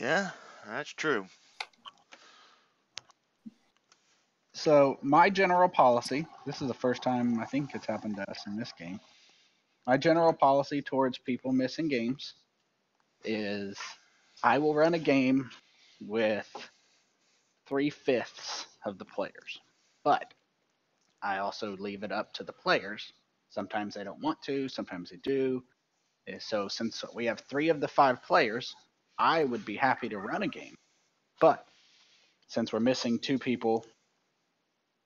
Yeah, that's true. So my general policy, this is the first time I think it's happened to us in this game. My general policy towards people missing games is I will run a game with 3/5 of the players. But I also leave it up to the players. Sometimes they don't want to, sometimes they do. So since we have 3 of the 5 players, I would be happy to run a game. But since we're missing 2 people,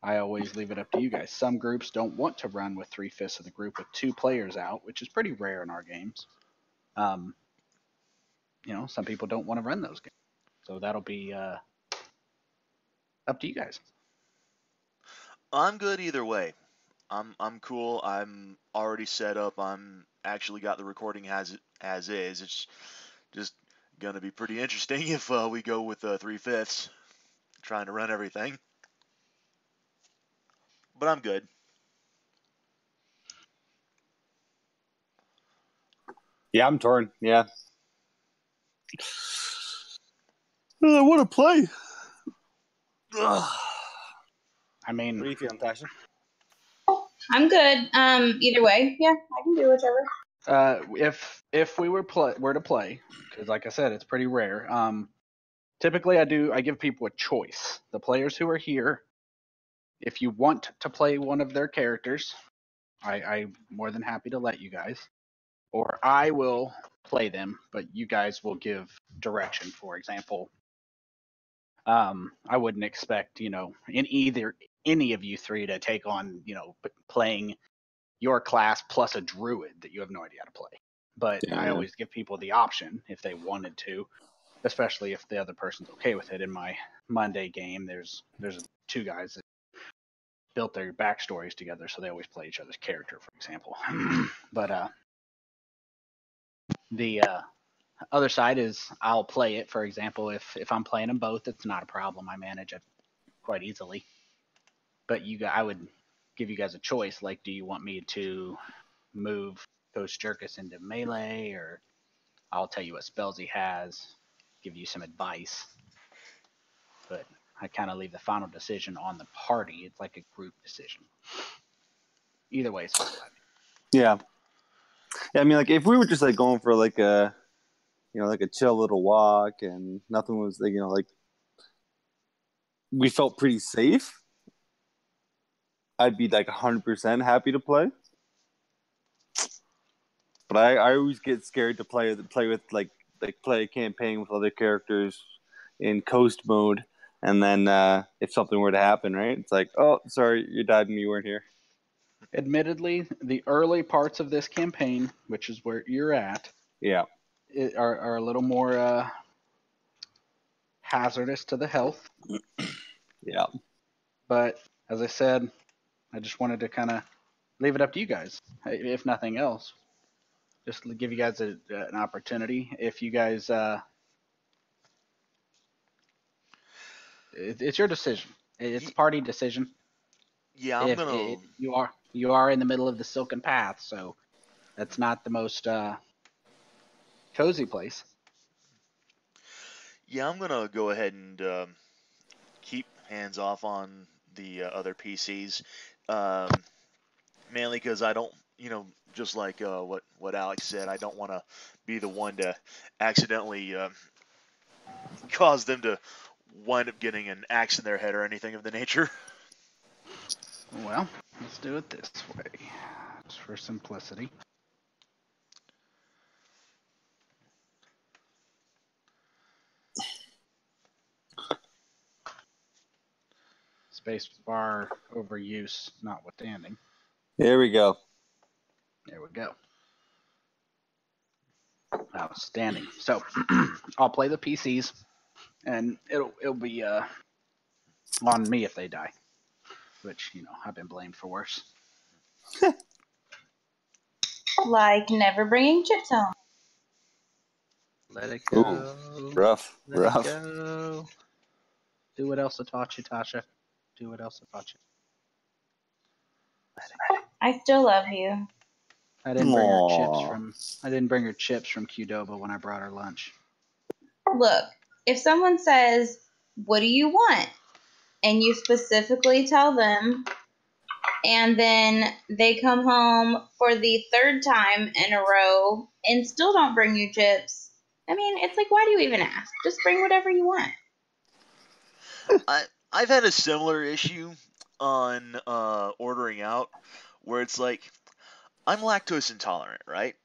I always leave it up to you guys. Some groups don't want to run with 3/5 of the group with 2 players out, which is pretty rare in our games. Some people don't want to run those games. So that'll be up to you guys. I'm good either way. I'm cool. I'm already set up. I'm actually got the recording as is. It's just gonna be pretty interesting if we go with 3/5, trying to run everything. But I'm good. Yeah, I'm torn. Yeah. I want to play. I mean, what are you feeling, Tasha? I'm good. Either way, yeah, I can do whichever. If we were to play, because like I said, it's pretty rare. Typically, I give people a choice. The players who are here, if you want to play one of their characters, I'm more than happy to let you guys, or I will play them, but you guys will give direction. For example, I wouldn't expect any of you 3 to take on playing your class plus a druid that you have no idea how to play. But yeah. I always give people the option if they wanted to, especially if the other person's okay with it. In my Monday game, there's 2 guys that built their backstories together, so they always play each other's character, for example. But the other side is I'll play it. For example, if I'm playing them both, it's not a problem. I manage it quite easily. But I would give you guys a choice. Like, do you want me to move Kosjurkis into melee, or I'll tell you what spells he has, give you some advice. But I kind of leave the final decision on the party. It's like a group decision. Either way, it's fine. Yeah. I mean, like, if we were just like going for like a chill little walk and nothing was like we felt pretty safe, I'd be like 100% happy to play. But I always get scared to play a campaign with other characters in coast mode, and then if something were to happen, right? It's like, oh, sorry, you died and you weren't here. Admittedly, the early parts of this campaign, which is where you're at, are a little more hazardous to the health. Yeah. But as I said, I just wanted to kind of leave it up to you guys, if nothing else. Just to give you guys an opportunity. If you guys, it's your decision. It's a party decision. Yeah, I'm gonna. You are in the middle of the Silken Path, so that's not the most cozy place. Yeah, I'm gonna go ahead and keep hands off on the other PCs, mainly because I don't, just like what Alex said, I don't want to be the one to accidentally cause them to wind up getting an axe in their head or anything of the nature. Well, let's do it this way, just for simplicity. Spacebar overuse notwithstanding. There we go. There we go. Outstanding. So I'll play the PCs, and it'll be on me if they die, which I've been blamed for worse. Like never bringing chips home. Let it go. Ooh, rough. Let it go. Do what else I taught you, Tasha. Do what else I taught you. I still love you. I didn't bring her chips from. I didn't bring her chips from Qdoba when I brought her lunch. Look, if someone says, what do you want? And you specifically tell them, and then they come home for the third time in a row and still don't bring you chips. I mean, it's like, why do you even ask? Just bring whatever you want. I've had a similar issue on ordering out, where it's like, I'm lactose intolerant, right?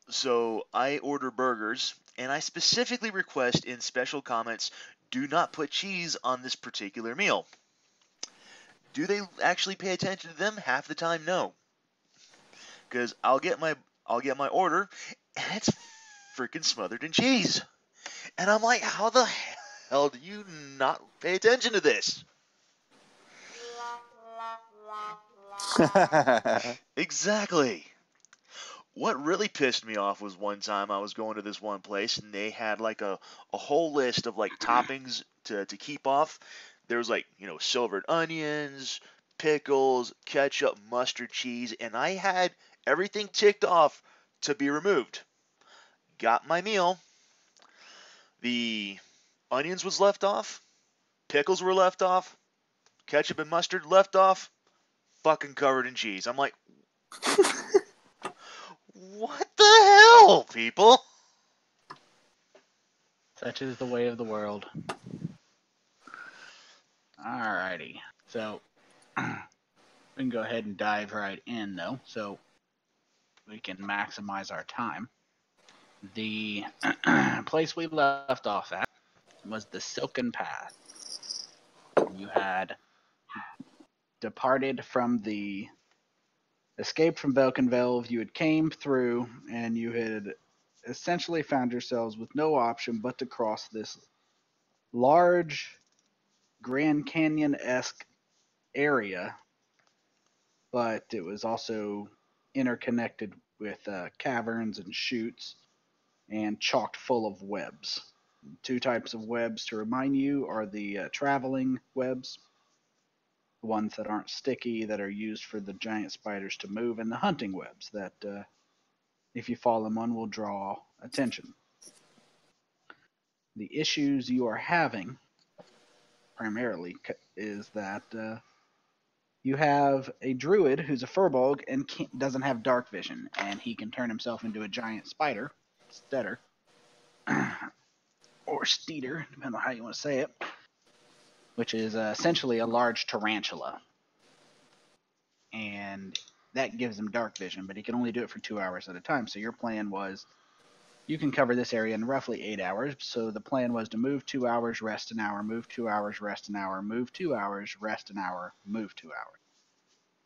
So I order burgers, and I specifically request in special comments, do not put cheese on this particular meal. Do they actually pay attention to them? Half the time, no. Because I'll get my order, and it's freaking smothered in cheese. And I'm like, how the hell do you not pay attention to this? Exactly. What really pissed me off was one time I was going to this one place, and they had like a whole list of like toppings to keep off. There was like, silvered onions, pickles, ketchup, mustard, cheese, and I had everything ticked off to be removed. Got my meal. The onions was left off, pickles were left off, ketchup and mustard left off, fucking covered in cheese. I'm like, what the hell, people? Such is the way of the world. Alrighty. So, we can go ahead and dive right in, though, so we can maximize our time. The place we left off at was the Silken Path. You had departed from the escape from Velkenvelve. You had came through, and you had essentially found yourselves with no option but to cross this large Grand Canyon-esque area, but it was also interconnected with caverns and chutes and chocked full of webs. Two types of webs, to remind you, are the traveling webs, the ones that aren't sticky, that are used for the giant spiders to move, and the hunting webs that, if you fall in one, will draw attention. The issues you are having, primarily, is that you have a druid who's a furbolg and doesn't have dark vision, and he can turn himself into a giant spider, stetter, or steeder, depending on how you want to say it, which is essentially a large tarantula. And that gives him dark vision, but he can only do it for 2 hours at a time. So your plan was, you can cover this area in roughly 8 hours. So the plan was to move 2 hours, rest an hour, move 2 hours, rest an hour, move 2 hours, rest an hour, move 2 hours.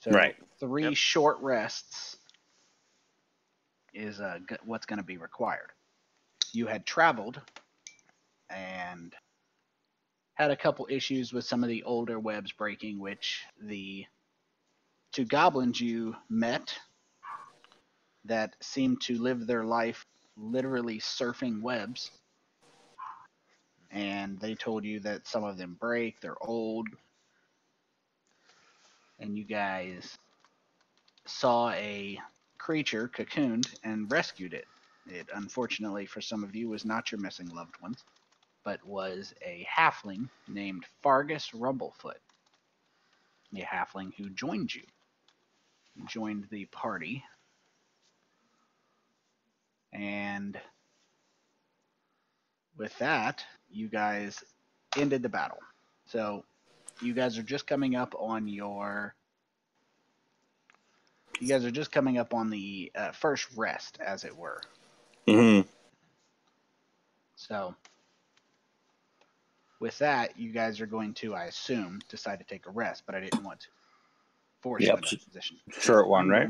So Right. 3 short rests is what's going to be required. You had traveled and had a couple issues with some of the older webs breaking, which the 2 goblins you met that seemed to live their life literally surfing webs. And they told you that some of them break, they're old. And you guys saw a creature cocooned and rescued it. It, unfortunately for some of you, was not your missing loved ones, but was a halfling named Fargus Rumblefoot. A halfling who joined you. Joined the party. And with that, you guys ended the battle. So you guys are just coming up on your... You guys are just coming up on the first rest, as it were. Mm-hmm. So with that, you guys are going to, I assume, decide to take a rest, but I didn't want to force you in that position. Short one, right?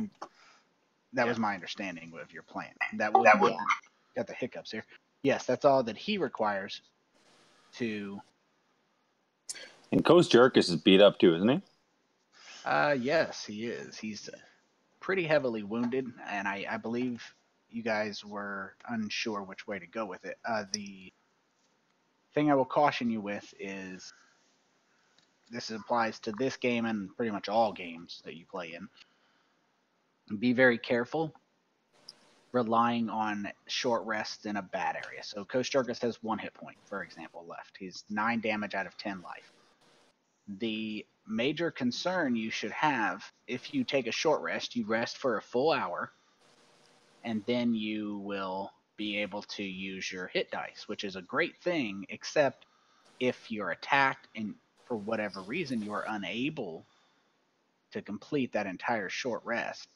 That was my understanding of your plan. That would got the hiccups here. Yes, that's all that he requires to... And Kosjurkis is beat up too, isn't he? Yes, he is. He's pretty heavily wounded, and I believe you guys were unsure which way to go with it. The thing I will caution you with is, this applies to this game and pretty much all games that you play in. Be very careful relying on short rests in a bad area. So Kosjurkis has 1 hit point, for example, left. He's 9 damage out of 10 life. The major concern you should have, if you take a short rest, you rest for a full hour, and then you will be able to use your hit dice, which is a great thing, except if you're attacked and for whatever reason you are unable to complete that entire short rest,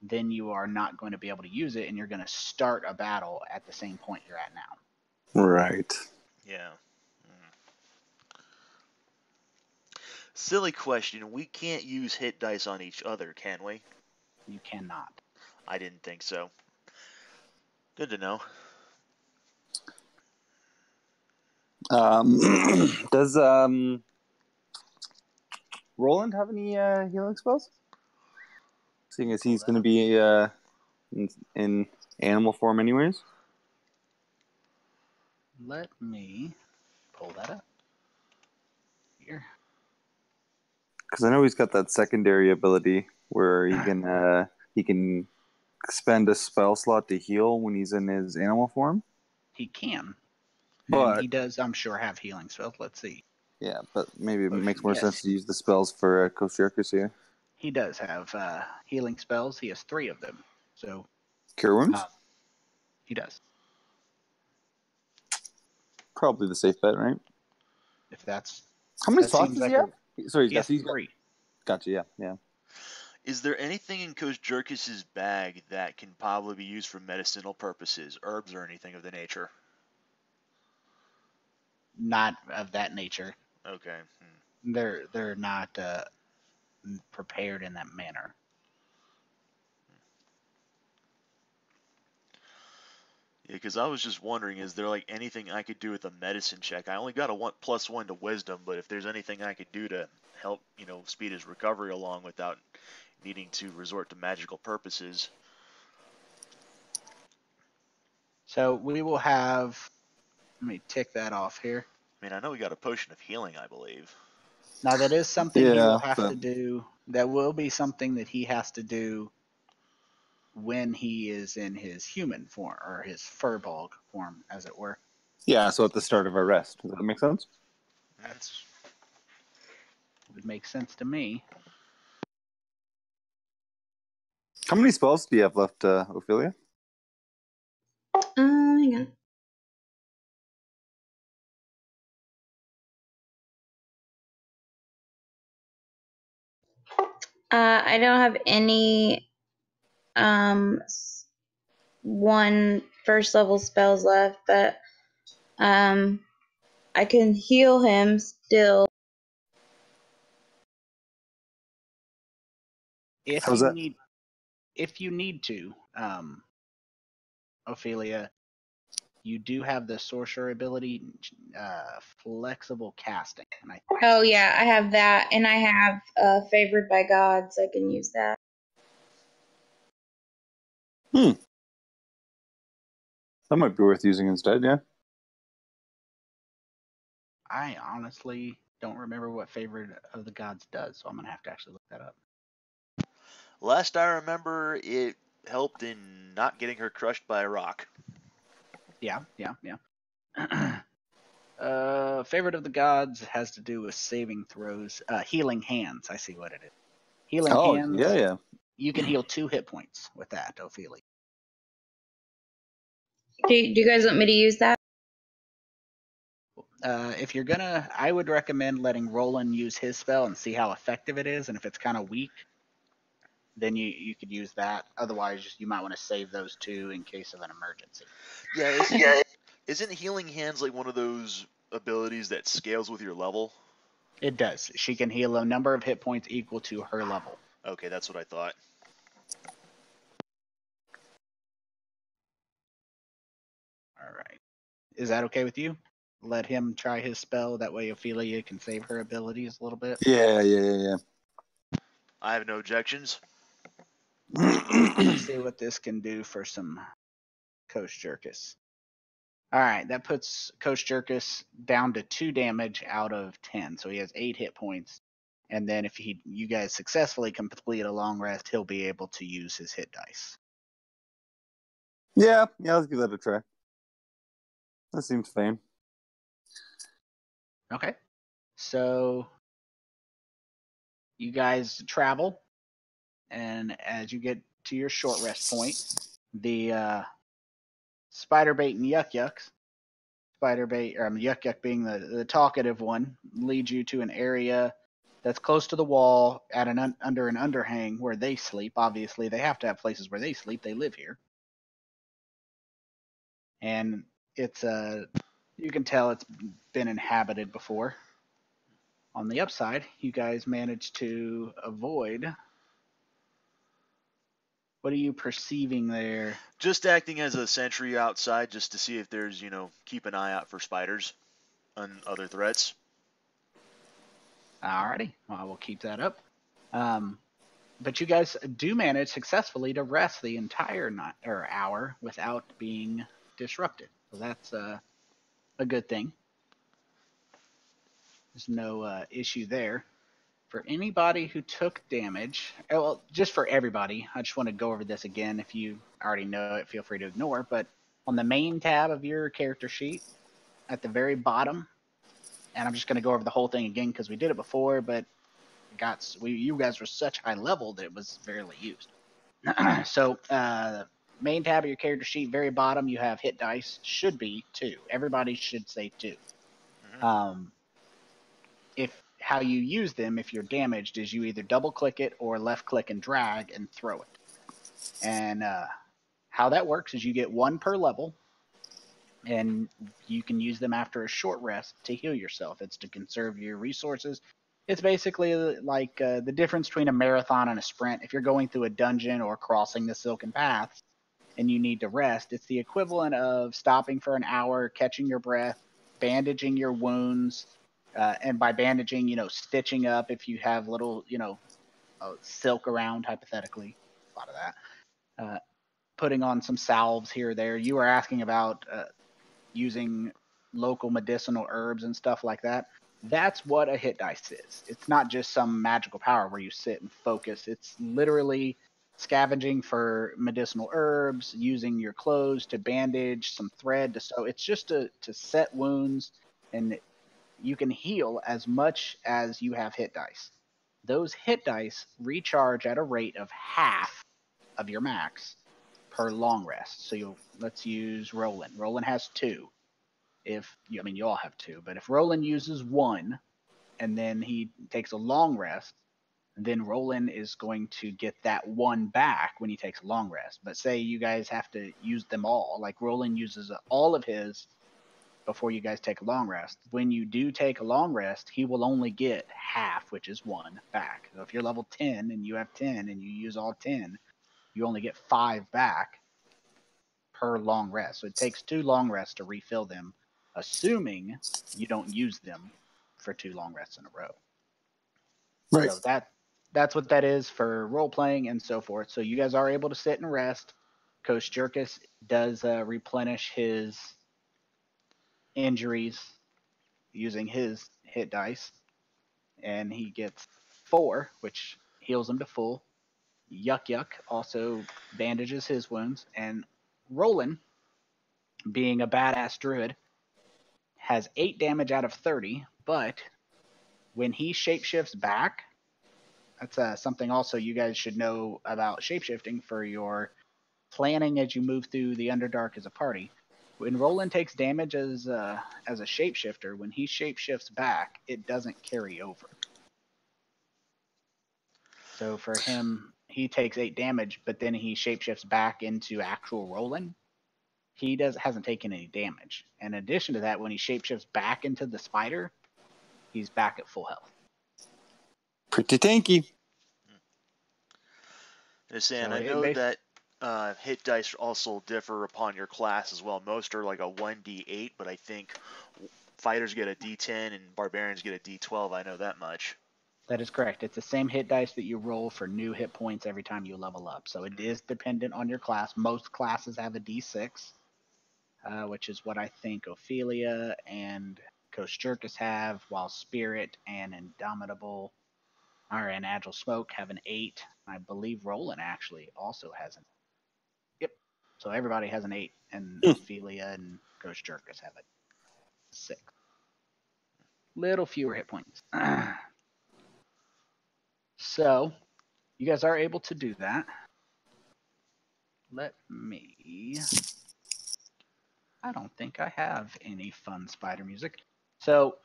then you are not going to be able to use it, and you're going to start a battle at the same point you're at now. Right. Yeah. Silly question. We can't use hit dice on each other, can we? You cannot. I didn't think so. Good to know. Does Roland have any healing spells? Seeing as he's going to be in animal form anyways. Let me pull that up here. Because I know he's got that secondary ability where he can spend a spell slot to heal when he's in his animal form. He can. But and he does, I'm sure, have healing spells. Let's see. yeah, but maybe it makes more Yes. sense to use the spells for Kosjurkis here. He does have healing spells. He has 3 of them. So Cure wounds? he does. Probably the safe bet, right? If that's... How many that slots seems does like he have? Sorry, He has he's 3. Gotcha, yeah. Is there anything in Kosjurkis' bag that can probably be used for medicinal purposes, herbs or anything of the nature? Not of that nature. Okay. They're not prepared in that manner. Yeah, because I was just wondering, is there like anything I could do with a medicine check? I only got a +1 to wisdom, but if there's anything I could do to help, speed his recovery along without needing to resort to magical purposes. So we will have... Let me tick that off here. I mean, I know we got a potion of healing, I believe. Now that is something he Yeah, will have but- to do. That will be something that he has to do when he is in his human form, or his furball form, as it were. Yeah, so at the start of our rest. Does that make sense? That's would make sense to me. How many spells do you have left, Ophelia? Hang on. I don't have any 1 first level spells left, but I can heal him still. If How's you that? need, if you need to, Ophelia, you do have the sorcerer ability, flexible casting. And Oh yeah, I have that, and I have favored by gods. I can use that. That might be worth using instead, yeah. I honestly don't remember what favored of the gods does, so I'm gonna have to actually look that up. Last I remember, it helped in not getting her crushed by a rock. Yeah. Favorite of the gods has to do with saving throws. Healing hands. I see what it is. Healing hands. Yeah. You can heal 2 hit points with that, Ophelia. Do you guys want me to use that? If you're gonna, I would recommend letting Rolen use his spell and see how effective it is, and if it's kind of weak, then you could use that. Otherwise, you might want to save those 2 in case of an emergency. Yeah, isn't healing hands like one of those abilities that scales with your level? It does. She can heal a number of hit points equal to her level. Okay, that's what I thought. All right. Is that okay with you? Let him try his spell. That way Ophelia can save her abilities a little bit. Yeah. I have no objections. Let's see what this can do for some Kosjurkis. All right, that puts Kosjurkis down to 2 damage out of 10. So he has 8 hit points. And then if you guys successfully complete a long rest, he'll be able to use his hit dice. Yeah, let's give that a try. That seems fine. Okay. So you guys travel, and as you get to your short rest point, the spider bait and yuck yucks, spider bait, or yuck yuck being the talkative one, leads you to an area that's close to the wall at under an underhang where they sleep. Obviously, they have to have places where they sleep. They live here. And it's you can tell it's been inhabited before. On the upside, you guys managed to avoid. What are you perceiving there? Just acting as a sentry outside, just to see if there's, keep an eye out for spiders and other threats. Alrighty, well, I will keep that up. But you guys do manage successfully to rest the entire hour without being disrupted. So that's a good thing. There's no issue there. For anybody who took damage, well, just for everybody, I just want to go over this again. If you already know it, feel free to ignore. But on the main tab of your character sheet, at the very bottom, and I'm just going to go over the whole thing again because we did it before, but you guys were such high level that it was rarely used. So, main tab of your character sheet, very bottom, you have hit dice. Should be 2. Everybody should say 2. Mm-hmm. If how you use them, if you're damaged, is you either double click it or left click and drag and throw it. And how that works is you get 1 per level, and you can use them after a short rest to heal yourself. It's to conserve your resources. It's basically like the difference between a marathon and a sprint. If you're going through a dungeon or crossing the Silken Path and you need to rest, it's the equivalent of stopping for an hour, catching your breath, bandaging your wounds, and by bandaging, stitching up if you have little, silk around, hypothetically, a lot of that. Putting on some salves here or there. You were asking about using local medicinal herbs and stuff like that. That's what a hit dice is. It's not just some magical power where you sit and focus. It's literally scavenging for medicinal herbs, using your clothes to bandage, some thread to sew. It's just to set wounds, and you can heal as much as you have hit dice. Those hit dice recharge at a rate of half of your max per long rest. So let's use Rolen. Rolen has 2. You all have 2, but if Rolen uses 1 and then he takes a long rest, then Rolen is going to get that 1 back when he takes a long rest. But say you guys have to use them all, like Rolen uses all of his before you guys take a long rest. When you do take a long rest, he will only get half, which is 1 back. So if you're level 10 and you have 10 and you use all 10, you only get 5 back per long rest. So it takes 2 long rests to refill them, assuming you don't use them for 2 long rests in a row. Right. So that's what that is for role playing and so forth. So you guys are able to sit and rest. Kosjurkis does replenish his injuries using his hit dice, and he gets 4, which heals him to full. Yuck Yuck also bandages his wounds, and Rolen, being a badass druid, has 8 damage out of 30, but when he shapeshifts back, that's something also you guys should know about shapeshifting for your planning as you move through the Underdark as a party. When Rolen takes damage as a shapeshifter, when he shapeshifts back, it doesn't carry over. So for him, he takes 8 damage, but then he shapeshifts back into actual Rolen. He hasn't taken any damage. In addition to that, when he shapeshifts back into the spider, he's back at full health. Pretty tanky. And I know that hit dice also differ upon your class as well. Most are like a 1d8, but I think fighters get a d10 and barbarians get a d12. I know that much. That is correct. It's the same hit dice that you roll for new hit points every time you level up. So it is dependent on your class. Most classes have a d6, which is what I think Ophelia and Kosjurkis have, while Spirit and Indomitable and Agile Smoke have an 8. I believe Rolen actually also has an. Yep. So everybody has an 8, and Ophelia and Kosjurkis have a 6. Little fewer hit points. So you guys are able to do that. Let me. I don't think I have any fun spider music. So,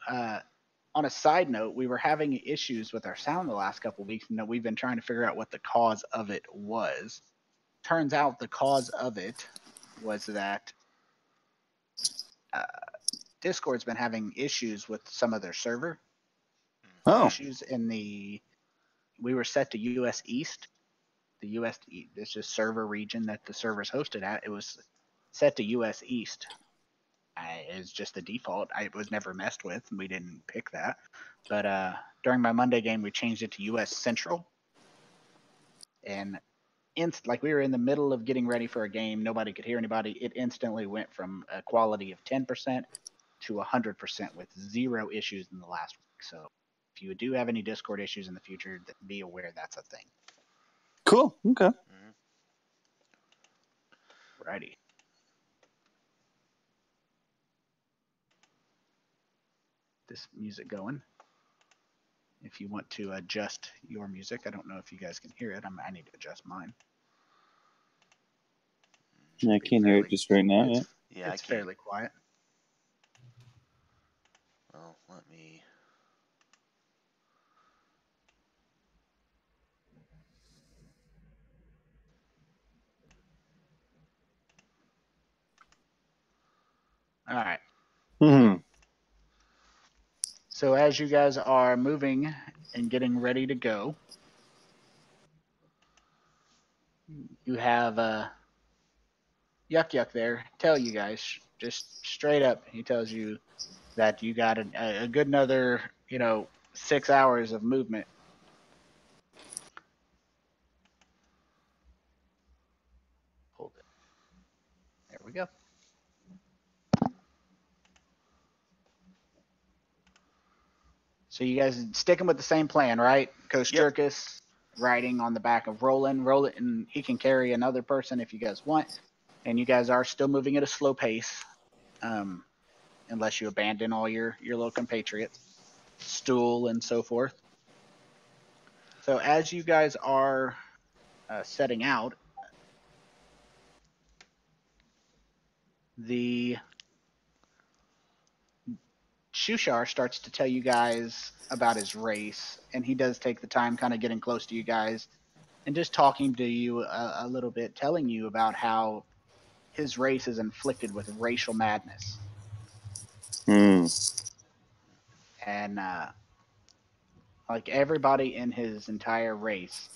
on a side note, we were having issues with our sound the last couple of weeks, and we've been trying to figure out what the cause of it was. Turns out the cause of it was that Discord's been having issues with some of their server issues in the. We were set to US East. The US, this is server region that the server's hosted at. It was set to US East. It's just the default. It was never messed with, and we didn't pick that. But during my Monday game, we changed it to US Central. And like we were in the middle of getting ready for a game, nobody could hear anybody. It instantly went from a quality of 10% to 100% with 0 issues in the last week. So if you do have any Discord issues in the future, be aware that's a thing. Cool. Okay. Righty. This music going. If you want to adjust your music, I don't know if you guys can hear it. I need to adjust mine. I can't hear it just right now. It's fairly quiet. Well, let me. All right. Mm-hmm. So as you guys are moving and getting ready to go, you have Yuck there tell you guys just straight up. He tells you that you got a good another 6 hours of movement. Hold it. There we go. So you guys sticking with the same plan, right? Kosjurkis riding on the back of Rolen. Rolen, he can carry another person if you guys want. And you guys are still moving at a slow pace, unless you abandon all your little compatriots, Stool and so forth. So as you guys are setting out, the Shushar starts to tell you guys about his race, and he does take the time kind of getting close to you guys and just talking to you a little bit, telling you about how his race is inflicted with racial madness. And like everybody in his entire race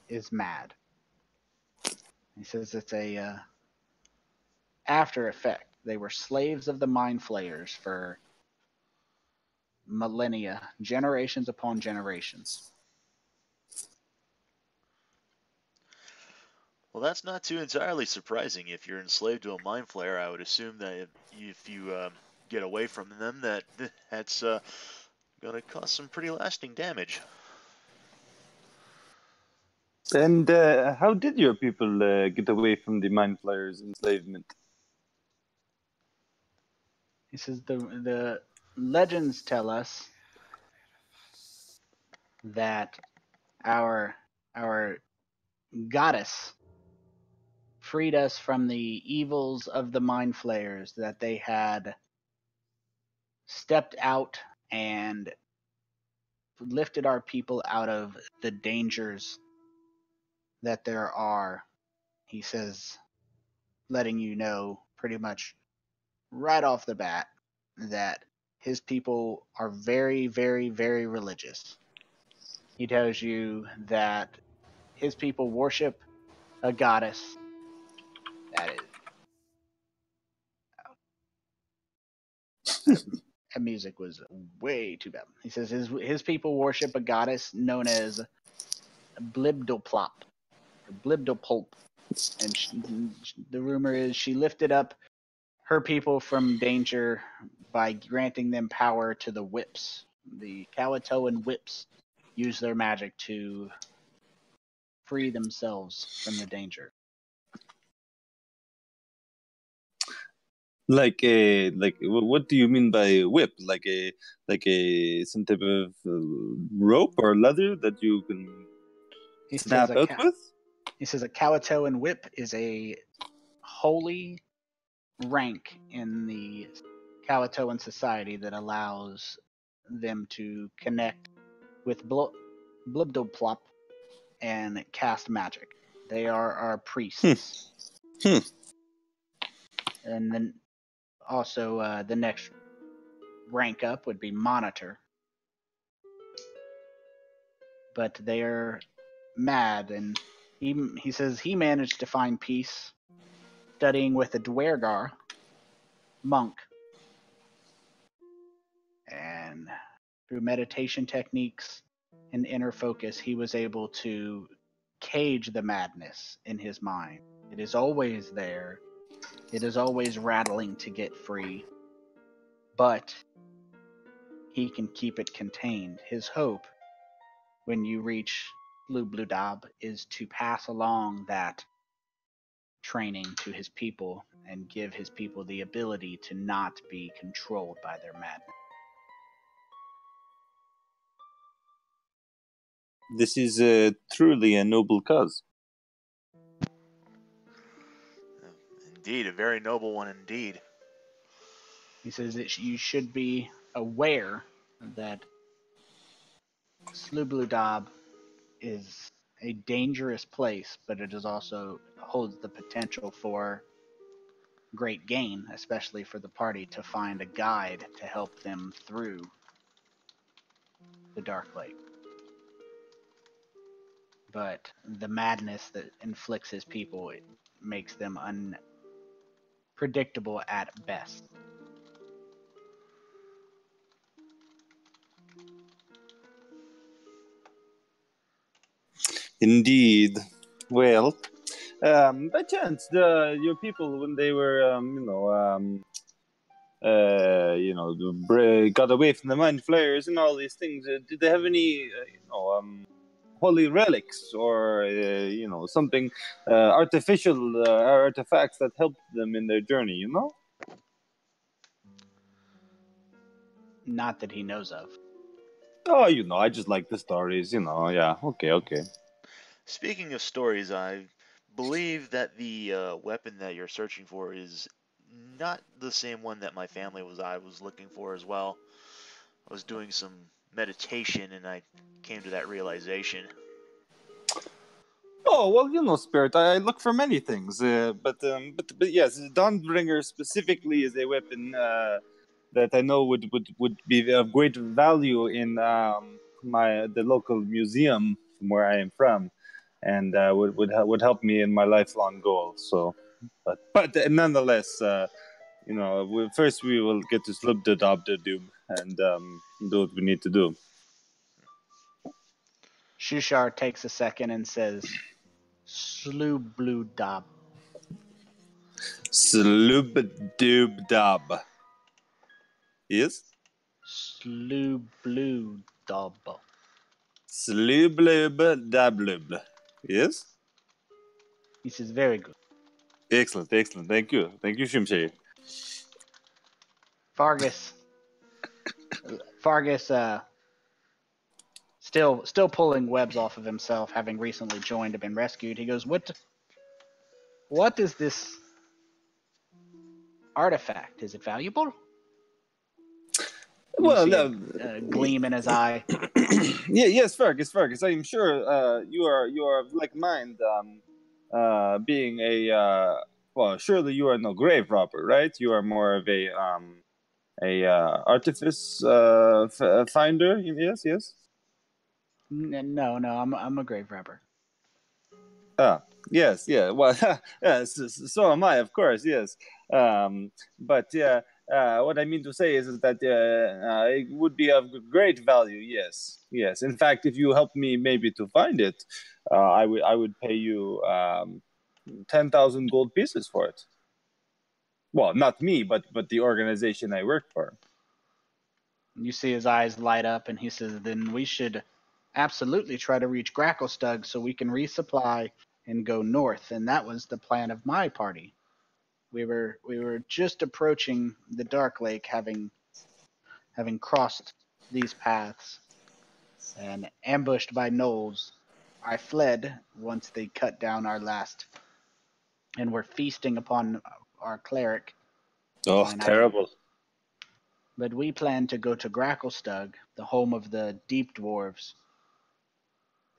is mad. He says it's a after effect. They were slaves of the mind flayers for millennia, generations upon generations. Well, that's not too entirely surprising. If you're enslaved to a mind flayer, I would assume that if you get away from them, that's going to cause some pretty lasting damage. And how did your people get away from the mind flayers' enslavement? He says the legends tell us that our goddess freed us from the evils of the mind flayers, that they had stepped out and lifted our people out of the dangers that there are. He says, letting you know pretty much right off the bat that his people are very, very, very religious. He tells you that his people worship a goddess that is. That music was way too bad. He says his people worship a goddess known as Blibdoplop, or Blibdopulp, and the rumor is she lifted up her people from danger by granting them power to the whips. The Kawatoan whips use their magic to free themselves from the danger. What do you mean by whip? Like a some type of rope or leather that you can He snap says out with? He says a Cowatoan whip is a holy rank in the Cowatoan society that allows them to connect with Blubdoplop and cast magic. They are our priests. Hmm. And then also the next rank up would be monitor. But they're mad, and he says he managed to find peace studying with a Dwergar monk. And through meditation techniques and inner focus, he was able to cage the madness in his mind. It is always there. It is always rattling to get free. But he can keep it contained. His hope, when you reach Bludab, is to pass along that training to his people and give his people the ability to not be controlled by their madness. This is truly a noble cause. Indeed, a very noble one indeed. He says that you should be aware that Slubludab is a dangerous place, but it is also holds the potential for great gain, especially for the party to find a guide to help them through the Dark Lake. But the madness that inflicts his people, it makes them unpredictable at best. Indeed. Well, by chance, your people when they were, got away from the mind flayers and all these things, did they have any, holy relics or something artificial artifacts that helped them in their journey? You know. Not that he knows of. Oh, I just like the stories. Yeah. Okay. Speaking of stories, I believe that the weapon that you're searching for is not the same one that my family I was looking for as well. I was doing some meditation and I came to that realization. Oh well, Spirit. I look for many things, but yes, Dawnbringer specifically is a weapon that I know would be of great value in the local museum from where I am from, and would help me in my lifelong goal. So, but nonetheless, first we will get to slip the doom and do what we need to do. Shushar takes a second and says, Slubludab. Slubdubdub. Yes? Slubludab. Slublubdablub. Yes? He says, very good. Excellent. Thank you, Shimshay. Fargus, still pulling webs off of himself, having recently joined and been rescued. He goes, what is this artifact? Is it valuable? Well, a gleam in his eye. Yes, Fergus. I am sure you are of like mind. Being a surely you are no grave robber, right? You are more of a artifice finder. Yes. No, I'm a grave robber. Yes, yeah. Well, yes, so am I, of course. Yes, but yeah. What I mean to say is that it would be of great value. Yes. In fact, if you help me maybe to find it, I would pay you 10,000 gold pieces for it. Well, not me, but the organization I work for. You see his eyes light up, and he says, "Then we should absolutely try to reach Gracklestug so we can resupply and go north." And that was the plan of my party. We were just approaching the Dark Lake, having crossed these paths, and ambushed by gnolls. I fled once they cut down our last, and were feasting upon our cleric. Oh, And terrible. But we plan to go to Gracklestug, the home of the deep dwarves.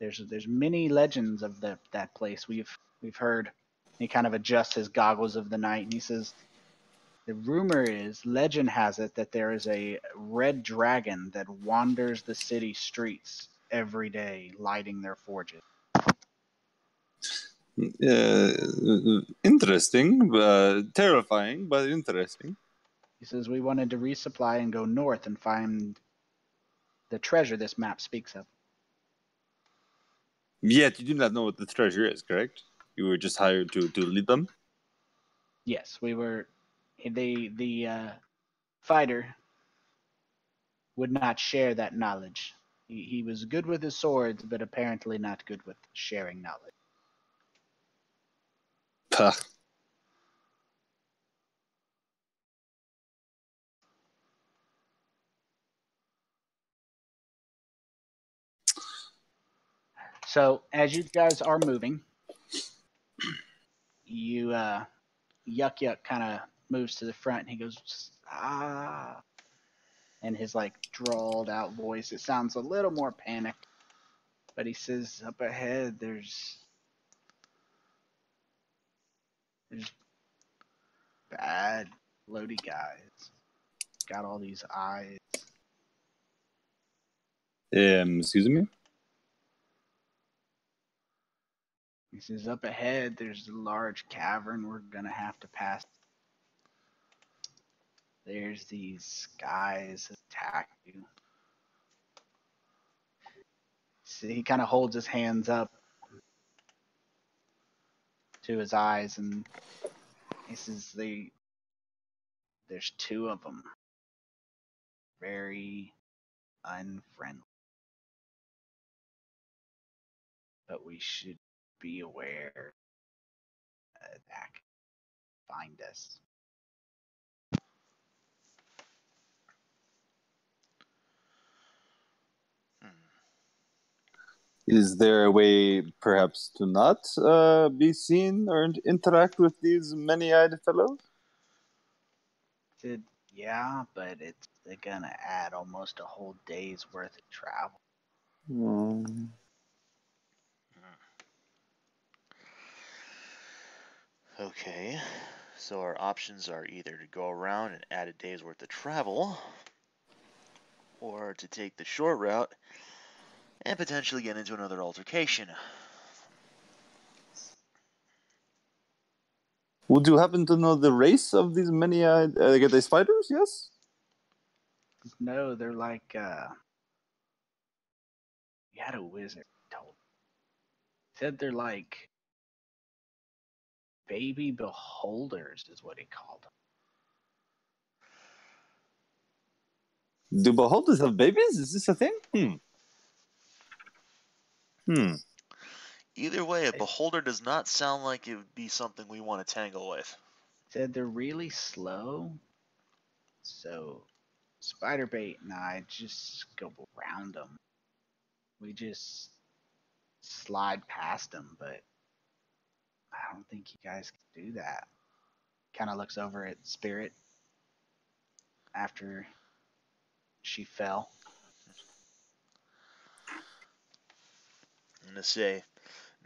There's many legends of that place we've heard. He kind of adjusts his goggles of the night, and he says, the rumor is, legend has it, that there is a red dragon that wanders the city streets every day, lighting their forges. Interesting, terrifying, but interesting. He says we wanted to resupply and go north and find the treasure this map speaks of. Yet you do not know what the treasure is, correct? You were just hired to lead them? Yes, we were. The fighter would not share that knowledge. He was good with his swords, but apparently not good with sharing knowledge. Puh. So as you guys are moving, you Yuck Yuck kind of moves to the front, and he goes, ah, and his like drawled out voice, it sounds a little more panicked, but he says, up ahead there's bad floaty guys, got all these eyes. Excuse me? He says, up ahead there's a large cavern we're gonna have to pass. There's these guys attack you. So he kind of holds his hands up to his eyes, and he says, there's two of them. Very unfriendly. But we should be aware that can find us. Is there a way, perhaps, to not be seen or interact with these many-eyed fellows? Said, yeah, but they're gonna add almost a whole day's worth of travel. Okay, so our options are either to go around and add a day's worth of travel, or to take the short route and potentially get into another altercation. Would you happen to know the race of these many-eyed... are they spiders, yes? No, they're like, you had a wizard told me. Said they're like baby beholders is what he called them. Do beholders have babies? Is this a thing? Either way, a beholder does not sound like it would be something we want to tangle with. Said they're really slow, so Spiderbait and I just go around them. We just slide past them, but I don't think you guys can do that. Kind of looks over at Spirit after she fell. I'm gonna say,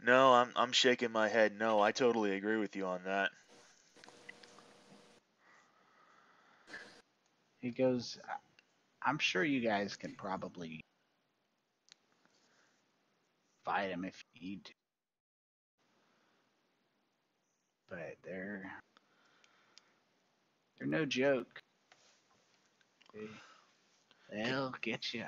no, I'm shaking my head. No, I totally agree with you on that. He goes, I'm sure you guys can probably fight him if you need to. But they're no joke. They'll get you.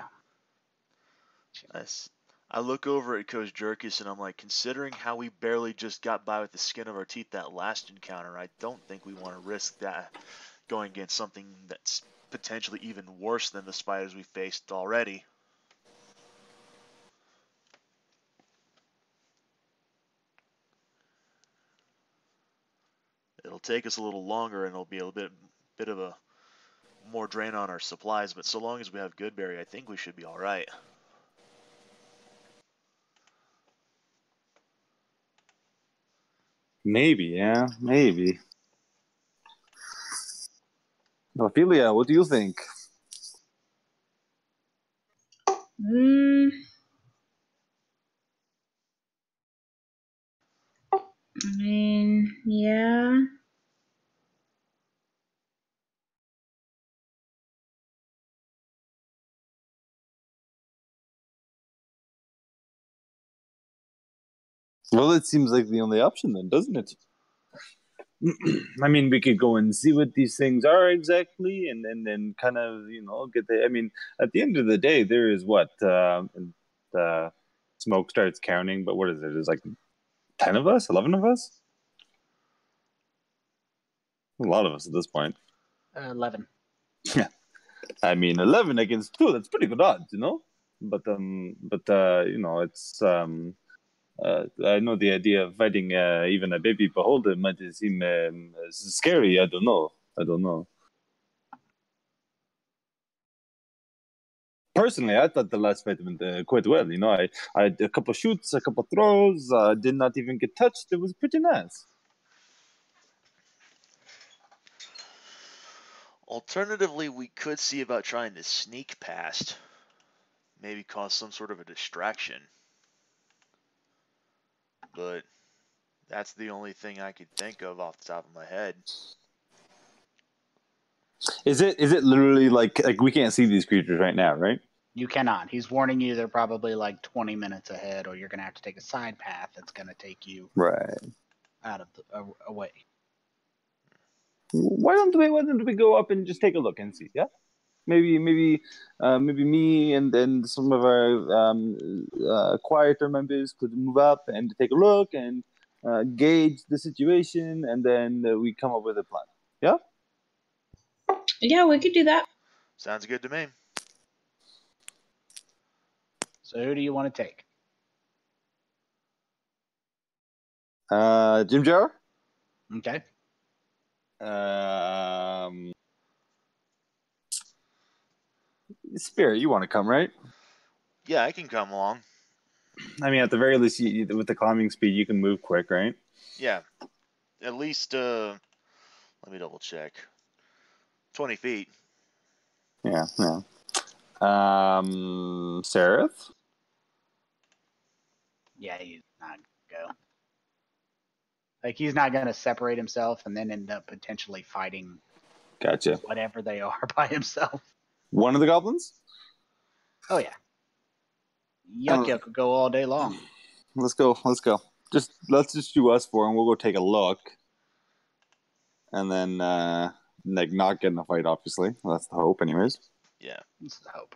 I look over at Kosjurkis and I'm like, considering how we barely just got by with the skin of our teeth that last encounter, I don't think we want to risk that going against something that's potentially even worse than the spiders we faced already. It'll take us a little longer, and it'll be a bit of a more drain on our supplies. But so long as we have Goodberry, I think we should be all right. Maybe, yeah, maybe. Ophelia, what do you think? I mean, yeah. Well, it seems like the only option then, doesn't it? I mean, we could go and see what these things are exactly, and then kind of, get the. I mean, at the end of the day, there is what smoke starts counting. But what is it? There's like 10 of us, 11 of us. A lot of us at this point. 11. Yeah, I mean, 11 against 2. That's pretty good odds, But it's I know the idea of fighting even a baby beholder might seem scary. I don't know. Personally, I thought the last fight went quite well. I had a couple shoots, a couple throws. Did not even get touched. It was pretty nice. Alternatively, we could see about trying to sneak past. Maybe cause some sort of a distraction. But that's the only thing I could think of off the top of my head. Is it literally like we can't see these creatures right now, right? You cannot. He's warning you they're probably like 20 minutes ahead, or you're going to have to take a side path that's going to take you out of away. Why don't we go up and just take a look and see? Yeah, maybe me and then some of our quieter members could move up and take a look and gauge the situation, and then we come up with a plan. Yeah. Yeah, we could do that. Sounds good to me. So who do you want to take? Jim Jar. Okay. Spirit, you want to come, right? Yeah, I can come along. I mean, at the very least, with the climbing speed, you can move quick, right? Yeah. At least, let me double check. 20 feet. Yeah. Seraph? Yeah, he's not go. Like, he's not going to separate himself and then end up potentially fighting Gotcha. whatever they are by himself. One of the goblins? Oh, yeah. Yuck could go all day long. Let's go. Let's just do us four, and we'll go take a look. And then, not get in a fight, obviously. That's the hope, anyways. Yeah. That's the hope.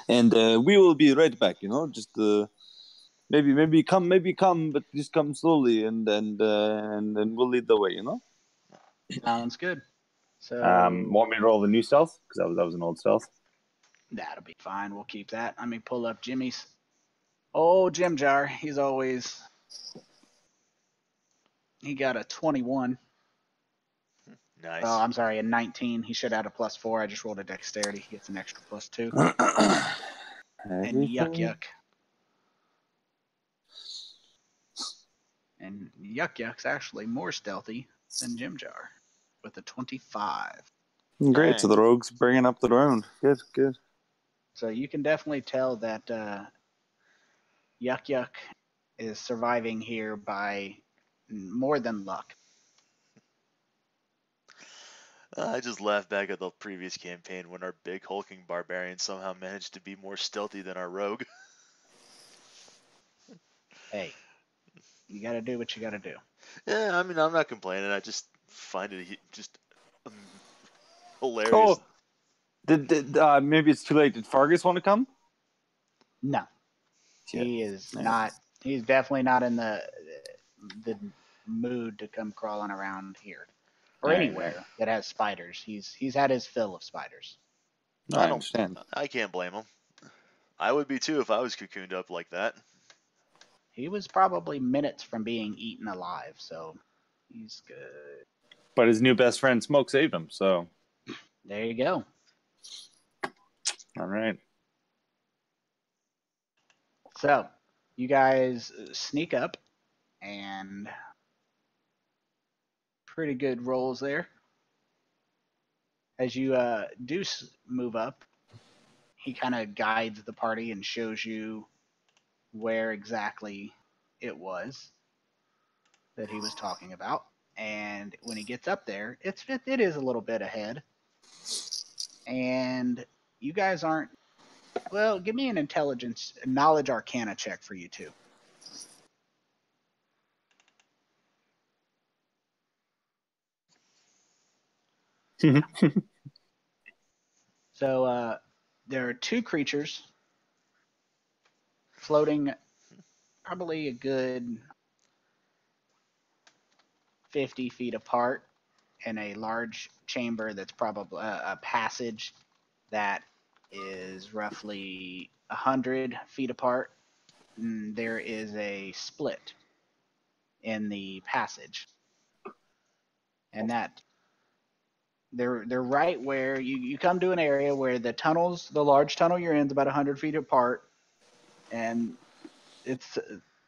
And we will be right back, just maybe come, but just come slowly, and then we'll lead the way, Sounds good. So, want me to roll the new stealth? Because that was an old stealth. That'll be fine. We'll keep that. Let me pull up Jimmy's. Oh, Jim Jar. He got a 21. Nice. Oh, I'm sorry, a 19. He should add a +4. I just rolled a dexterity. He gets an extra +2. And Yuck. And Yuck's actually more stealthy than Jim Jar with a 25. Great. Dang. So the rogue's bringing up the round. Good. So you can definitely tell that Yuck is surviving here by more than luck. I just laughed back at the previous campaign when our big hulking barbarian somehow managed to be more stealthy than our rogue. Hey, you got to do what you got to do. Yeah, I mean, I'm not complaining. I just find it just hilarious. Oh, did maybe it's too late. Did Fargus want to come? No, Shit. he is not. He's definitely not in the mood to come crawling around here or anywhere that has spiders. He's had his fill of spiders. I understand. I can't blame him. I would be too if I was cocooned up like that. He was probably minutes from being eaten alive, so he's good. But his new best friend Smoke saved him, so. There you go. All right. So, you guys sneak up, and pretty good rolls there. As you do move up, he kind of guides the party and shows you where exactly it was that he was talking about. And when he gets up there, it is a little bit ahead. And you guys aren't... Well, give me an intelligence, knowledge arcana check for you two. So there are two creatures floating probably a good 50 feet apart in a large chamber that's probably a passage that is roughly 100 feet apart. And there is a split in the passage. And that they're right where you come to an area where the large tunnel you're in is about 100 feet apart, and it's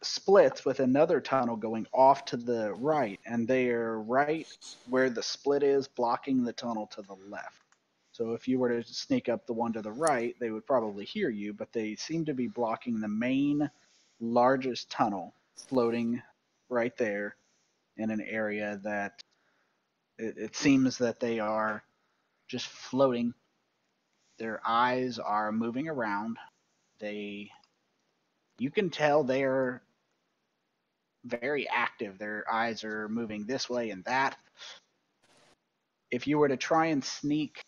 splits with another tunnel going off to the right, and they are right where the split is, blocking the tunnel to the left. So if you were to sneak up the one to the right, they would probably hear you, but they seem to be blocking the main largest tunnel floating right there in an area that it seems that they are just floating. Their eyes are moving around. You can tell they are very active. Their eyes are moving this way and that. If you were to try and sneak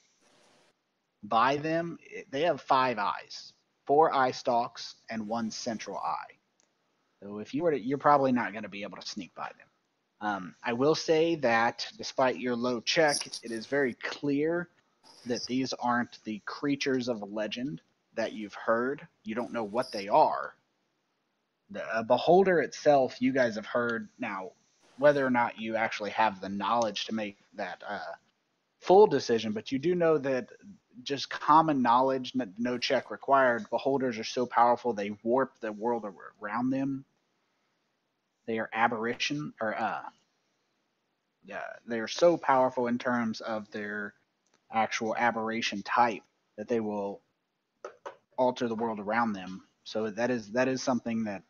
by them, they have 5 eyes, 4 eye stalks, and 1 central eye. So if you were to, you're probably not going to be able to sneak by them. I will say that despite your low check, it is very clear that these aren't the creatures of legend that you've heard. You don't know what they are. The beholder itself, you guys have heard. Now, whether or not you actually have the knowledge to make that full decision, but you do know that just common knowledge, no check required, beholders are so powerful they warp the world around them. They are aberration, or they are so powerful in terms of their actual aberration type that they will alter the world around them. So that is something that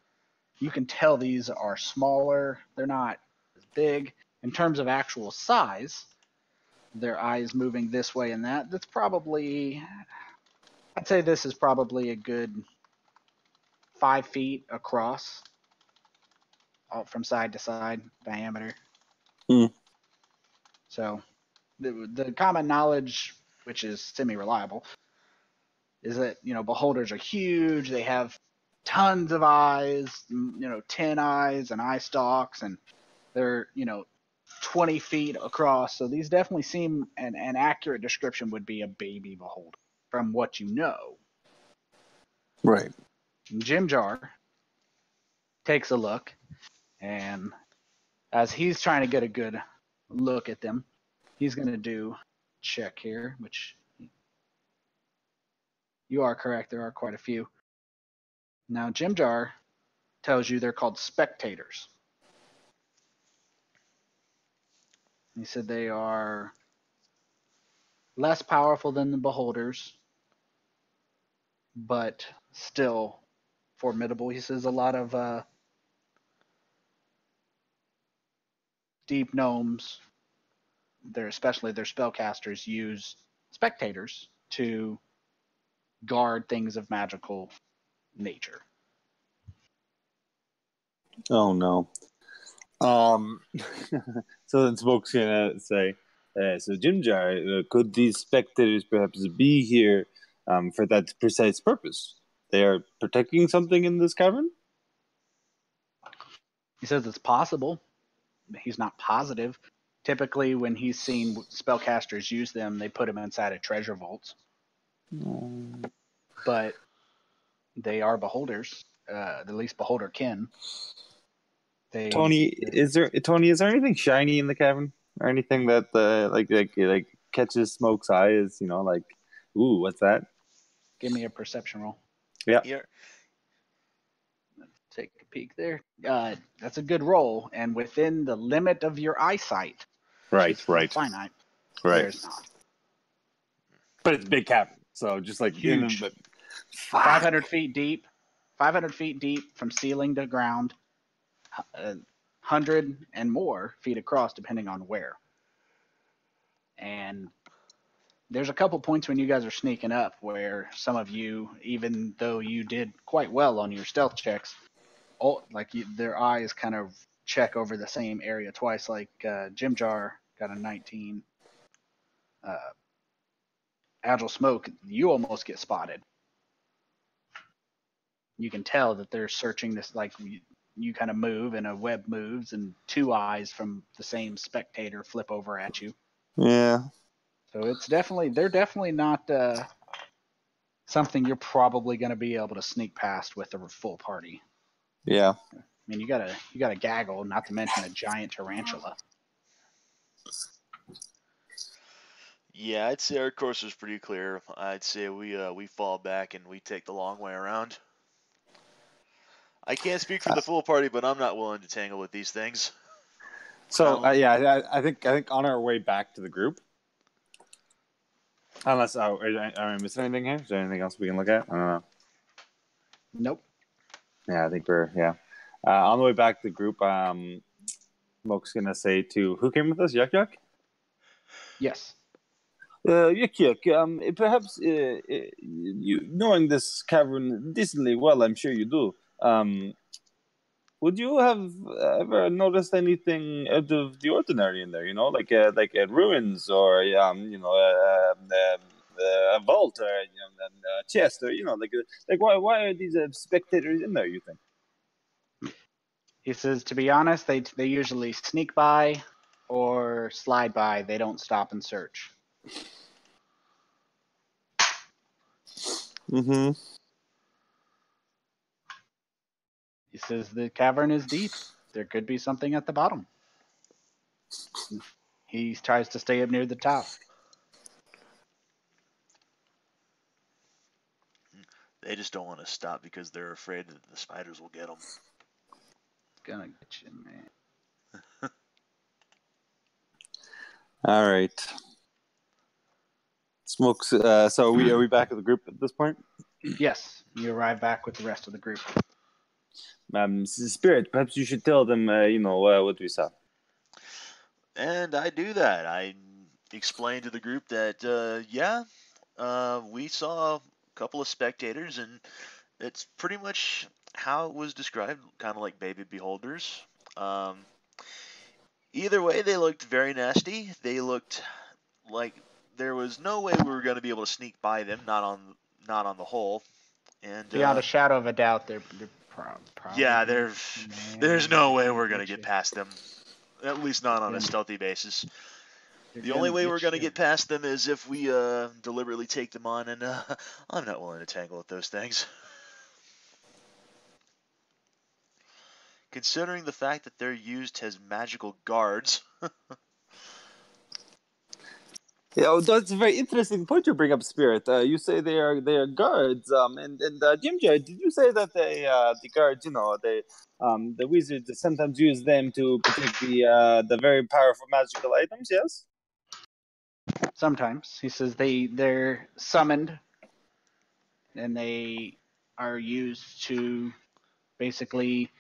you can tell. These are smaller. They're not as big in terms of actual size. Their eyes moving this way and that. That's probably, I'd say this is probably a good 5 feet across, from side to side diameter. So the common knowledge, which is semi-reliable, is that, beholders are huge. They have tons of eyes, 10 eyes and eye stalks, and they're, 20 feet across. So these definitely seem, an accurate description would be a baby beholder from what you know. Right. Jim Jar takes a look, and as he's trying to get a good look at them, he's going to do a check here, which you are correct. There are quite a few. Now, Jim Jar tells you they're called spectators. He said they are less powerful than the beholders, but still formidable. He says a lot of deep gnomes, especially their spellcasters, use spectators to guard things of magical nature. Oh no. So then Smoke's gonna say, so Jim Jar, could these spectators perhaps be here for that precise purpose? They are protecting something in this cavern? He says it's possible. He's not positive. Typically, when he's seen spellcasters use them, they put them inside of treasure vaults. But they are beholders. the least beholder kin. Tony, is there anything shiny in the cavern, or anything that like catches Smoke's eye? Is like, ooh, what's that? Give me a perception roll. Yeah. Here. Take a peek there. That's a good roll, and within the limit of your eyesight. Right. Finite. Right. There's not. But it's a big cavern, so just like Huge. 500 feet deep. 500 feet deep from ceiling to ground. 100 and more feet across, depending on where. And there's a couple points when you guys are sneaking up where some of you, even though you did quite well on your stealth checks, their eyes kind of check over the same area twice. Like Jim Jar got a 19. Agile Smoke, you almost get spotted. You can tell that they're searching this, like you kind of move and a web moves and two eyes from the same spectator flip over at you. Yeah. So they're definitely not something you're probably going to be able to sneak past with a full party. Yeah. I mean, you got a gaggle, not to mention a giant tarantula. Yeah, I'd say our course was pretty clear. I'd say we fall back and we take the long way around. I can't speak for the full party, but I'm not willing to tangle with these things. So I think on our way back to the group, unless am I missing anything here? Is there anything else we can look at? I don't know. Nope. Yeah, I think we're on the way back to the group. Smoke's gonna say to who came with us, Yuck Yuck. Yes. Yuck Yuck. Perhaps you knowing this cavern decently well, I'm sure you do. Would you have ever noticed anything out of the ordinary in there? Like ruins or a vault or a chest or like why are these spectators in there? You think? He says, to be honest, they usually sneak by or slide by. They don't stop and search. Mm-hmm. He says the cavern is deep. There could be something at the bottom. He tries to stay up near the top. They just don't want to stop because they're afraid that the spiders will get them. Gonna get you, man. All right. Smokes. So are we back at the group at this point? Yes, you arrive back with the rest of the group. Spirit, perhaps you should tell them, what we saw. And I do that. I explain to the group that, we saw a couple of spectators, and it's pretty much how it was described, kind of like baby beholders. Either way, they looked very nasty. They looked like there was no way we were going to be able to sneak by them, not on the whole. And beyond a shadow of a doubt, they're probably. Yeah, there's no way we're going to get past them. At least not on a stealthy basis. The only way we're going to get past them is if we deliberately take them on, and I'm not willing to tangle with those things. Considering the fact that they're used as magical guards. Yeah, that's a very interesting point you bring up, Spirit. You say they are guards. And Jim J, did you say that the guards, the wizards sometimes use them to protect the very powerful magical items? Yes. Sometimes he says they're summoned, and they are used to basically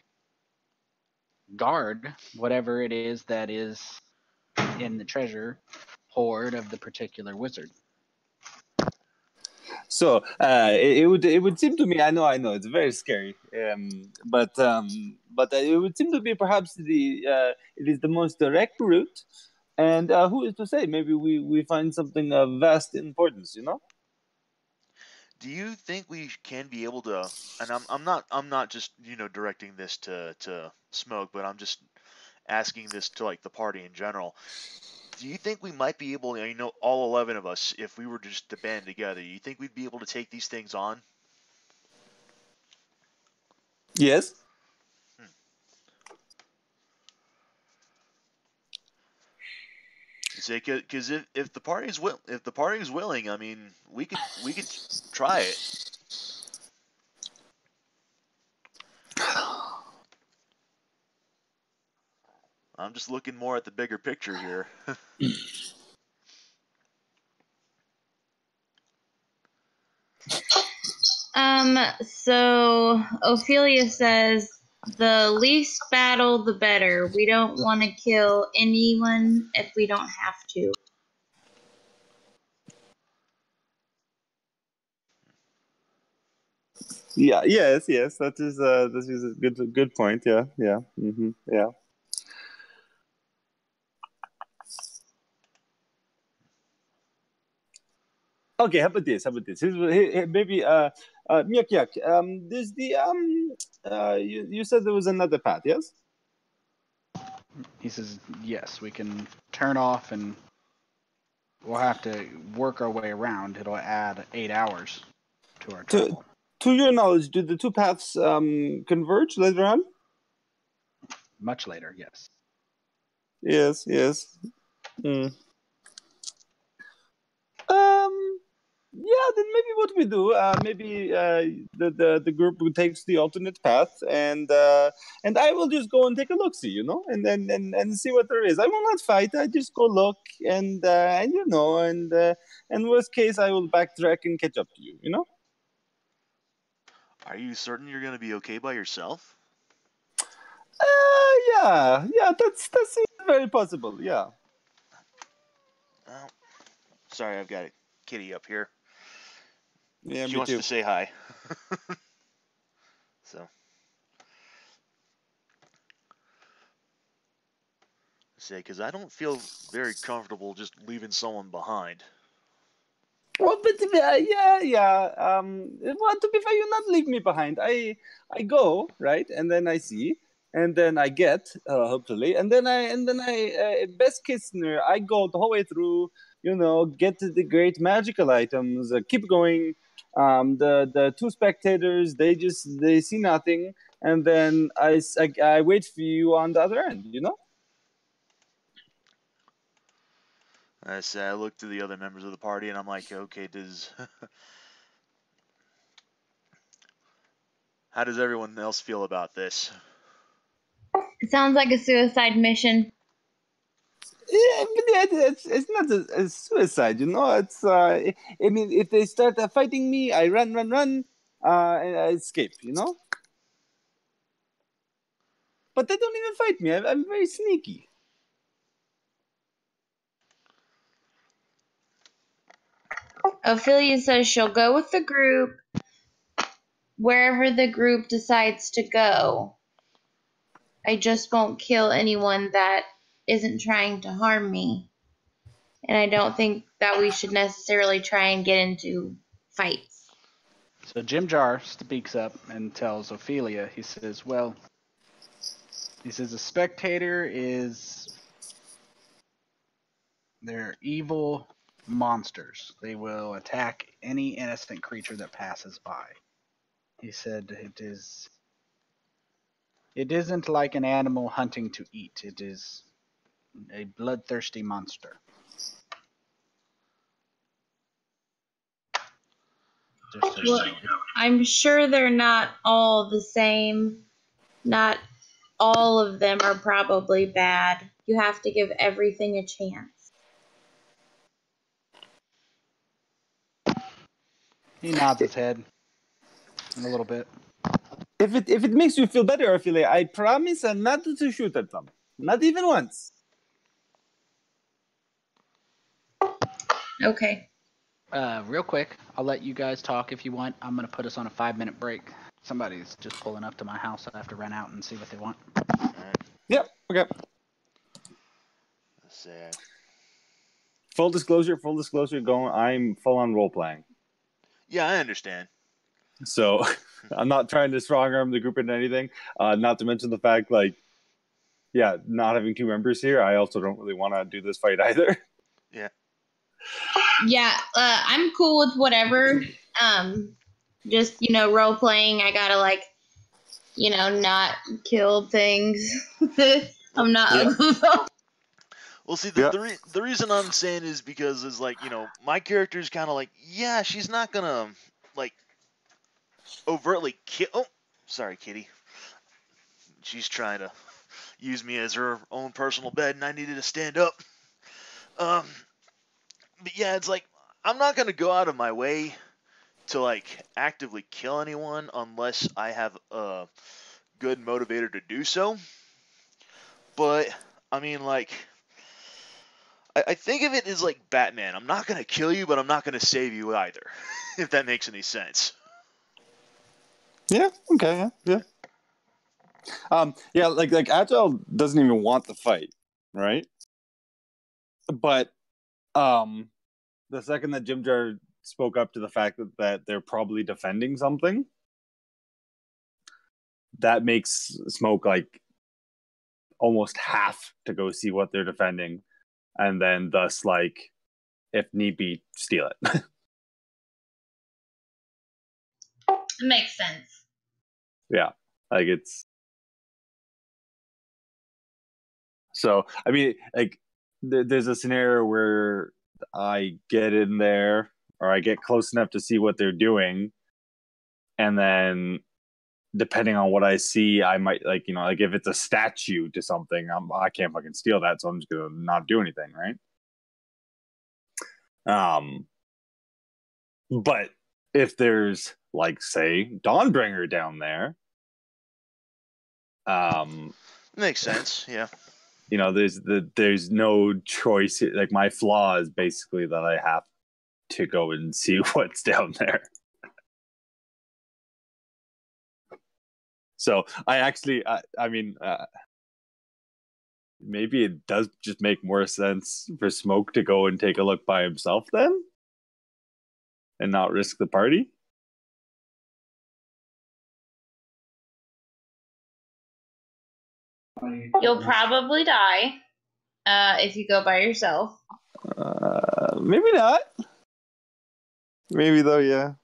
guard whatever it is that is in the treasure hoard of the particular wizard. So it would seem to me, I know it's very scary, but it would seem to be perhaps it is the most direct route, and who is to say? Maybe we find something of vast importance, Do you think we can be able to? And I'm not just directing this to Smoke, but I'm just asking this to like the party in general. Do you think we might be able, all 11 of us, if we were just to band together, you think we'd be able to take these things on? Yes. Say, because if the party's willing, I mean, we could try it. I'm just looking more at the bigger picture here. So Ophelia says, the least battle, the better. We don't want to kill anyone if we don't have to. Yeah. Yes. Yes. That is a good point. Yeah. Yeah. Yeah. Okay. How about this? Maybe Miak Yak. There's the you said there was another path. Yes. He says, yes, we can turn off and we'll have to work our way around. It'll add 8 hours to our travel. To your knowledge, do the two paths converge later on? Much later, yes. Yes. Yes. Yeah, then maybe what we do, maybe the group takes the alternate path, and I will just go and take a look, see, you know, and see what there is. I will not fight. I just go look, and you know, and worst case, I will backtrack and catch up to you, you know. Are you certain you're gonna be okay by yourself? Yeah, that seems very possible. Yeah. Oh, sorry, I've got a kitty up here. Yeah, She me wants too. to say hi. So, say, because I don't feel very comfortable just leaving someone behind. Well, but yeah. Well, to be fair, you not leave me behind. I go right, and then I see, and then I get hopefully, and then I best case scenario, I go the whole way through. You know, get to the great magical items. Keep going. The two spectators, they see nothing, and then I wait for you on the other end. You know. I say, I look to the other members of the party, and I'm like, okay, how does everyone else feel about this? It sounds like a suicide mission. Yeah, but it's not a suicide, you know. It's I mean, if they start fighting me, I run, and I escape, you know. But they don't even fight me. I'm very sneaky. Ophelia says she'll go with the group wherever the group decides to go. I just won't kill anyone that isn't trying to harm me. And I don't think that we should necessarily try and get into fights. So Jim Jar speaks up and tells Ophelia, he says, a spectator they're evil monsters. They will attack any innocent creature that passes by. He said it isn't like an animal hunting to eat. It is a bloodthirsty monster. Well, I'm sure they're not all the same. Not all of them are probably bad. You have to give everything a chance. He nods his head a little bit. If it makes you feel better, Ophelia, I promise not to shoot at them, not even once. Okay. Real quick, I'll let you guys talk if you want. I'm gonna put us on a 5-minute break. Somebody's just pulling up to my house. I have to run out and see what they want. All right. Yep. Okay. Let's say, Full disclosure. Going. I'm full on role playing. yeah, I understand. So I'm not trying to strong arm the group into anything. Not to mention the fact, like, yeah, not having two members here, I also don't really want to do this fight either. Yeah. Yeah, I'm cool with whatever. Just, role playing. I gotta, not kill things. I'm not Yeah. ugly though. Well, see, Yeah. the reason I'm saying is because it's like, my character is kind of like, yeah, she's not gonna like overtly kill. Oh, sorry, kitty. She's trying to use me as her own personal bed, and I needed to stand up. But yeah, it's like I'm not gonna go out of my way to like actively kill anyone unless I have a good motivator to do so. But I mean, like, I think of it as like Batman. I'm not gonna kill you, but I'm not gonna save you either. If that makes any sense. Yeah. Okay. Yeah. Yeah. Like Agile doesn't even want the fight, right? But the second that Jim Jar spoke up to the fact that they're probably defending something, that makes Smoke like almost have to go see what they're defending, and then thus like, if need be, steal it. It makes sense. Yeah, like it's. So I mean, like, there's a scenario where I get in there or I get close enough to see what they're doing, and then depending on what I see, I might like if it's a statue to something, I can't fucking steal that, so I'm just gonna not do anything, right? But if there's like say Dawnbringer down there, Makes sense, yeah. there's no choice. Like my flaw is basically that I have to go and see what's down there. So I actually, I mean, maybe it does just make more sense for Smoke to go and take a look by himself then, and not risk the party. You'll probably die if you go by yourself. Maybe not. Maybe though, yeah.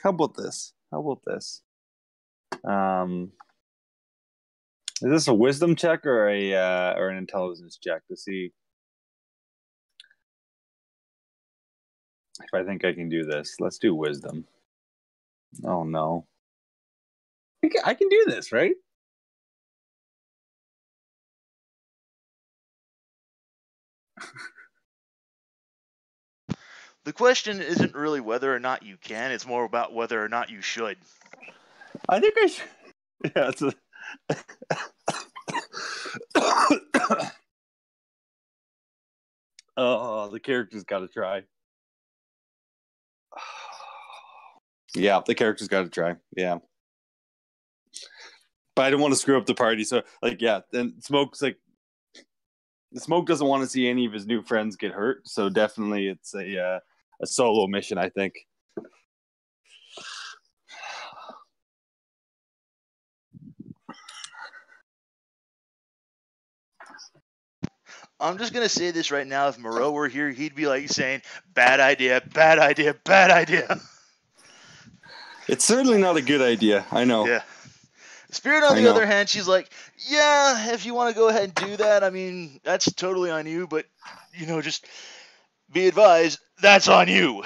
How about this? Is this a wisdom check or an intelligence check to see if I think I can do this? Let's do wisdom. Oh no. I can do this, right? The question isn't really whether or not you can, it's more about whether or not you should. I think I should. Yeah, it's a... Oh, the character's got to try. Yeah, the character's got to try. Yeah. But I don't want to screw up the party, so like, yeah. Then Smoke doesn't want to see any of his new friends get hurt, so definitely it's a solo mission, I think. I'm just gonna say this right now. If Moreau were here, he'd be like saying, "Bad idea, bad idea, bad idea." It's certainly not a good idea. I know. Yeah. Spirit, on the other hand, she's like, "Yeah, if you want to go ahead and do that, I mean, that's totally on you. But just be advised, that's on you."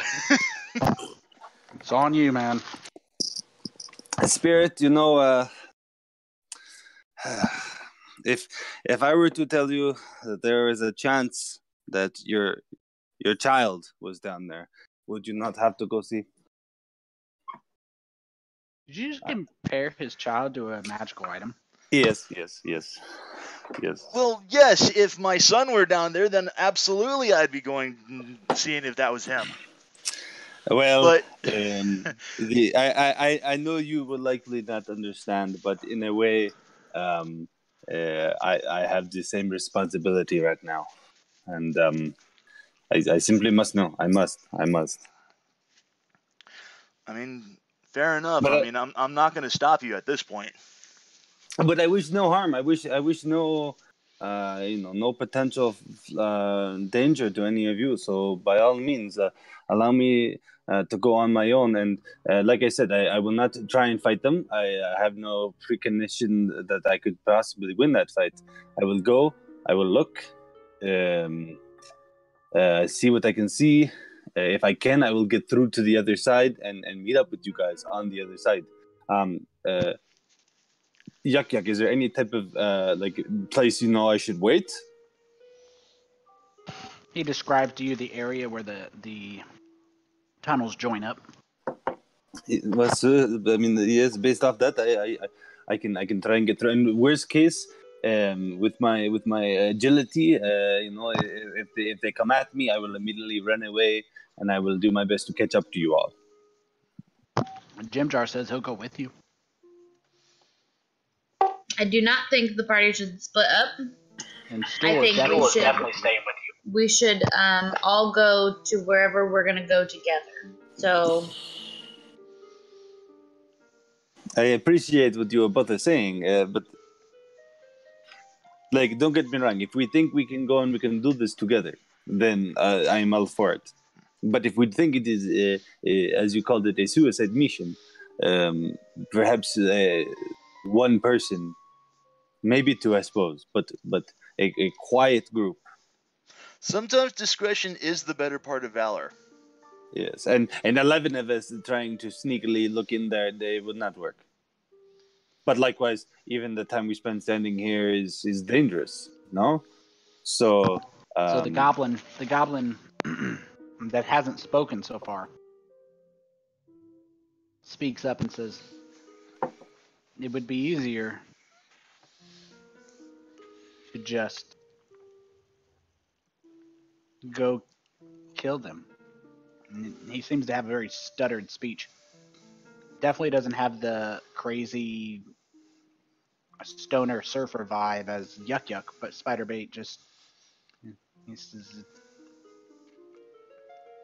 It's on you, man. Spirit, if I were to tell you that there is a chance that your child was down there, would you not have to go see? Did you just compare his child to a magical item? Yes. Well, yes. If my son were down there, then absolutely I'd be going seeing if that was him. Well, but I know you will likely not understand, but in a way, I have the same responsibility right now, and I simply must know. I must. I mean, fair enough. But I'm not going to stop you at this point. But I wish no harm. I wish no no potential danger to any of you. So by all means, allow me to go on my own. And like I said, I will not try and fight them. I have no precognition that I could possibly win that fight. I will go. I will look, see what I can see. If I can, I will get through to the other side and meet up with you guys on the other side. Yuck, is there any type of place I should wait? He described to you the area where the tunnels join up. Yes, based off that, I can try and get through. In worst case, with my agility, if they come at me, I will immediately run away, and I will do my best to catch up to you all. Jim Jar says he'll go with you. I do not think the party should split up. And I think we should definitely staying with you. We should all go to wherever we're gonna go together. So I appreciate what you both are saying, but don't get me wrong. If we think we can go and we can do this together, then I'm all for it. But if we think it is, as you called it, a suicide mission, perhaps one person, maybe two, I suppose, but a quiet group. Sometimes discretion is the better part of valor. Yes, and 11 of us trying to sneakily look in there, they would not work. But likewise, even the time we spend standing here is dangerous, no? So the goblin that hasn't spoken so far speaks up and says, it would be easier to just go kill them. He seems to have a very stuttered speech. Definitely doesn't have the crazy stoner surfer vibe as Yuck, but Spiderbait just he says,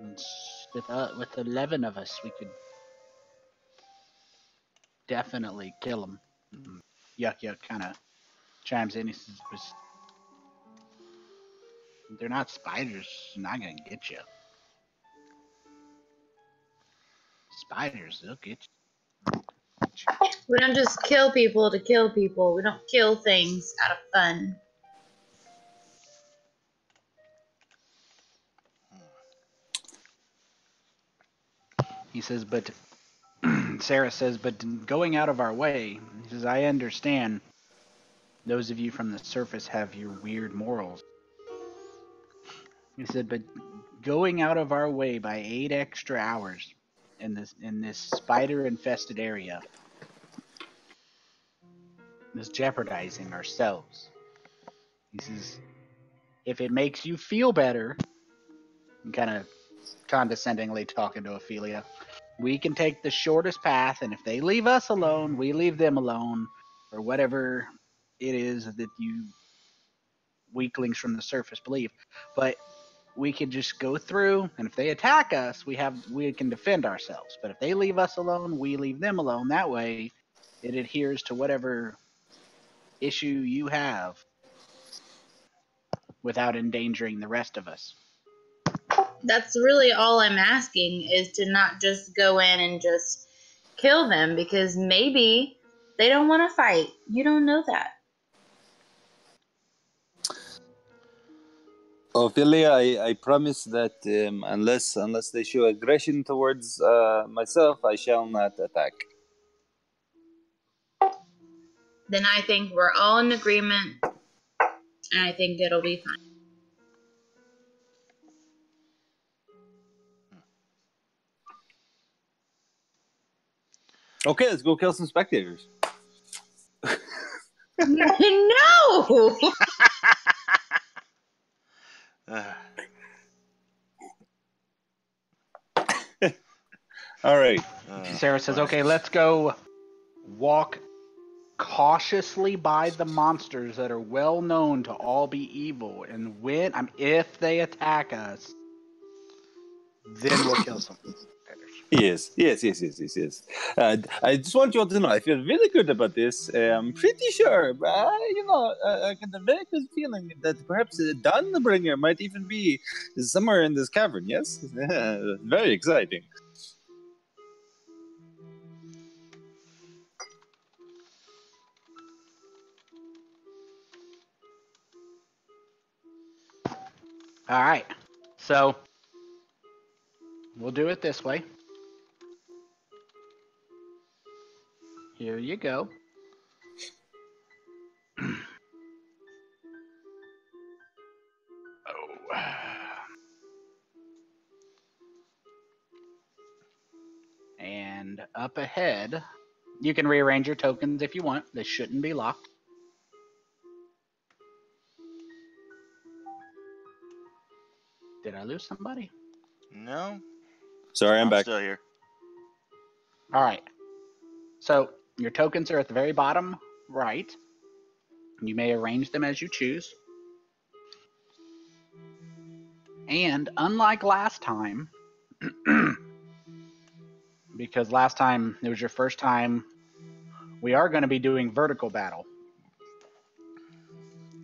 with 11 of us, we could definitely kill him. Yuck kind of chimes in. He says, they're not spiders. They're not going to get you. Spiders, they'll get you. we don't just kill people to kill people. We don't kill things out of fun. He says, but Sarah says, but going out of our way, he says, I understand those of you from the surface have your weird morals. He said, but going out of our way by 8 extra hours in this spider-infested area is jeopardizing ourselves. He says, if it makes you feel better, kind of condescendingly talking to Ophelia, we can take the shortest path, and if they leave us alone, we leave them alone, or whatever it is that you weaklings from the surface believe. But we can just go through, and if they attack us, we can defend ourselves. But if they leave us alone, we leave them alone. That way, it adheres to whatever issue you have without endangering the rest of us. That's really all I'm asking, is to not just go in and just kill them, because maybe they don't want to fight. You don't know that. Ophelia, I promise that unless they show aggression towards myself, I shall not attack. Then I think we're all in agreement, and I think it'll be fine. Okay, let's go kill some spectators. No! All right. Sarah says, okay, let's go walk cautiously by the monsters that are well known to all be evil. And if they attack us, then we'll kill some spectators. Yes. I just want you all to know, I feel really good about this. I'm pretty sure, I get a very good feeling that perhaps Dawnbringer might even be somewhere in this cavern, yes? Very exciting. All right. So we'll do it this way. Here you go. Oh. And up ahead, you can rearrange your tokens if you want. They shouldn't be locked. Did I lose somebody? No, Sorry, I'm back. still here. All right. So your tokens are at the very bottom right. You may arrange them as you choose. And unlike last time, because last time it was your first time, we are going to be doing vertical battle.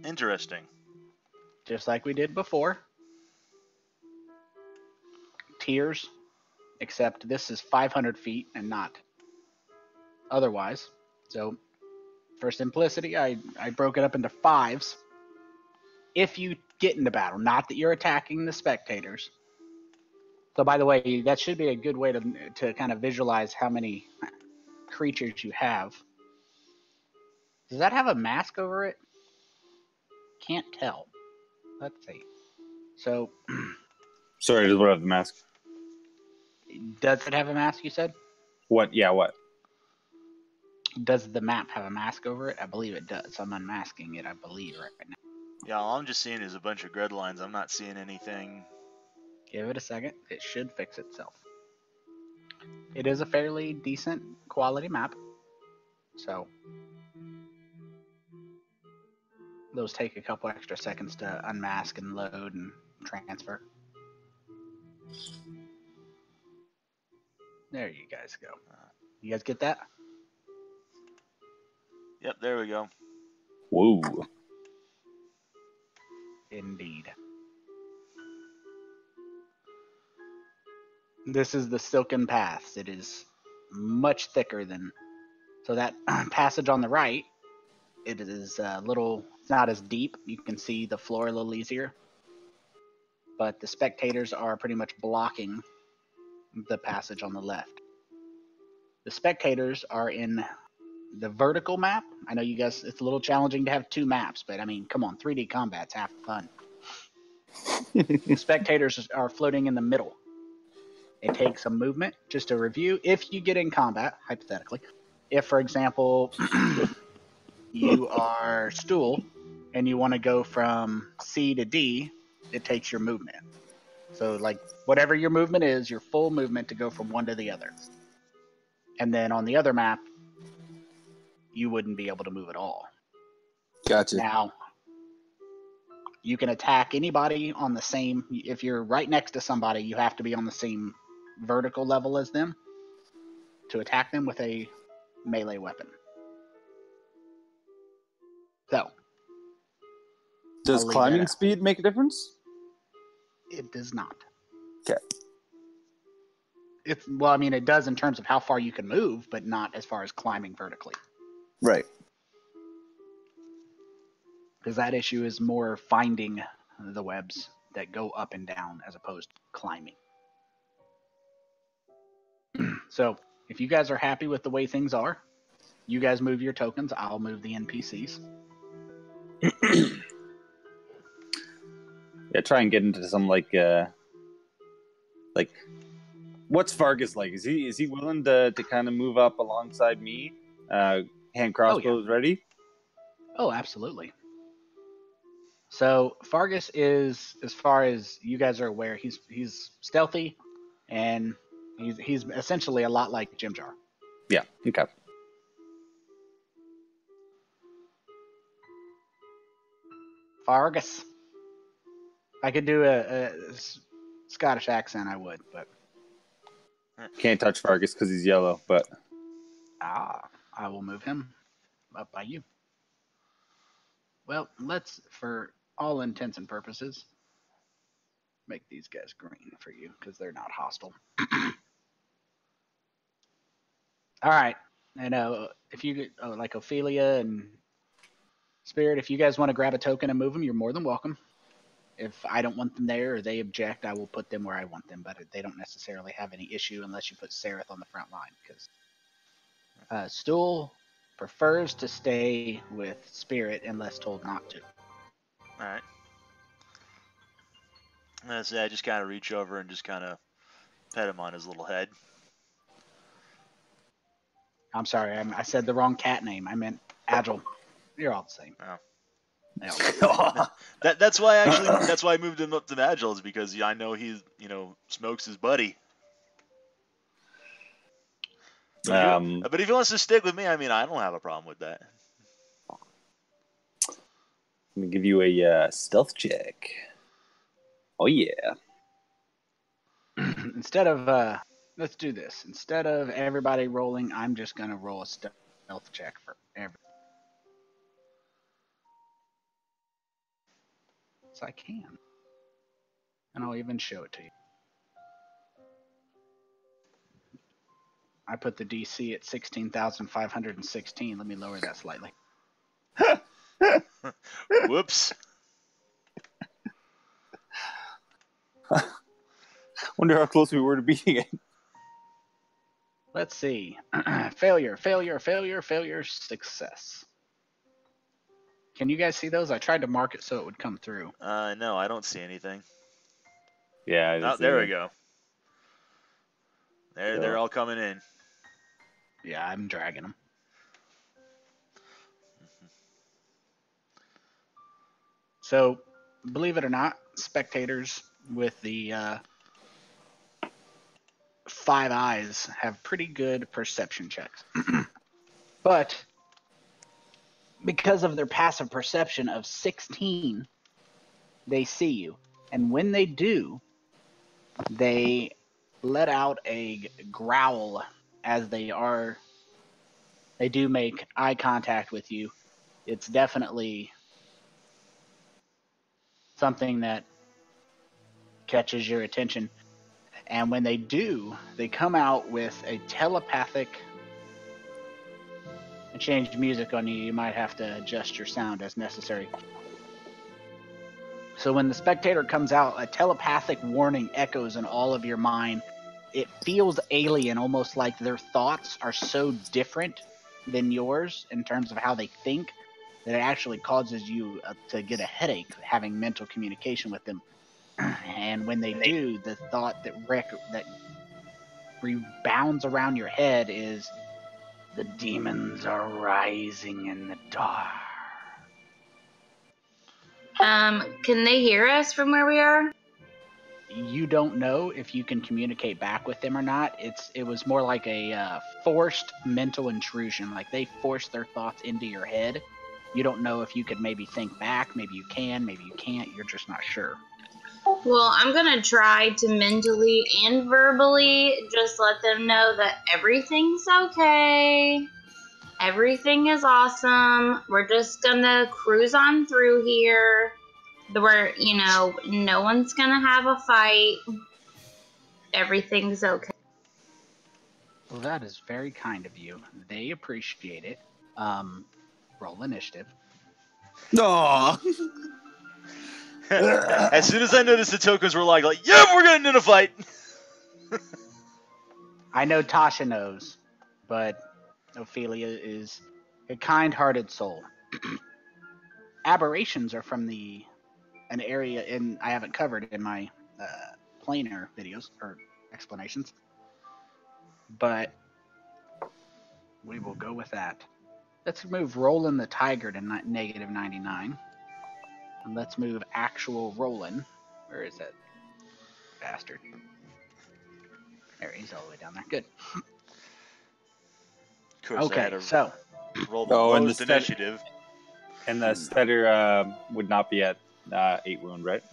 Interesting. Just like we did before. Tiers, except this is 500 feet and not otherwise. So for simplicity, I broke it up into fives. If you get into battle, not that you're attacking the spectators. So by the way, that should be a good way to kind of visualize how many creatures you have. Does that have a mask over it? Can't tell. Let's see. So, Sorry, I just want to have the mask. does it have a mask, you said? What? Yeah, what? Does the map have a mask over it? I believe it does. I'm unmasking it, I believe, right now. Yeah, all I'm just seeing is a bunch of grid lines. I'm not seeing anything. Give it a second. It should fix itself. It is a fairly decent quality map. So, those take a couple extra seconds to unmask and load and transfer. There you guys go. You guys get that? Yep, there we go. Whoa. Indeed. This is the Silken Paths. It is much thicker than... So that passage on the right, it is a little... It's not as deep. You can see the floor a little easier. But the spectators are pretty much blocking the passage on the left. The spectators are in the vertical map. I know you guys, it's a little challenging to have two maps, but I mean, come on, 3D combat's half the fun. The spectators are floating in the middle. It takes some movement. Just to review, if you get in combat, hypothetically, if, for example, you are Stool and you want to go from C to D, it takes your movement. So, like, whatever your movement is, your full movement to go from one to the other. And then on the other map, you wouldn't be able to move at all. Gotcha. Now, you can attack anybody on the same... If you're right next to somebody, you have to be on the same vertical level as them to attack them with a melee weapon. So, Does I'll leave climbing that out. speed make a difference? It does not. Okay. Well, I mean, it does in terms of how far you can move, but not as far as climbing vertically. Right. Because that issue is more finding the webs that go up and down as opposed to climbing. So, if you guys are happy with the way things are, you guys move your tokens, I'll move the NPCs. Yeah, try and get into some like what's Vargas like? Is he willing to kind of move up alongside me? Hand crossbows ready? Oh, absolutely. So Fargus is, as far as you guys are aware, he's stealthy, and he's essentially a lot like Jim Jar. Yeah. Okay. Fargus. If I could do a Scottish accent, I would, but Can't touch Fargus because he's yellow, but I will move him up by you. Well, let's, for all intents and purposes, make these guys green for you because they're not hostile. All right. And if you like Ophelia and Spirit, if you guys want to grab a token and move them, you're more than welcome. If I don't want them there or they object, I will put them where I want them, but they don't necessarily have any issue unless you put Sereth on the front line, because Stool prefers to stay with Spirit unless told not to. All right. That's it. I just kind of reach over and just kind of pet him on his little head. I'm sorry, I said the wrong cat name. I meant Agile. You're all the same. Oh. Yeah. That's why I moved him up to Agile, is because I know he smokes his buddy. But if he wants to stick with me, I mean, I don't have a problem with that. I'm gonna give you a stealth check. Oh yeah. Instead of let's do this. Instead of everybody rolling, I'm just gonna roll a stealth check for everybody. So I can. And I'll even show it to you. I put the DC at 16,516. Let me lower that slightly. Whoops. Wonder how close we were to beating it. Let's see. Failure, failure, failure, failure, success. Can you guys see those? I tried to mark it so it would come through. No, I don't see anything. Yeah. Oh, there we go. They're all coming in. Yeah, I'm dragging them. So, believe it or not, spectators with the 5 eyes have pretty good perception checks. But because of their passive perception of 16, they see you. And when they do, they let out a growl as they do make eye contact with you. It's definitely something that catches your attention. And when they do, they come out with a telepathic... And change music on you. You might have to adjust your sound as necessary. So when the spectator comes out, a telepathic warning echoes in all of your mind. It feels alien, almost like their thoughts are so different than yours in terms of how they think, that it actually causes you to get a headache having mental communication with them. And when they do, the thought that rebounds around your head is, the demons are rising in the dark. Can they hear us from where we are? You don't know if you can communicate back with them or not. It was more like a forced mental intrusion. Like they forced their thoughts into your head. You don't know if you could maybe think back. Maybe you can, maybe you can't. You're just not sure. Well, I'm going to try to mentally and verbally just let them know that everything's okay. Everything is awesome. We're just going to cruise on through here. Where, no one's going to have a fight. Everything's okay. Well, that is very kind of you. They appreciate it. Roll initiative. No. As soon as I noticed the tokens were like, yeah, we're getting in a fight. I know Tasha knows, but Ophelia is a kind-hearted soul. Aberrations are from an area I haven't covered in my planar videos or explanations, but we will go with that. Let's move Rolen the Tiger to negative 99. And let's move actual Rolen. Where is that bastard? There, he's all the way down there. Good. Of course, okay, so roll the lowest initiative. And the stutter would not be at 8 wound, right?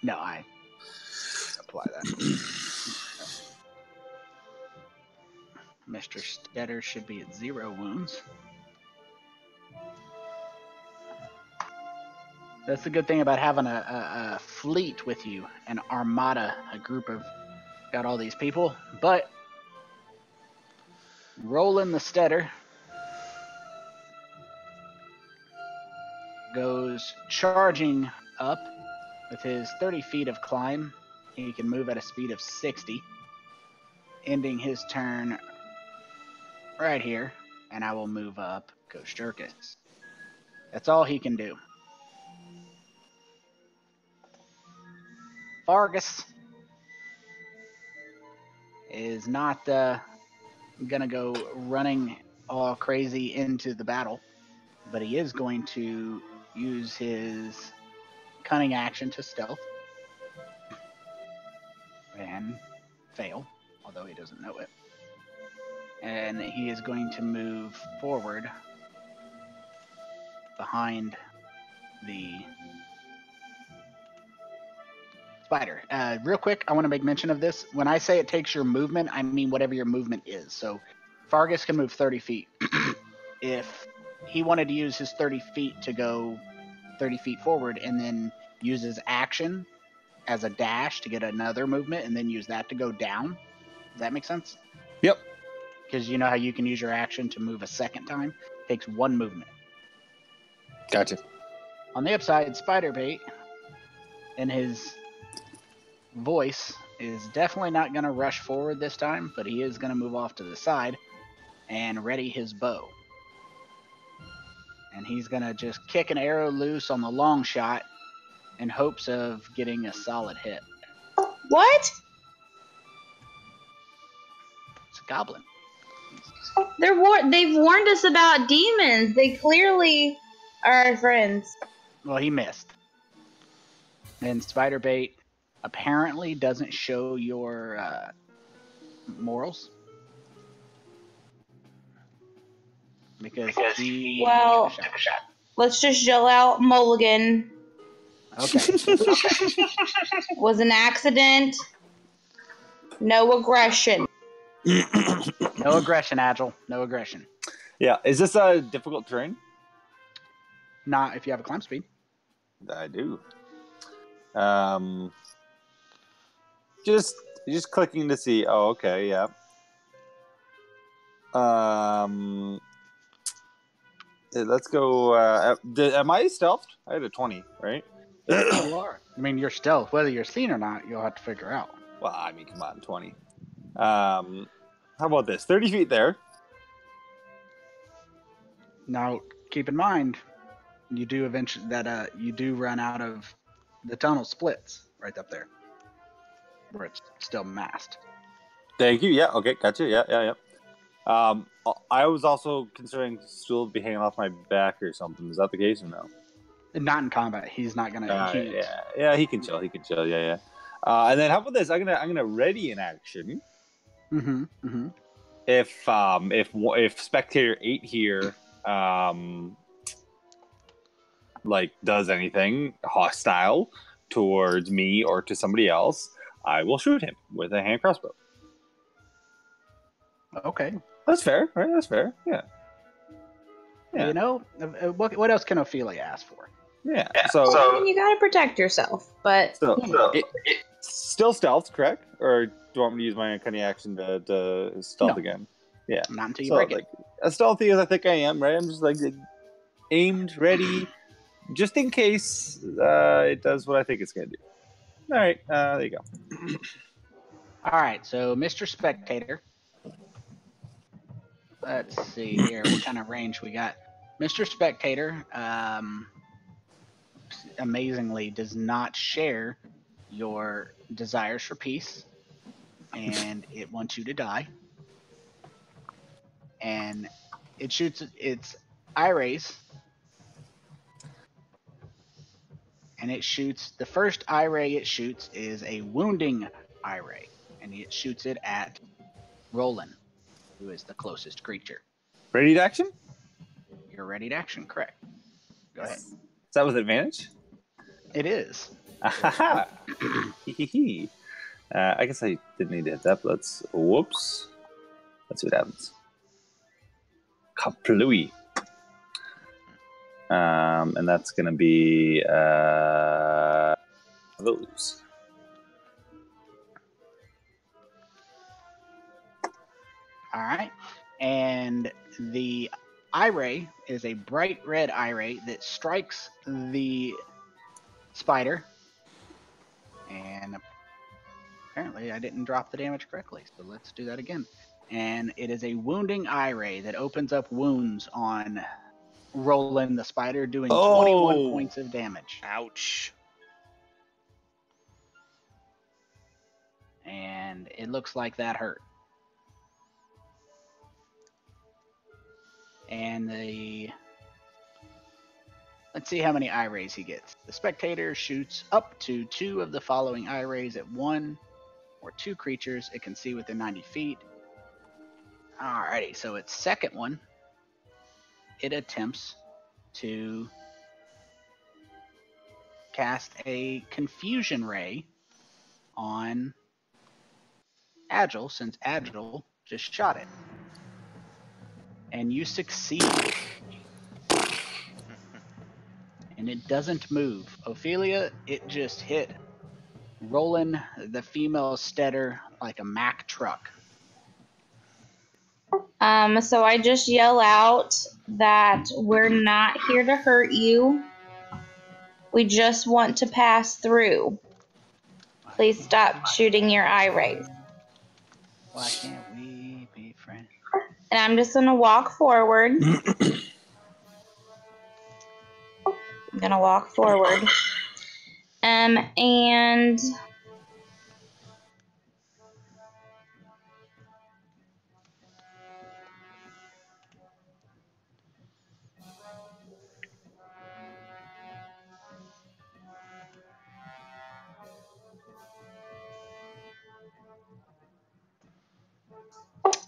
No, I apply that. Mr. Stetter should be at 0 wounds. That's the good thing about having a fleet with you, an armada, a group of, got all these people. But Rolen the Stetter goes charging up with his 30 feet of climb. He can move at a speed of 60, ending his turn right here, and I will move up Kosjurkis. That's all he can do. Fargus is not gonna go running all crazy into the battle, but he is going to use his cunning action to stealth and fail, although he doesn't know it. And he is going to move forward behind the spider. Real quick, I want to make mention of this. When I say it takes your movement, I mean whatever your movement is. So Fargus can move 30 feet. If he wanted to use his 30 feet to go 30 feet forward and then use his action as a dash to get another movement and then use that to go down, does that make sense? Yep. Because you know how you can use your action to move a second time? It takes 1 movement. Gotcha. On the upside, Spiderbait and his voice is definitely not going to rush forward this time, but he is going to move off to the side and ready his bow. And he's going to just kick an arrow loose on the long shot in hopes of getting a solid hit. What? It's a goblin. They've warned us about demons. They clearly are our friends. Well, he missed. And Spiderbait apparently doesn't show your morals. Because he Well, took a shot. let's just yell out Mulligan. Okay. Was an accident. No aggression. No aggression, Agile. No aggression. Yeah. Is this a difficult terrain? Not if you have a climb speed. I do. Just clicking to see. Oh, okay, yeah. Let's go. Am I stealthed? I had a 20, right? You are. I mean, you're stealth. Whether you're seen or not, you'll have to figure out. Well, I mean, come on, 20. How about this? 30 feet there. Now, keep in mind, you do eventually that you do run out of the tunnel splits right up there, where it's still masked. Thank you. Yeah. Okay. Gotcha. Yeah. I was also considering stool be hanging off my back or something. Is that the case or no? Not in combat. He's not gonna. Yeah. He can chill. Yeah. And then how about this? I'm gonna ready in action. Mm-hmm. If spectator 8 here like does anything hostile towards me or to somebody else, I will shoot him with a hand crossbow. Okay. That's fair, right? That's fair. Yeah. You know, what else can Ophelia ask for? Yeah. I mean, you gotta protect yourself, but still stealth, correct? Or do you want me to use my cunning action to stealth again? Yeah. Not until you break it. As stealthy as I think I am, right? I'm just like aimed, ready, just in case it does what I think it's gonna do. All right. There you go. All right. So, Mr. Spectator. Let's see here. What kind of range we got? Mr. Spectator, amazingly, does not share your desires for peace, and it wants you to die. And it shoots its eye rays, and it shoots. The first eye ray it shoots is a wounding eye ray, and it shoots it at Rolen, who is the closest creature. Ready to action? You're ready to action, correct. Go ahead. Is that with advantage? It is. I guess I didn't need to hit that, but let's... Whoops. Let's see what happens. Kaplooey. And that's going to be those. All right. And the eye ray is a bright red eye ray that strikes the spider. And apparently I didn't drop the damage correctly, so let's do that again. And it is a wounding eye ray that opens up wounds on Rolen the spider, doing 21 points of damage. Ouch. And it looks like that hurt. And let's see how many eye rays he gets. The spectator shoots up to 2 of the following eye rays at 1 or 2 creatures it can see within 90 feet. Alrighty, so its second one, it attempts to cast a confusion ray on Agile, since Agile just shot it. And you succeed. And it doesn't move. Ophelia, it just hit Rolen, the female steader, like a Mack truck. So I just yell out that we're not here to hurt you. We just want to pass through. Please stop shooting your eye rays. Why can't we be friends? And I'm just going to walk forward. I'm going to walk forward. And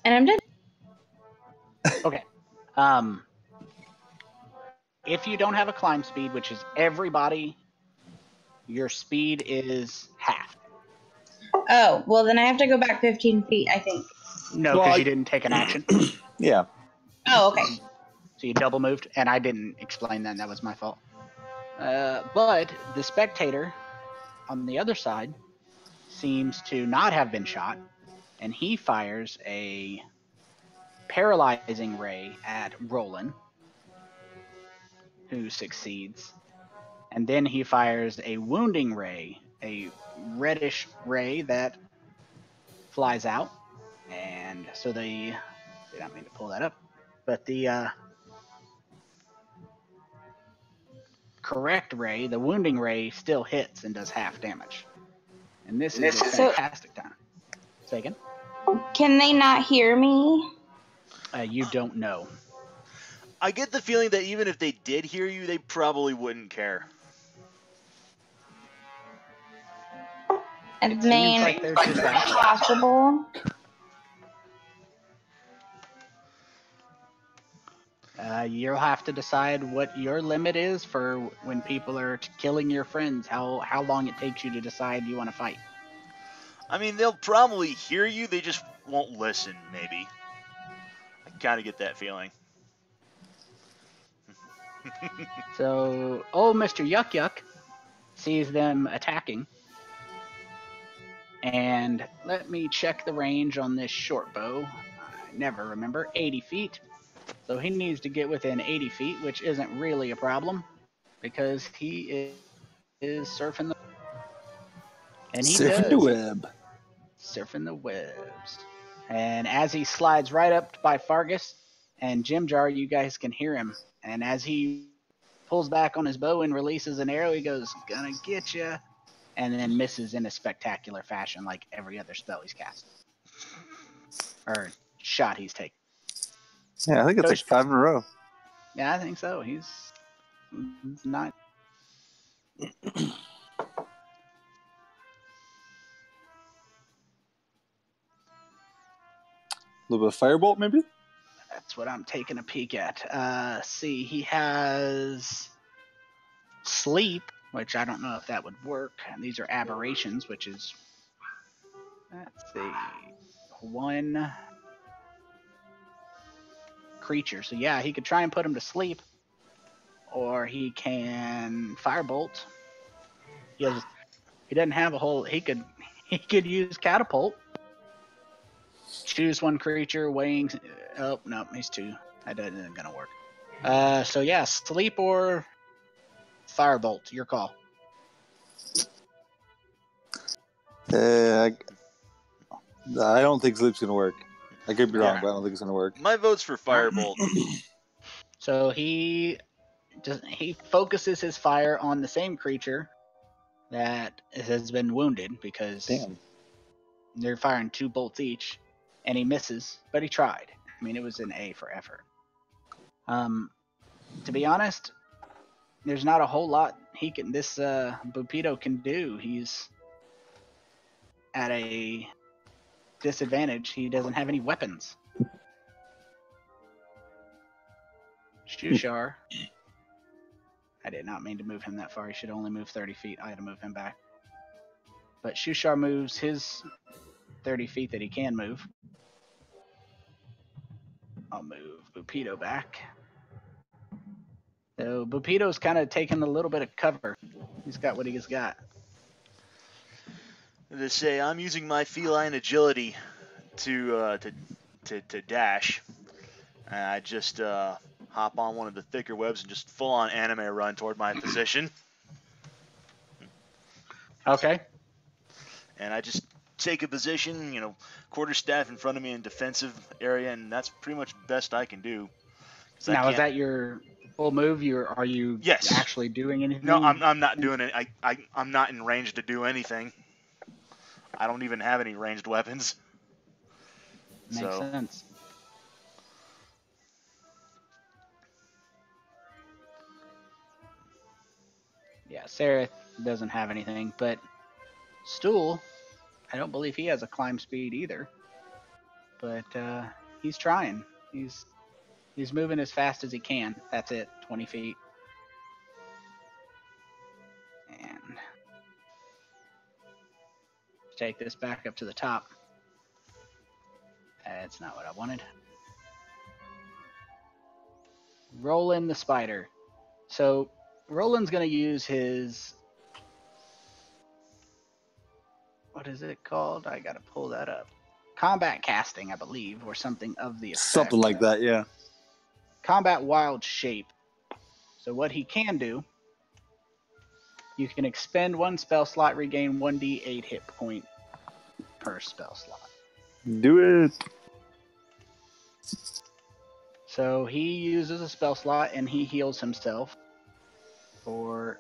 I'm done. Okay. If you don't have a climb speed, which is everybody, your speed is half. Oh, well, then I have to go back 15 feet, I think. No, because you didn't take an action. Yeah. Oh, okay. So you double moved, and I didn't explain that. And that was my fault. But the spectator on the other side seems to not have been shot, and he fires a paralyzing ray at Rolen, who succeeds. And then he fires a wounding ray, a reddish ray that flies out. And so did not mean to pull that up, but the correct ray, the wounding ray, still hits and does half damage. And this is a fantastic time. Say again? Can they not hear me? You don't know. I get the feeling that even if they did hear you, they probably wouldn't care. I It mean, seems like they're just possible. You'll have to decide what your limit is for when people are killing your friends, how long it takes you to decide you want to fight. I mean, they'll probably hear you, they just won't listen, maybe. I kind of get that feeling. So, old Mr. Yuck Yuck sees them attacking. And let me check the range on this short bow. I never remember. 80 feet. So he needs to get within 80 feet, which isn't really a problem because he is surfing the... And he Surfing does. the web. Surfing the webs. And as he slides right up by Fargus and Jim Jar, you guys can hear him. And as he pulls back on his bow and releases an arrow, he goes, "Gonna get ya," and then misses in a spectacular fashion like every other spell he's cast. Or shot he's taken. Yeah, I think it's like 5 in a row. Yeah, I think so. He's not... A little bit of firebolt, maybe? That's what I'm taking a peek at. See, he has sleep, which I don't know if that would work. And these are aberrations, which is... Let's see. 1, creature. So yeah, he could try and put him to sleep, or he can firebolt. He doesn't have a whole. He could use catapult. Choose one creature weighing. Oh no, he's 2. That isn't gonna work. So yeah, sleep or firebolt. Your call. I don't think sleep's gonna work. I could be wrong, but I don't think it's gonna work. My vote's for Firebolt. So he focuses his fire on the same creature that has been wounded, because they're firing 2 bolts each, and he misses, but he tried. I mean, it was an A for effort. To be honest, there's not a whole lot this Bupito can do. He's at a disadvantage. He doesn't have any weapons. Shushar. I did not mean to move him that far. He should only move 30 feet. I had to move him back. But Shushar moves his 30 feet that he can move. I'll move Bupito back. So Bupito's kind of taking a little bit of cover. He's got what he's got. To say, I'm using my feline agility to dash. I just hop on one of the thicker webs and just full-on anime run toward my position. Okay. And I just take a position, quarterstaff in front of me in defensive area, and that's pretty much best I can do. Now, is that your full move? Are you actually doing anything? No, I'm not doing it. I'm not in range to do anything. I don't even have any ranged weapons. Makes sense. Yeah, Sereth doesn't have anything, but Stool, I don't believe he has a climb speed either. But he's trying. He's moving as fast as he can. That's it, 20 feet. And take this back up to the top. That's not what I wanted. Rolen the spider. So Roland's going to use his... What is it called? I got to pull that up. Combat casting, I believe, or something of the effect. Something like that, yeah. Combat wild shape. So what he can do, you can expend 1 spell slot, regain 1d8 hit point per spell slot. Do it. So he uses a spell slot and he heals himself for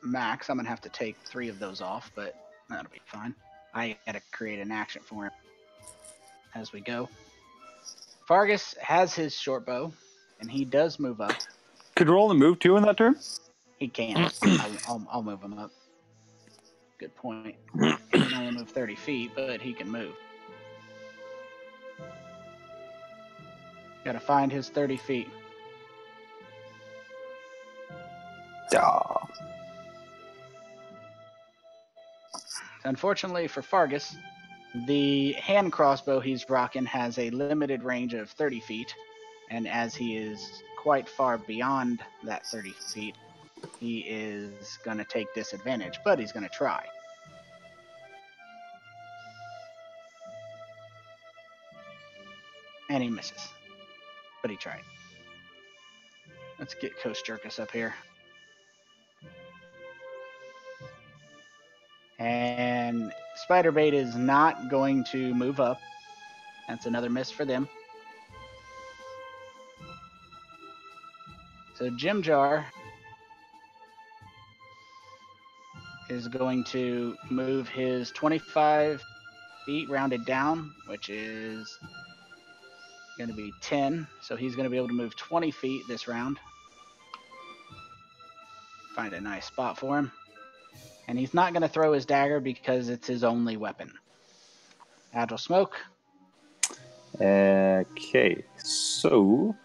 max. I'm going to have to take 3 of those off, but that'll be fine. I got to create an action for him as we go. Fargus has his short bow, and he does move up. Could Roland move too in that turn? He can. I'll move him up. Good point. He can only move 30 feet, but he can move. Got to find his 30 feet. Unfortunately for Fargus, the hand crossbow he's rocking has a limited range of 30 feet, and as he is quite far beyond that 30 feet, he is going to take disadvantage, but he's going to try. And he misses, but he tried. Let's get Kosjurkis up here. And Spiderbait is not going to move up. That's another miss for them. So Jimjar is going to move his 25 feet rounded down, which is going to be 10. So he's going to be able to move 20 feet this round. Find a nice spot for him. And he's not going to throw his dagger because it's his only weapon. Agile Smoke. Okay, so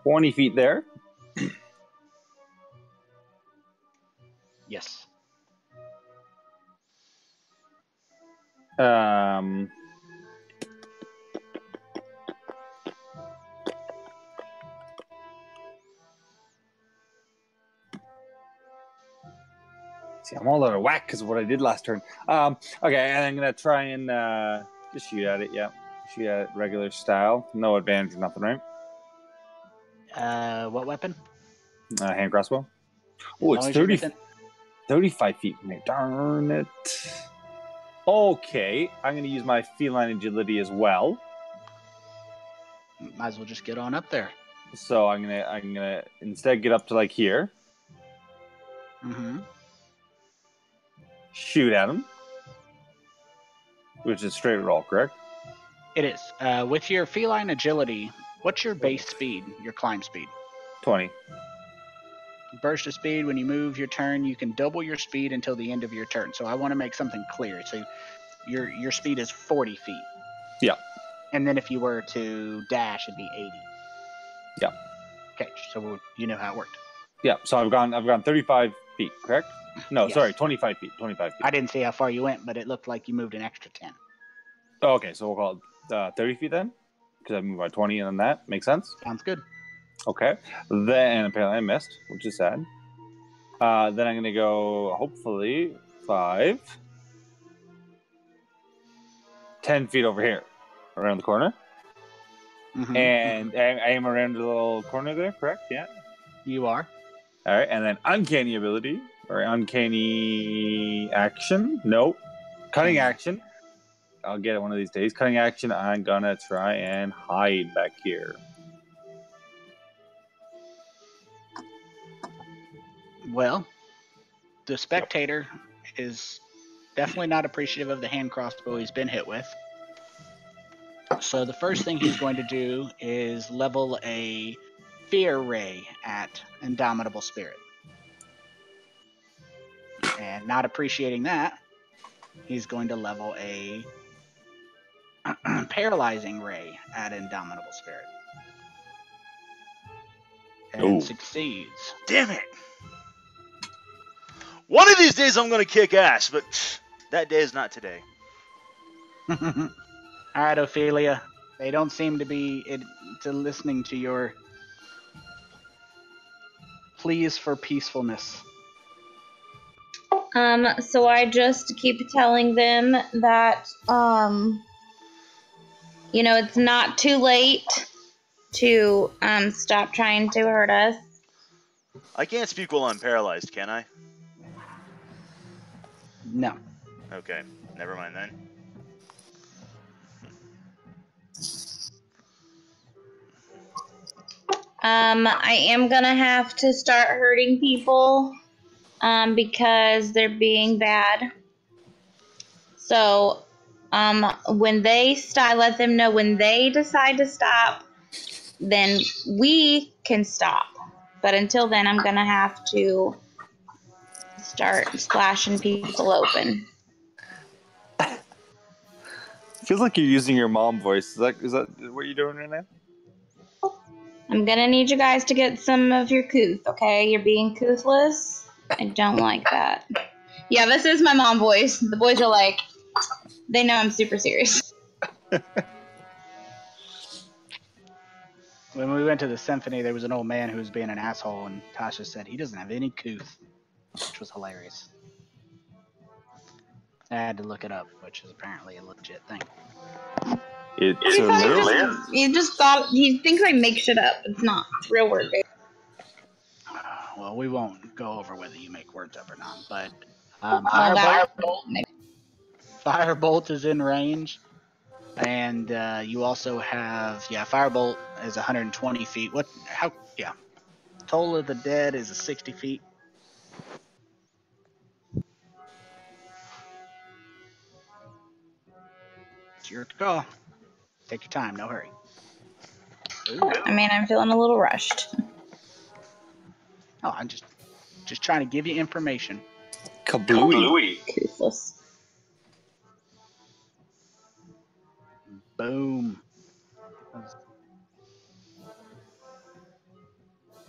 20 feet there. Yes. See, I'm all out of whack because of what I did last turn. Okay, and I'm gonna try and just shoot at it. Yeah, shoot at it regular style. No advantage or nothing, right? What weapon? Hand crossbow. As Oh, long it's as you're within- 35 feet from here. Darn it. Okay, I'm gonna use my feline agility as well. Might as well just get on up there. So I'm gonna instead get up to like here. Mm-hmm. Shoot at him. Which is straight roll, correct? It is. With your feline agility, what's your base speed, your climb speed? 20. Burst of speed, when you move your turn, you can double your speed until the end of your turn. So I want to make something clear. So your speed is 40 feet. Yeah. And then if you were to dash, it'd be 80. Yeah. Okay, so you know how it worked. Yeah, so I've gone 35 feet, correct? No, Yes. sorry, 25 feet. 25 feet. I didn't see how far you went, but it looked like you moved an extra 10. Oh, okay, so we'll call it 30 feet then? Because I moved by 20 and then that. Makes sense? Sounds good. Okay. Then apparently I missed, which is sad. Then I'm going to go, hopefully, 10 feet over here, around the corner. Mm-hmm. And I aim around the little corner there, correct? Yeah. You are. All right, and then uncanny ability, or uncanny action. Nope. Cunning action. I'll get it one of these days. Cunning action, I'm gonna try and hide back here. Well, the spectator is definitely not appreciative of the hand crossbow he's been hit with. So the first thing he's going to do is level a fear ray at Indomitable Spirit. And not appreciating that, he's going to level a paralyzing ray at Indomitable Spirit. And succeeds. Damn it! One of these days I'm gonna kick ass, but that day is not today. Alright, Ophelia. They don't seem to be listening to your pleas for peacefulness. So I just keep telling them that, it's not too late to, stop trying to hurt us. I can't speak while I'm paralyzed, can I? No. Okay, never mind then. I am gonna have to start hurting people, because they're being bad. So, when they stop, let them know when they decide to stop, then we can stop. But until then, I'm gonna have to start splashing people open. Feels like you're using your mom voice. Is that what you're doing right now? I'm gonna need you guys to get some of your couth, okay? You're being couthless. I don't like that. Yeah, this is my mom voice. The boys are like, they know I'm super serious. When we went to the symphony, there was an old man who was being an asshole, and Tasha said he doesn't have any couth, which was hilarious. I had to look it up, which is apparently a legit thing. It's a little. He thinks I make shit up. It's not. It's real word, babe. Well, we won't go over whether you make words up or not, but Firebolt is in range, and you also have Firebolt is 120 feet. Toll of the Dead is 60 feet. It's your call. Take your time, no hurry. Ooh. I mean, I'm feeling a little rushed. Oh, I'm just trying to give you information. Kablooey. Couthless. Boom.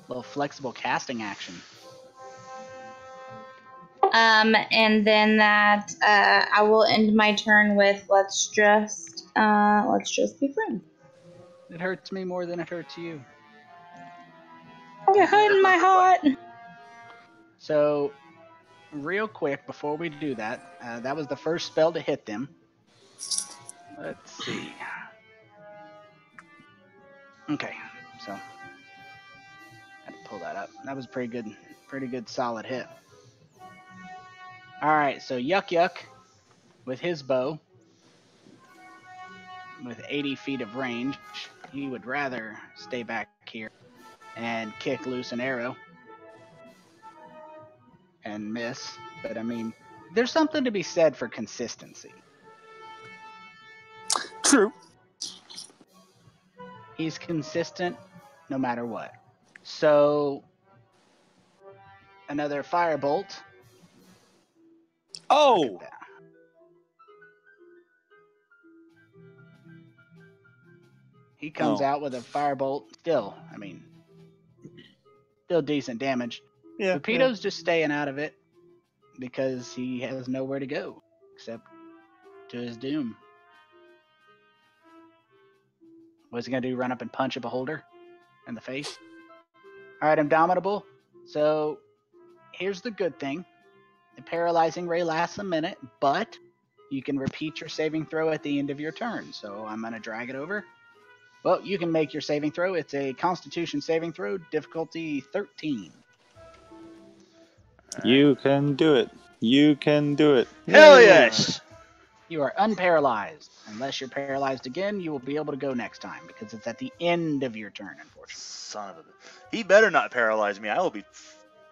Little flexible casting action. And then that I will end my turn with let's just be friends. It hurts me more than it hurts you. You're hurting my heart. So, real quick before we do that, that was the first spell to hit them. Let's see. Okay, so I had to pull that up. That was pretty good solid hit. All right, so Yuck with his bow, with 80 feet of range, he would rather stay back here and kick loose an arrow and miss. But I mean, there's something to be said for consistency. True. He's consistent no matter what. So another firebolt. Oh! He comes out with a firebolt. Still, I mean, still decent damage. Yeah. Rapido's just staying out of it because he has nowhere to go except to his doom. What's he going to do? Run up and punch a beholder in the face? All right, Indomitable. So here's the good thing. The paralyzing ray lasts a minute, but you can repeat your saving throw at the end of your turn. So I'm going to drag it over. Well, you can make your saving throw. It's a Constitution saving throw, difficulty 13. You can do it. You can do it. Hell yes! You are unparalyzed. Unless you're paralyzed again, you will be able to go next time because it's at the end of your turn, unfortunately. Son of a... He better not paralyze me. I will be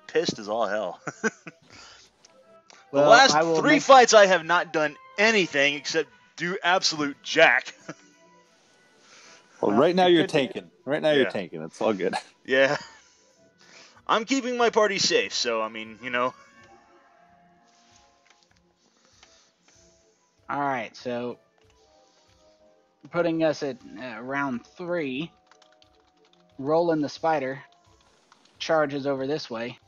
pissed as all hell. The last 3 fights I have not done anything except do absolute jack. Well, right now you're tanking. Right now you're tanking. It's all good. Yeah. I'm keeping my party safe, so, I mean, you know. All right, so putting us at round 3, Rolen the spider charges over this way.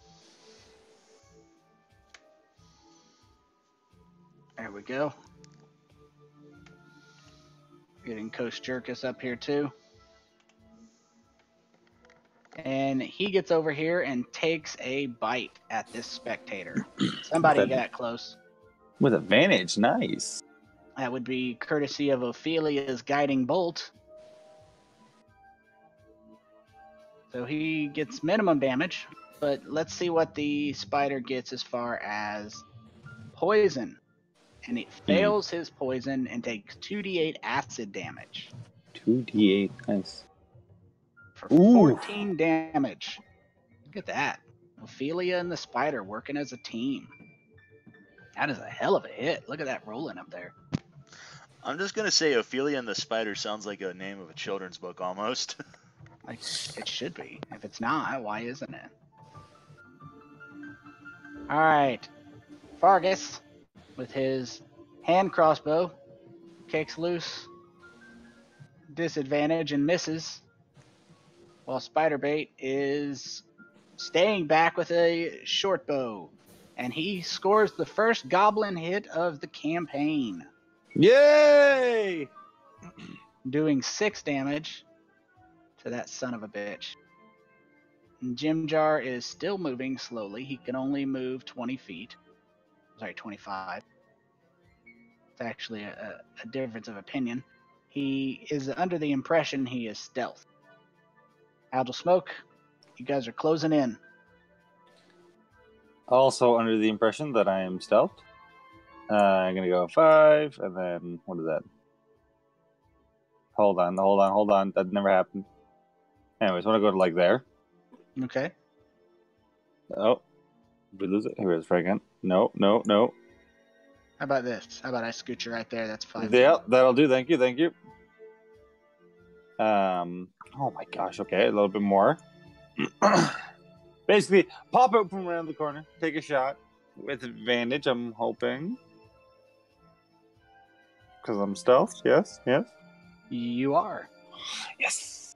There we go. Getting Kosjurkis up here too. And he gets over here and takes a bite at this spectator. Somebody get close. With advantage, nice. That would be courtesy of Ophelia's guiding bolt. So he gets minimum damage, but let's see what the spider gets as far as poison. And it fails his poison and takes 2d8 acid damage. 2d8, nice. For 14 damage. Look at that. Ophelia and the spider working as a team. That is a hell of a hit. Look at that rolling up there. I'm just going to say Ophelia and the Spider sounds like a name of a children's book almost. It should be. If it's not, why isn't it? Alright. Fargus, with his hand crossbow, kicks loose. Disadvantage and misses. While Spiderbait is staying back with a short bow. And he scores the first goblin hit of the campaign. Yay! Doing 6 damage to that son of a bitch. And Jimjar is still moving slowly. He can only move 20 feet. Sorry, 25. It's actually a difference of opinion. He is under the impression he is stealth. Agile Smoke, you guys are closing in. Also under the impression that I am stealthed. I'm going to go 5, and then, what is that? Hold on. That never happened. Anyways, I want to go to, like, there. Okay. Oh. Did we lose it? Here it is, again. No. How about this? How about I scoot you right there? That's fine. Yeah, that'll do. Thank you. Oh my gosh, okay, a little bit more. Basically, pop out from around the corner, take a shot with advantage, I'm hoping. Because I'm stealth, yes. You are. Yes.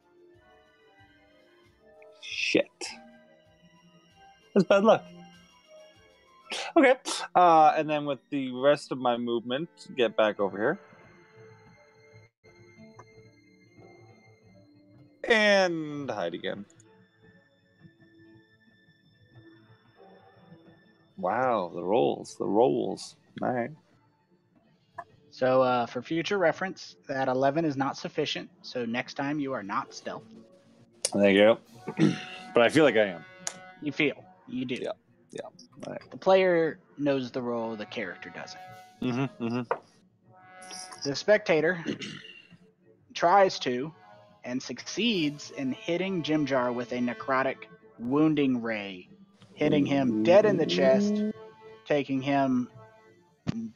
Shit. That's bad luck. Okay, and then with the rest of my movement, get back over here. And hide again. Wow, the rolls. All right. So for future reference, that 11 is not sufficient. So next time you are not stealth. There you go. But I feel like I am. You feel. You do. Yeah. All right. The player knows the role, the character doesn't. The spectator tries to and succeeds in hitting Jimjar with a necrotic wounding ray, hitting him dead in the chest, taking him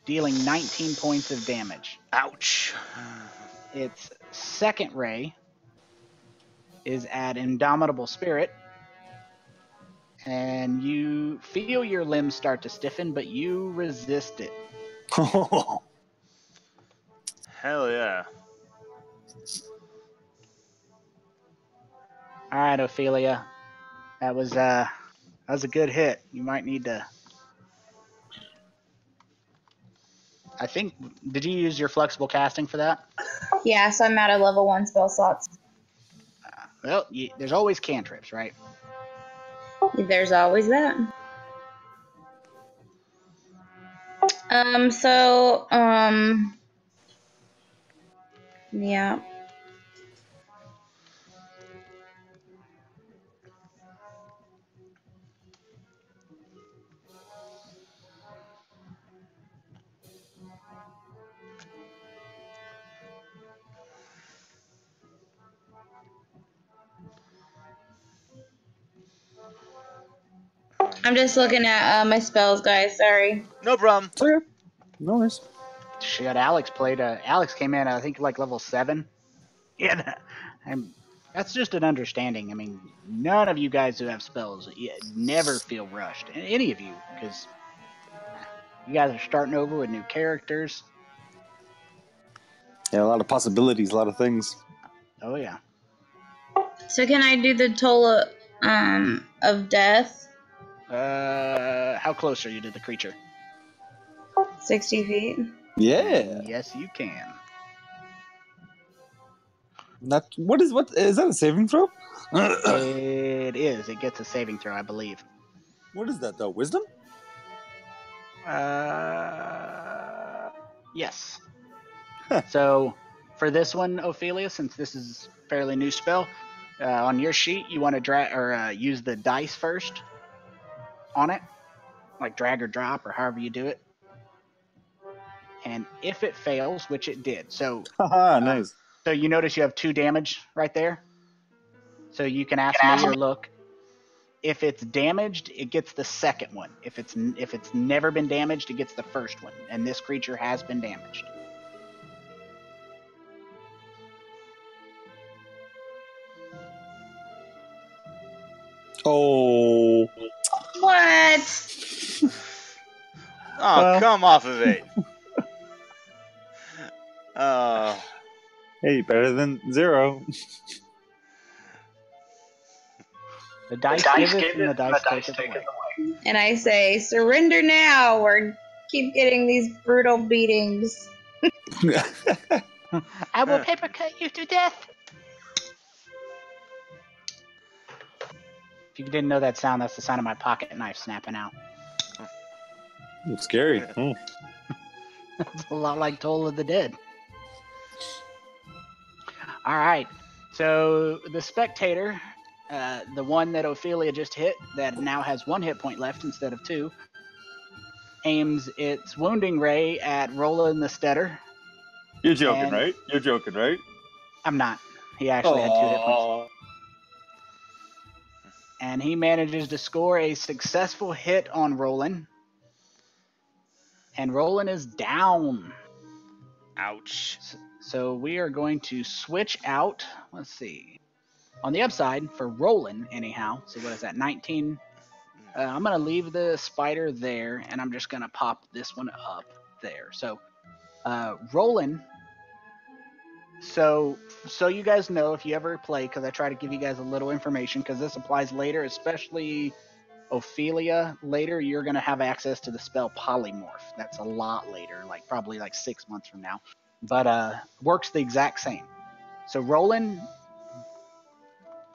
dealing 19 points of damage. Ouch. Its second ray is at Indomitable Spirit, and you feel your limbs start to stiffen, but you resist it. Hell yeah. All right, Ophelia, that was a good hit. You might need to. I think. Did you use your flexible casting for that? Yeah, so I'm out of level 1 spell slots. Well, there's always cantrips, right? There's always that. Yeah. I'm just looking at my spells, guys. Sorry. No problem. It's okay. No worries. Shit, Alex played. Alex came in, I think, like level 7. Yeah, and that's just an understanding. I mean, none of you guys who have spells never feel rushed. Any of you, because you guys are starting over with new characters. Yeah, a lot of possibilities, a lot of things. Oh yeah. So can I do the toll of death? How close are you to the creature? 60 feet. Yeah. Yes, you can. What is that a saving throw? It is. It gets a saving throw, I believe. What is that though? Wisdom? Yes. So for this one, Ophelia, since this is a fairly new spell, on your sheet you want to use the dice first on it, like drag or drop or however you do it. And if it fails, which it did, so Haha, nice. So you notice you have 2 damage right there. So you can ask me or look. If it's damaged, it gets the second one. If it's never been damaged, it gets the first one. And this creature has been damaged. Oh. What? Oh, Well. come off of it. Oh. Hey, better than 0. The dice give it, and the dice take it away. And I say, surrender now, or keep getting these brutal beatings. I will paper cut you to death. If you didn't know that sound, that's the sound of my pocket knife snapping out. It's scary. It's a lot like Toll of the Dead. All right. So the spectator, the one that Ophelia just hit, that now has 1 hit point left instead of 2, aims its wounding ray at Rolen the Steader. You're joking, right? You're joking, right? I'm not. He actually had 2 hit points. And he manages to score a successful hit on Rolen. And Rolen is down. Ouch. So we are going to switch out. Let's see. On the upside, for Rolen, anyhow. So what is that, 19? I'm going to leave the spider there, and I'm just going to pop this one up there. So Rolen. So you guys know, if you ever play, because I try to give you guys a little information, because this applies later, especially Ophelia. Later, you're going to have access to the spell Polymorph. That's a lot later, like probably like 6 months from now. But works the exact same. So Rolen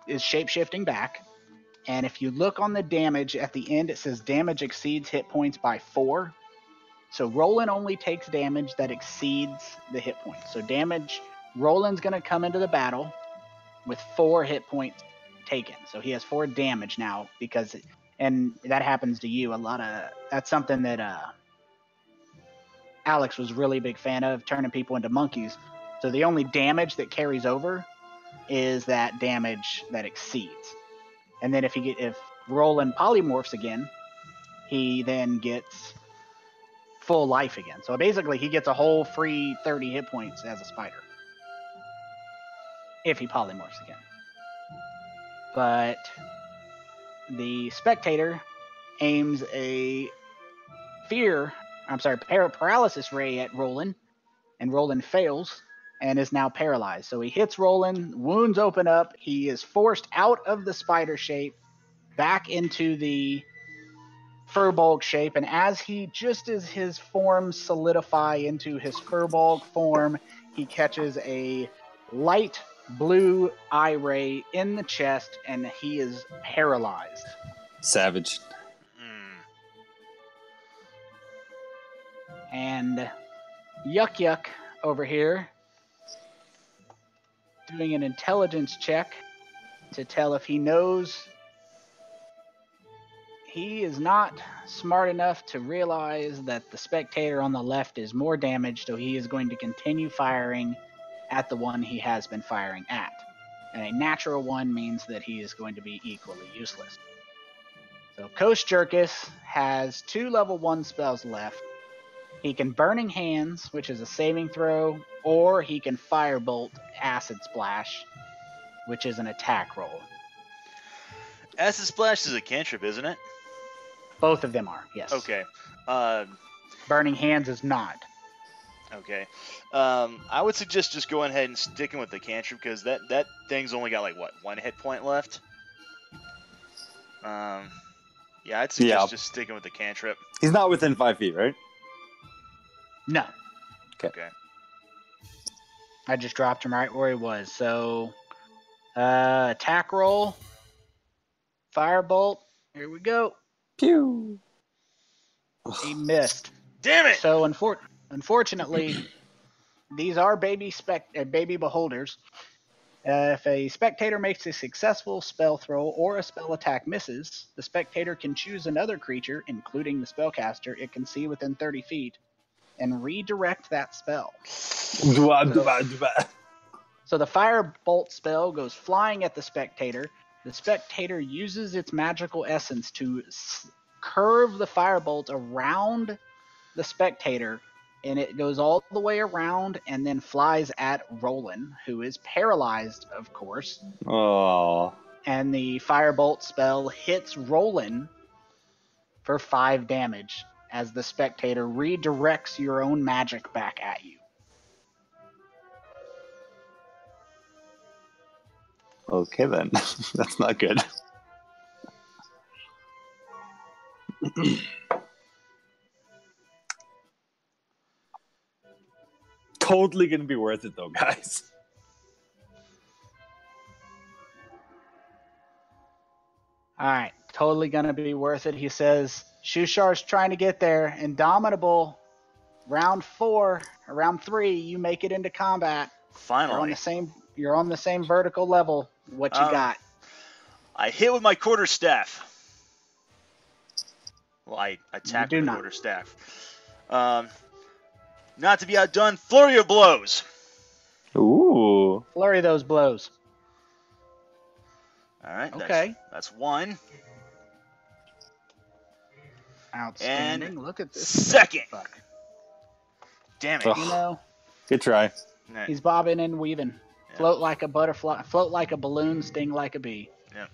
is shape-shifting back, And if you look on the damage at the end, it says damage exceeds hit points by 4. So Rolen only takes damage that exceeds the hit points. So Rolen's going to come into the battle with 4 hit points taken. So he has 4 damage now and that happens to you. That's something that Alex was really a big fan of, turning people into monkeys. So the only damage that carries over is that damage that exceeds. And then if Rolen polymorphs again, he then gets full life again. So basically he gets a whole free 30 hit points as a spider. If he polymorphs again. But the spectator aims a paralysis ray at Rolen, and Rolen fails and is now paralyzed. So he hits Rolen, wounds open up, he is forced out of the spider shape back into the Furbolg shape, and as his form solidify into his Furbolg form, he catches a light blue eye ray in the chest, and he is paralyzed. Savage. And Yuck over here doing an intelligence check to tell if he knows. He is not smart enough to realize that the spectator on the left is more damaged, so he is going to continue firing at the one he has been firing at. And a natural 1 means that he is going to be equally useless. So Kosjurkis has 2 level 1 spells left. He can Burning Hands, which is a saving throw, or he can Firebolt Acid Splash, which is an attack roll. Acid Splash is a cantrip, isn't it? Both of them are, yes. Okay. Burning Hands is not. Okay. I would suggest just going ahead and sticking with the cantrip, because that thing's only got, 1 hit point left? Yeah, I'd suggest just sticking with the cantrip. He's not within 5 feet, right? No. Okay. I just dropped him right where he was. So, attack roll. Firebolt. Here we go. Pew! He missed. Damn it! So, unfortunately, these are baby beholders. If a spectator makes a successful spell throw or a spell attack misses, the spectator can choose another creature, including the spellcaster, it can see within 30 feet, and redirect that spell. So the Firebolt spell goes flying at the spectator. The spectator uses its magical essence to curve the Firebolt around the spectator, and it goes all the way around and then flies at Rolen, who is paralyzed, of course. Oh. And the Firebolt spell hits Rolen for 5 damage as the spectator redirects your own magic back at you. Okay, then. That's not good. Totally going to be worth it, though, guys. All right, totally going to be worth it. He says, Shushar's trying to get there. Indomitable, round 3, you make it into combat. Finally. You're on the same vertical level. What you got? I hit with my quarterstaff. Well, I attack with the quarterstaff. Not to be outdone, flurry of blows. Ooh. Flurry those blows. All right. Okay. That's 1. Outstanding. And look at this. Second. Fuck. Damn it. Ugh. You know, Good try. he's bobbing and weaving. Yeah. Float like a butterfly. Float like a balloon. Sting like a bee. Yeah.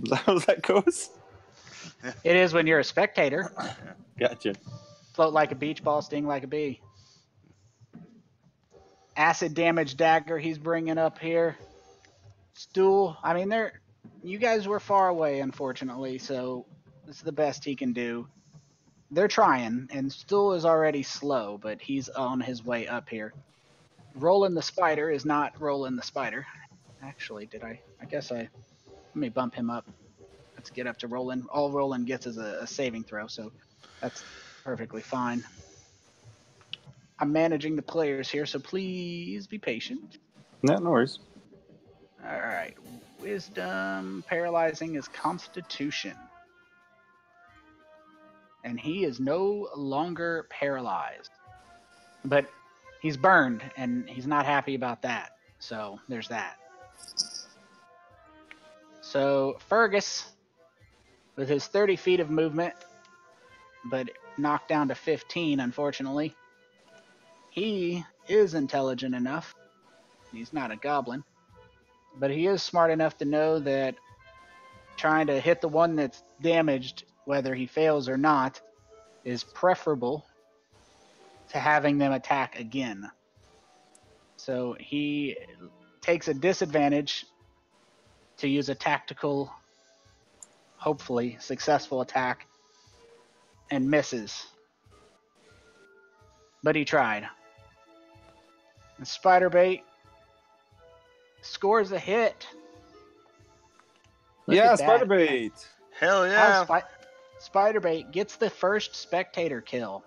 Is that how that goes? It is when you're a spectator. Gotcha. Float like a beach ball. Sting like a bee. Acid damage dagger he's bringing up here. Stool. I mean, you guys were far away, unfortunately, so this is the best he can do. They're trying, and Stool is already slow, but he's on his way up here. Rolen the Spider is not Rolen the Spider. Actually, did I? I guess let me bump him up. Let's get up to Rolen. All Rolen gets is a saving throw, so that's perfectly fine. I'm managing the players here, so please be patient. No worries. All right. Wisdom. Paralyzing is Constitution. And he is no longer paralyzed. But he's burned, and he's not happy about that. So there's that. So Fergus, with his 30 feet of movement, but knocked down to 15, unfortunately, he is intelligent enough. He's not a goblin. But he is smart enough to know that trying to hit the one that's damaged, whether he fails or not, is preferable to having them attack again. So he takes a disadvantage to use a tactical, hopefully successful attack, and misses. But he tried. And Spiderbait scores a hit. Look Yeah, at that. Spiderbait. Hell yeah. Spiderbait gets the first spectator kill.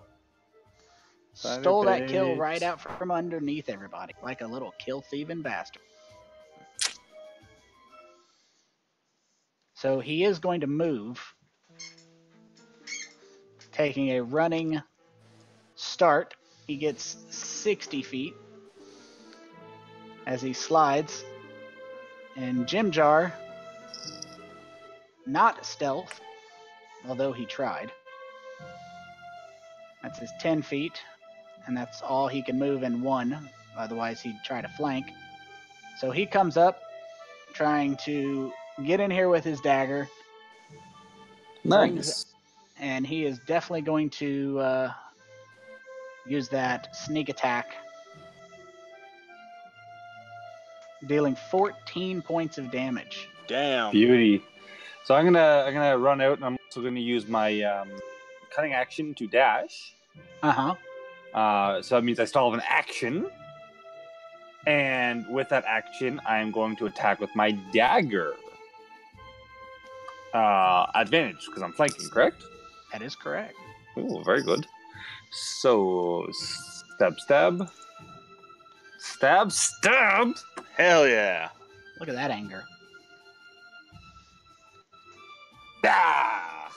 Stole that kill Spiderbait. right out from underneath everybody, like a little kill-thieving bastard. So he is going to move, taking a running start. He gets 60 feet as he slides. And Jim Jar, not stealth, although he tried. That's his 10 feet, and that's all he can move in one. Otherwise, he'd try to flank. So he comes up, trying to get in here with his dagger. Nice. And he is definitely going to use that sneak attack, dealing 14 points of damage. Damn. Beauty. So I'm gonna run out, and I'm also gonna use my cutting action to dash. So that means I still have an action. And with that action, I'm going to attack with my dagger. Advantage, because I'm flanking, correct? That is correct. Ooh, very good. So, stab. Hell yeah. Look at that anger. Ah!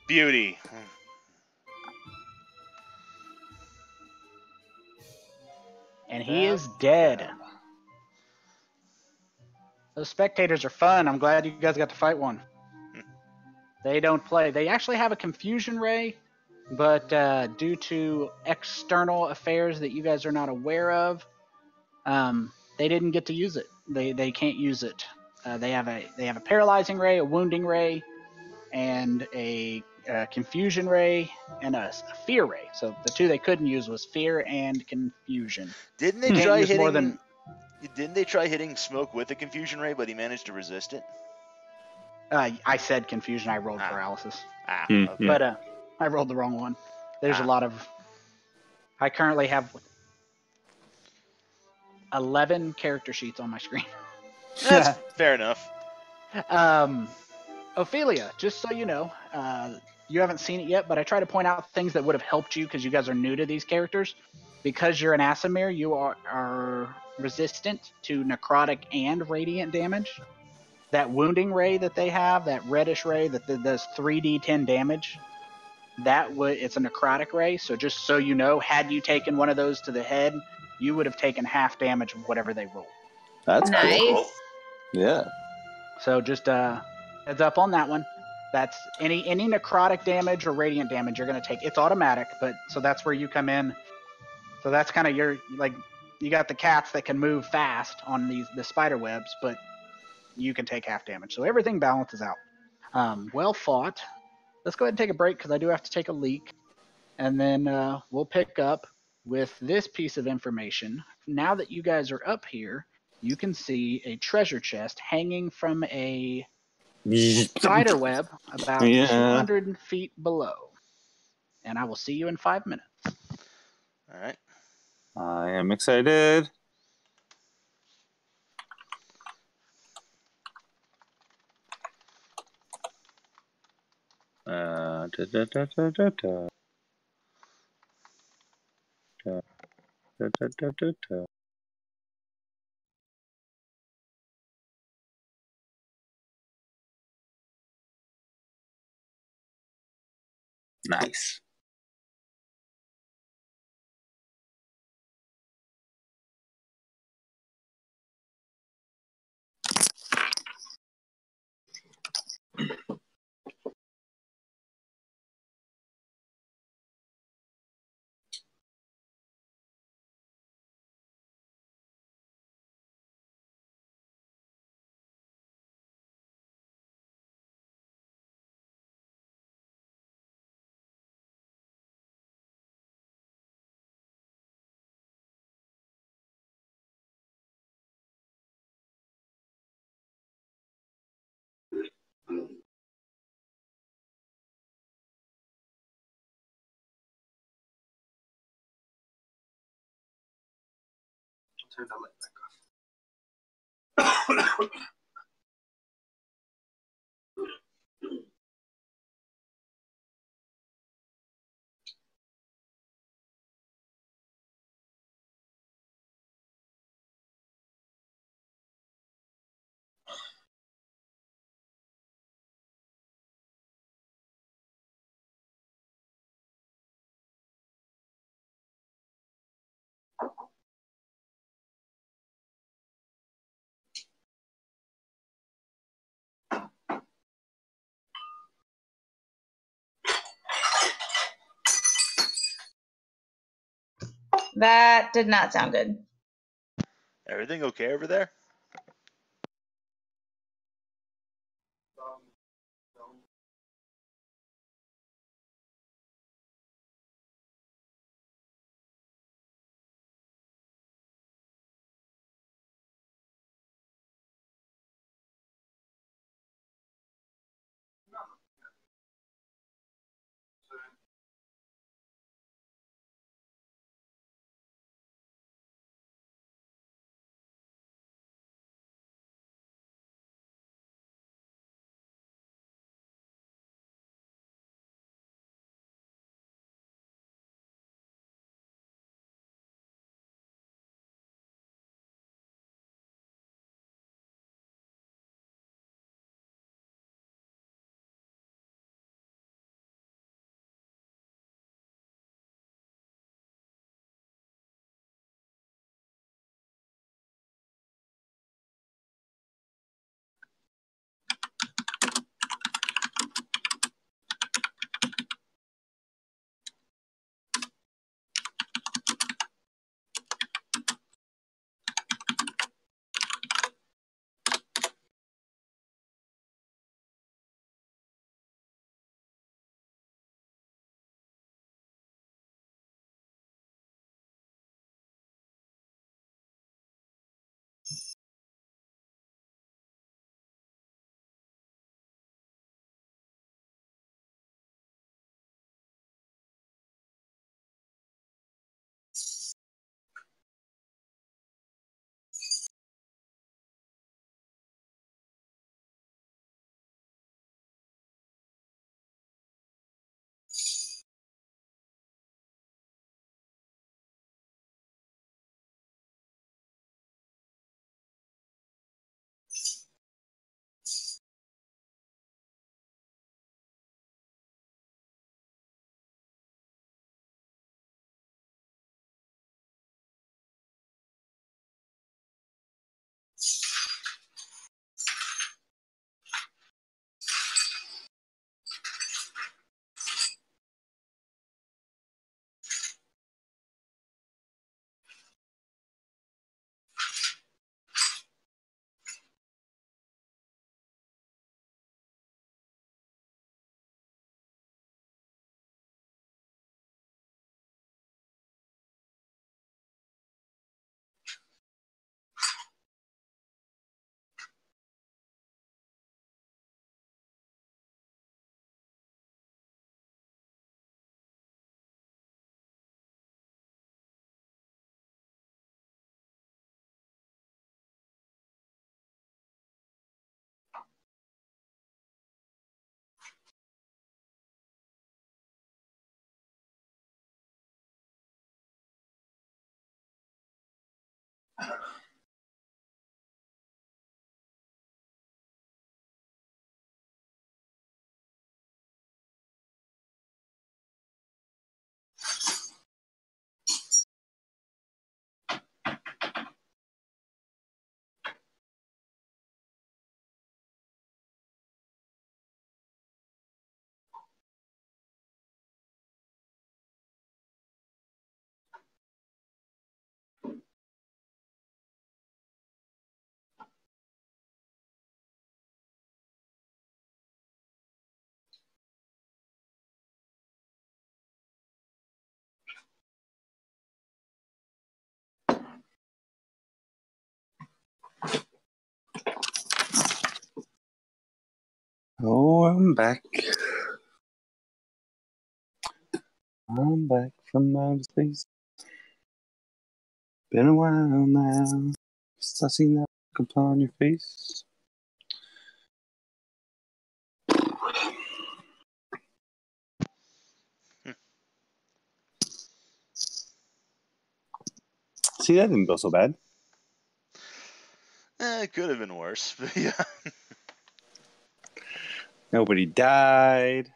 Beauty. And he is dead. Those spectators are fun. I'm glad you guys got to fight one. They don't play. They actually have a confusion ray, but due to external affairs that you guys are not aware of, they didn't get to use it. They can't use it. They have a paralyzing ray, a wounding ray, and a confusion ray, and a fear ray. So the two they couldn't use was fear and confusion. Didn't they try hitting? Didn't they try hitting Smoke with a confusion ray, but he managed to resist it? I said confusion. I rolled paralysis. Okay. But I rolled the wrong one. There's a lot of... I currently have 11 character sheets on my screen. That's fair enough. Ophelia, just so you know, you haven't seen it yet, but I try to point out things that would have helped you because you guys are new to these characters. Because you're an Aasimar, you are resistant to necrotic and radiant damage. That wounding ray that they have, that reddish ray that does 3d10 damage, it's a necrotic ray. So just so you know, had you taken one of those to the head, you would have taken half damage of whatever they rolled. That's nice. Cool. Yeah. So just heads up on that one. That's any necrotic damage or radiant damage you're going to take. It's automatic, but so that's where you come in. So that's kind of your, like, you got the cats that can move fast on the spider webs, but you can take half damage. So everything balances out. Well fought. Let's go ahead and take a break because I do have to take a leak. And then we'll pick up with this piece of information. Now that you guys are up here, you can see a treasure chest hanging from a spider web about 200 feet below. And I will see you in 5 minutes. All right. I am excited. Da, da, da, da, da, da. Da, da, da, da, da, da. Nice. Turn the light back on. That did not sound good. Everything okay over there? Oh, I'm back. I'm back from outer space. Been a while now. Since I seen that look upon your face. See, that didn't go so bad. It could have been worse, but yeah. Nobody died.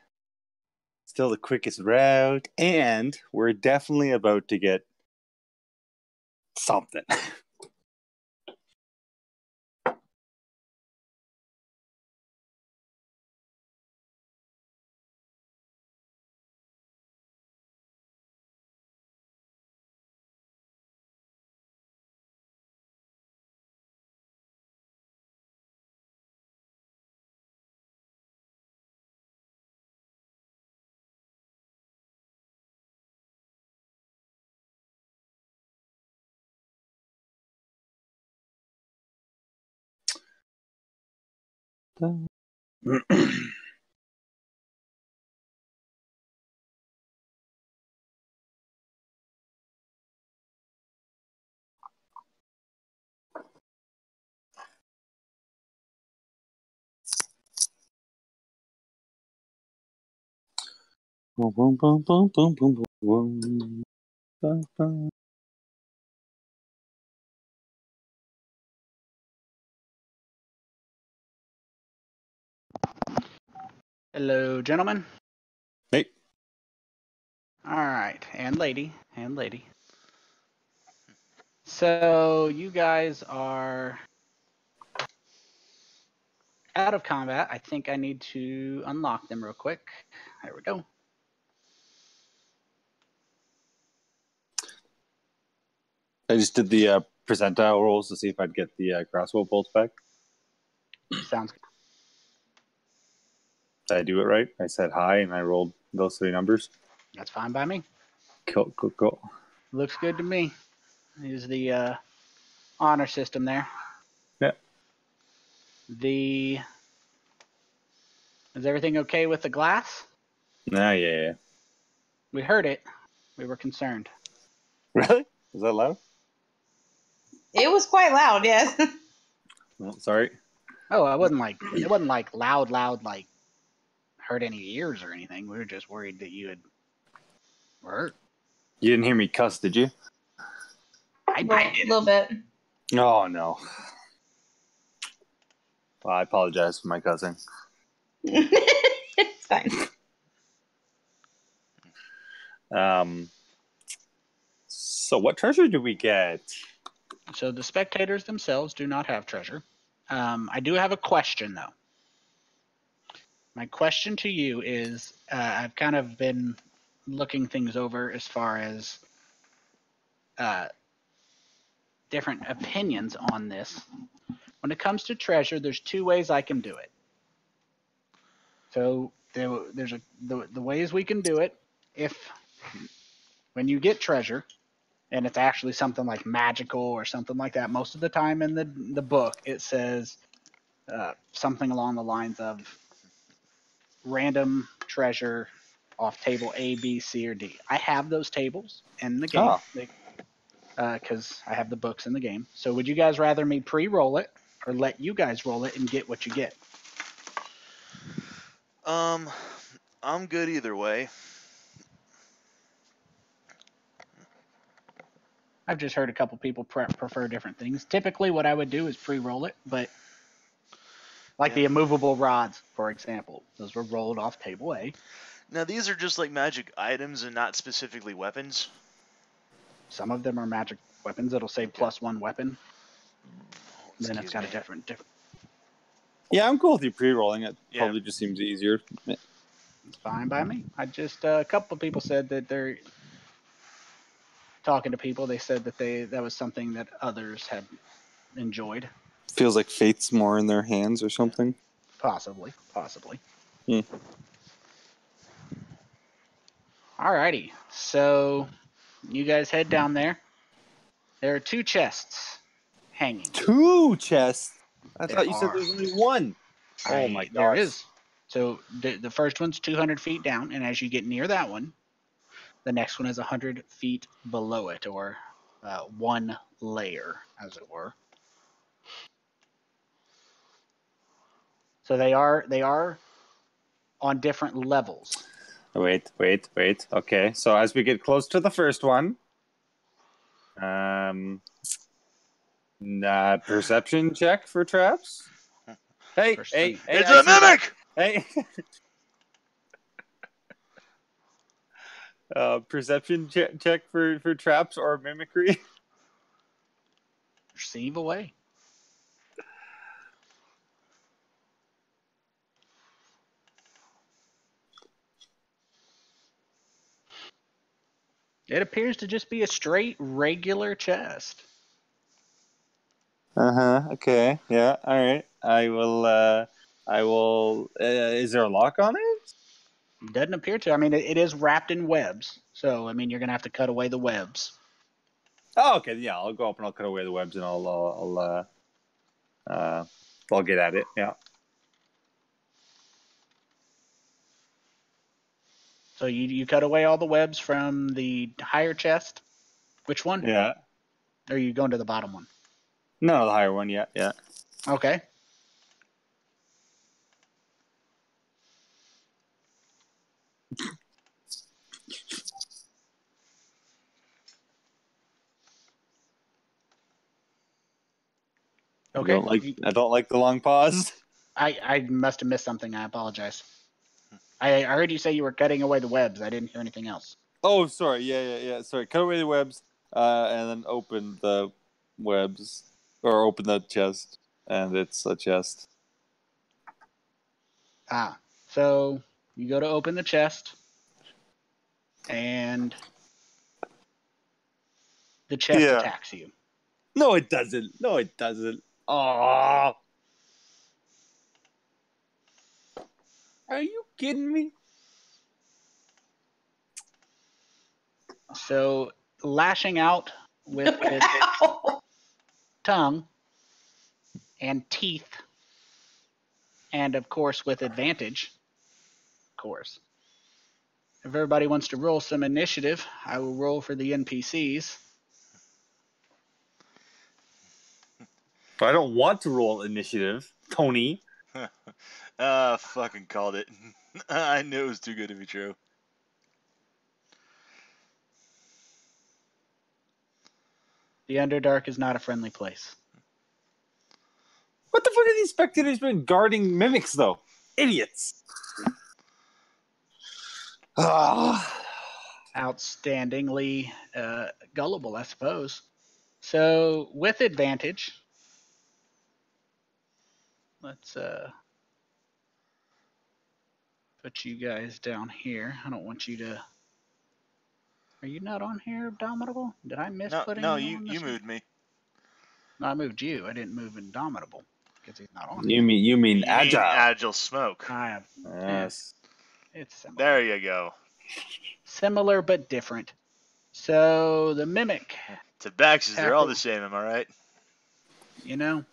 Still the quickest route. And we're definitely about to get something. Boom, boom, boom, boom, boom, boom, boom. Bum, bum. Hello, gentlemen. Hey. All right, and lady, and lady. So you guys are out of combat. I think I need to unlock them real quick. There we go. I just did the percentile rolls to see if I'd get the crossbow bolts back. Sounds good. Did I do it right? I said hi and I rolled those three numbers. That's fine by me. Cool, cool, cool. Looks good to me. Here's the honor system there. Yeah. Is everything okay with the glass? Yeah. We heard it. We were concerned. Really? Was that loud? It was quite loud, yes. Oh, sorry. Oh, it wasn't like loud, like hurt any ears or anything. We were just worried that you had hurt. You didn't hear me cuss, did you? I Well, a little bit. Oh, no. Well, I apologize for my cussing. It's fine. So what treasure do we get? So the spectators themselves do not have treasure. I do have a question, though. My question to you is, I've kind of been looking things over as far as different opinions on this. When it comes to treasure, there's two ways I can do it. So there's the ways we can do it. If when you get treasure, and it's actually something like magical or something like that, most of the time in the book it says something along the lines of random treasure off table A, B, C, or D. I have those tables in the game because I have the books in the game. So would you guys rather me pre-roll it or let you guys roll it and get what you get? I'm good either way. I've just heard a couple people prefer different things. Typically, what I would do is pre-roll it, but like the immovable rods, for example, those were rolled off table A. Now, these are just like magic items and not specifically weapons? Some of them are magic weapons. It'll say +1 weapon. Then it's Excuse got me. a different. Yeah, I'm cool with you pre-rolling it. Yeah. Probably just seems easier. It's fine by me. I just a couple of people said that they're talking to people. They said that that was something that others had enjoyed. Feels like fate's more in their hands or something. Possibly. Hmm. Alrighty. So you guys head down there. There are 2 chests hanging. 2 chests? I There thought you said are. there was only 1. Oh my gosh. There is. So the first one's 200 feet down, and as you get near that one, the next one is 100 feet below it, or 1 layer, as it were. So they are on different levels. Wait. Okay, so as we get close to the first one, perception check for traps. Hey, It's a mimic! Hey. Perception check for traps or mimicry. Receive away. It appears to just be a straight, regular chest. Okay. Yeah. All right. I will. Is there a lock on it? Doesn't appear to. I mean, it is wrapped in webs. So, I mean, you're going to have to cut away the webs. Oh, okay. Yeah, I'll go up and I'll cut away the webs and I'll get at it. Yeah. So you cut away all the webs from the higher chest. Which one? Yeah. Or are you going to the bottom one? No, the higher one. Yeah. Okay. Okay. I don't like the long pause. I must have missed something. I apologize. I heard you say you were cutting away the webs. I didn't hear anything else. Oh, sorry. Yeah. Sorry. Cut away the webs, and then open the webs, or open the chest, and it's a chest. So you go to open the chest, and the chest attacks you. No, it doesn't. Oh. Are you kidding me? So lashing out with its tongue and teeth, and of course with advantage. Of course. If everybody wants to roll some initiative, I will roll for the NPCs. But I don't want to roll initiative, Tony. Fucking called it. I knew it was too good to be true. The Underdark is not a friendly place. What the fuck have these spectators been guarding mimics, though? Idiots. Outstandingly gullible, I suppose. So, with advantage, let's put you guys down here. I don't want you to... Are you not on here, Indomitable? Did I miss putting you on this? No, you moved me. No, I moved you. I didn't move Indomitable because he's not on You mean Agile? Agile smoke. Yes. It's similar. There you go. Similar but different. So the mimic. Tabaxis, they're all the same, am I right? You know.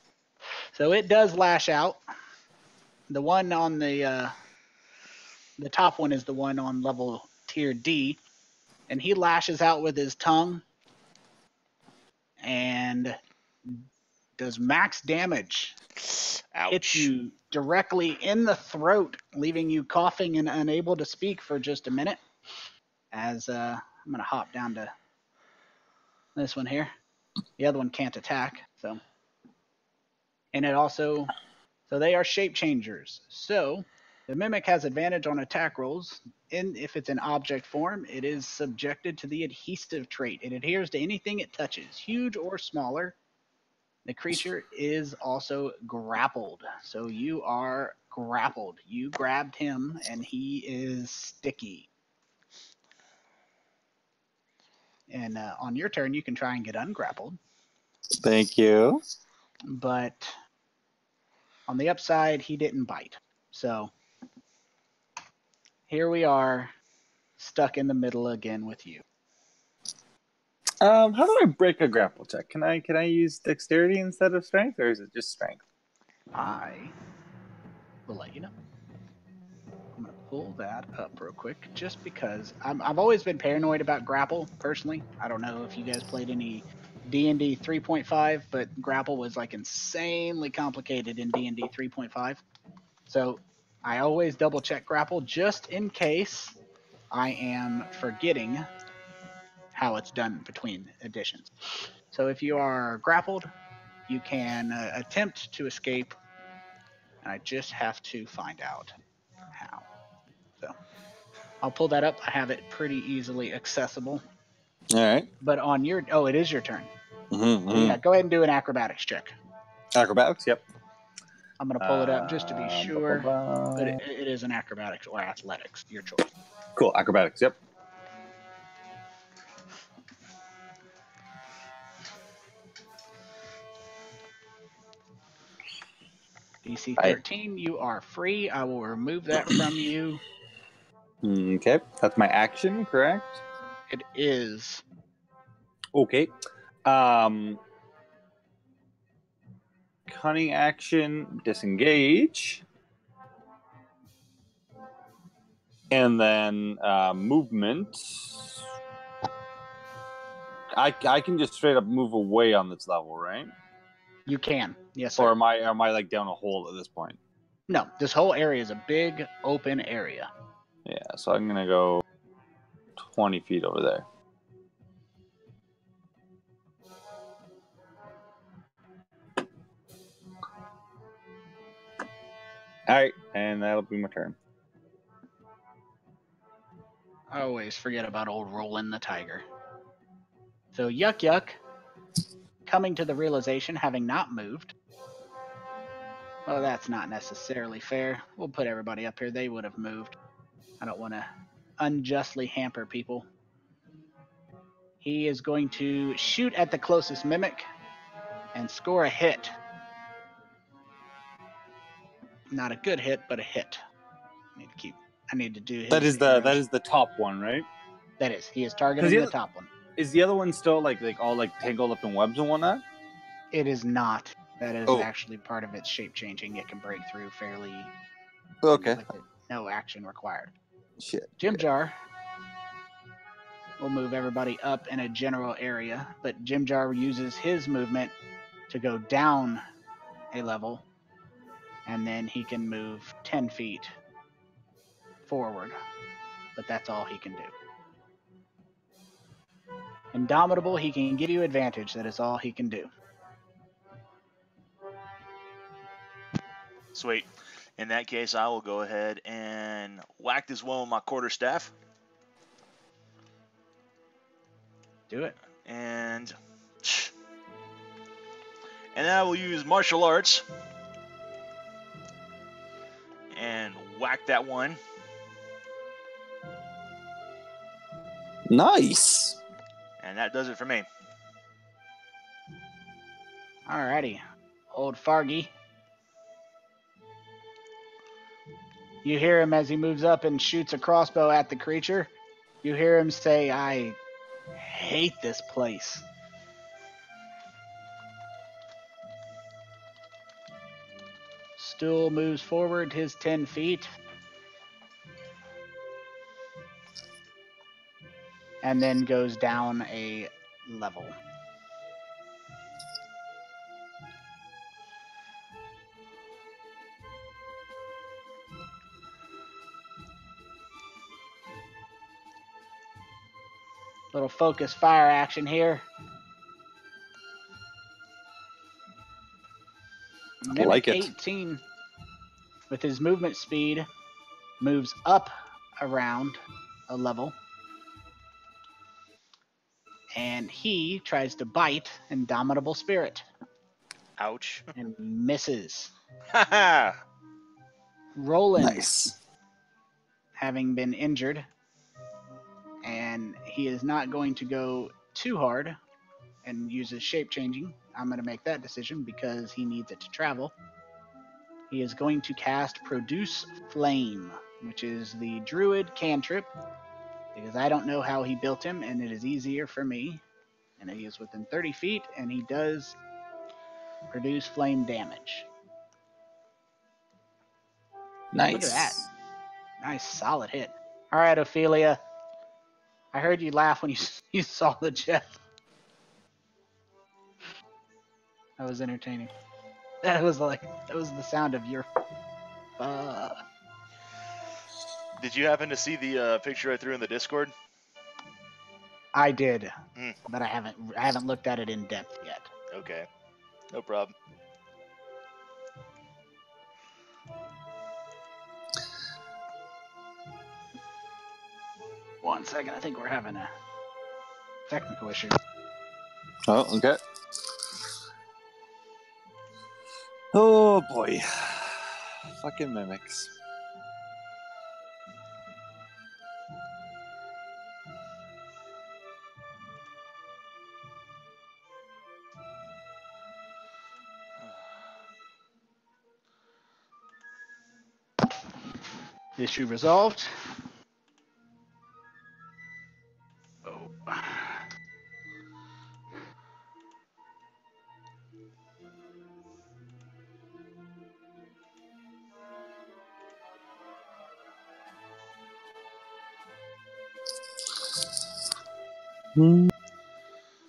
So it does lash out. The one on the top one is the one on level tier D. And he lashes out with his tongue and does max damage. Ouch. Hits you directly in the throat, leaving you coughing and unable to speak for just a minute. As I'm going to hop down to This one here. The other one can't attack, so. And it also, so they are shape changers. So the mimic has advantage on attack rolls. And if it's in object form, it is subjected to the adhesive trait. It adheres to anything it touches, huge or smaller. The creature is also grappled. So you are grappled. You grabbed him, and he is sticky. And on your turn, you can try and get ungrappled. Thank you. But on the upside, he didn't bite. So here we are, stuck in the middle again with you. How do I break a grapple check? Can I use dexterity instead of strength, or is it just strength? I will let you know. I'm going to pull that up real quick, just because I've always been paranoid about grapple, personally. I don't know if you guys played any D&D 3.5, but grapple was like insanely complicated in D&D 3.5. So I always double check grapple just in case I am forgetting how it's done between editions. So if you are grappled, you can attempt to escape. I just have to find out how. So I'll pull that up. I have it pretty easily accessible. All right. But on your, oh, it is your turn. Mm-hmm, So yeah, go ahead and do an acrobatics check. Acrobatics, yep. I'm going to pull it up just to be sure. But Ba-ba-ba. it is an acrobatics or athletics, your choice. Cool, acrobatics, yep. DC 13, you are free. I will remove that from you. Okay, that's my action, correct? It is. Okay. Cunning action, disengage. And then movement. I can just straight up move away on this level, right? You can. Yes, sir. Or am I like down a hole at this point? No, this whole area is a big open area. Yeah, so I'm gonna go 20 feet over there. All right, and that'll be my turn. I always forget about old Rolen the tiger. So Yuck, coming to the realization, having not moved. Well, that's not necessarily fair. We'll put everybody up here. They would have moved. I don't want to unjustly hamper people. He is going to shoot at the closest mimic and score a hit. Not a good hit, but a hit. I need to do his. That is the top one, right? That is. He is targeting the top one. Is the other one still like all like tangled up in webs and whatnot? It is not. That is actually part of its shape changing. It can break through fairly. Okay. With it. No action required. Shit. Jim Jar will move everybody up in a general area, but Jim Jar uses his movement to go down a level, and then he can move 10 feet forward. But that's all he can do. Indomitable, he can give you advantage. That is all he can do. Sweet. In that case, I will go ahead and whack this one with my quarterstaff. Do it. And I will use martial arts and whack that one. Nice. And that does it for me. Alrighty. Old Fargy. You hear him as he moves up and shoots a crossbow at the creature. You hear him say, "I hate this place." Still moves forward his 10 feet. And then goes down a level. Little focus fire action here. Mimic like it. 18, with his movement speed, moves up around a level. And he tries to bite Indomitable Spirit Ouch. and misses. Haha. Rolen, Nice. having been injured, and he is not going to go too hard and use his shape changing. I'm going to make that decision because he needs it to travel. He is going to cast Produce Flame, which is the Druid cantrip, because I don't know how he built him, and it is easier for me. And he is within 30 feet, and he does produce flame damage. Nice. Look at that. Nice, solid hit. All right, Ophelia. I heard you laugh when you saw the jet. That was entertaining. That was the sound of your. Did you happen to see the picture I threw in the Discord? I did, Mm. but I haven't looked at it in depth yet. Okay. No problem. One second, I think we're having a technical issue. Oh, okay. Oh boy. Fucking mimics. Issue resolved. Oh.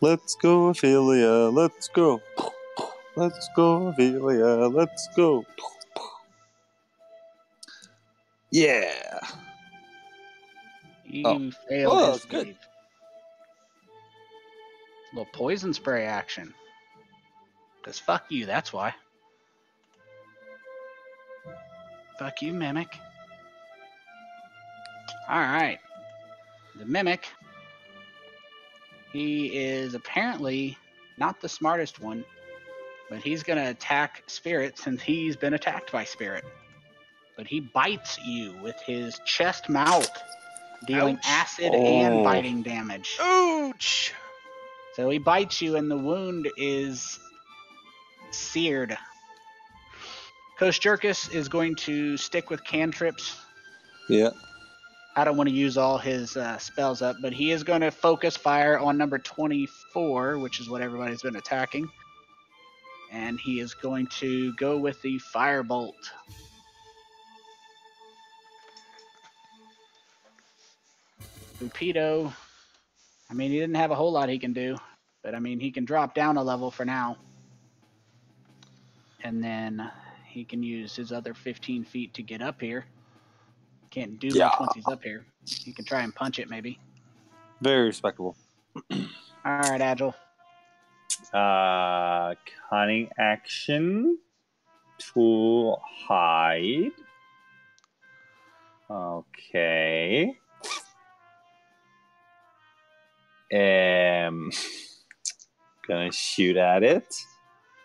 Let's go, Ophelia. Let's go. Let's go, Ophelia. Let's go. Yeah. You failed Oh, his that's good. wave. Little poison spray action. Cause fuck you, that's why. Fuck you, Mimic. Alright. The Mimic. He is apparently not the smartest one, but he's gonna attack Spirit since he's been attacked by Spirit. But he bites you with his chest mouth, dealing Ouch. acid Oh. and biting damage. Ouch! So he bites you, and the wound is seared. Kosjurkis is going to stick with cantrips. Yeah. I don't want to use all his spells up, but he is going to focus fire on number 24, which is what everybody's been attacking. And he is going to go with the firebolt. Lupido, I mean, he didn't have a whole lot he can do, but I mean, he can drop down a level for now. And then he can use his other 15 feet to get up here. Can't do much once he's up here. He can try and punch it, maybe. Very respectable. All right, Agile. Cunning action to hide. Okay. Gonna shoot at it.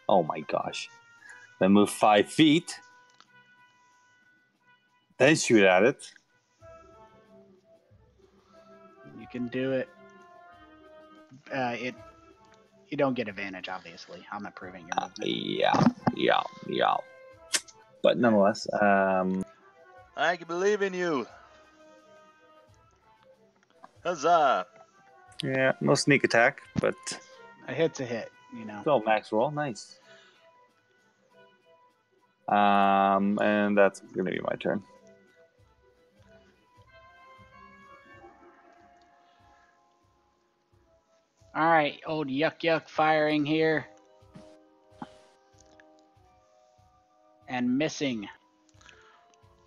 Oh my gosh. Then move 5 feet. Then shoot at it. You can do it. You don't get advantage, obviously. I'm approving your movement. Yeah. But nonetheless, I can believe in you. Huzzah! yeah, no sneak attack, but A hit's a hit, you know. still max roll, nice. And that's gonna be my turn. All right, old yuck firing here. And missing.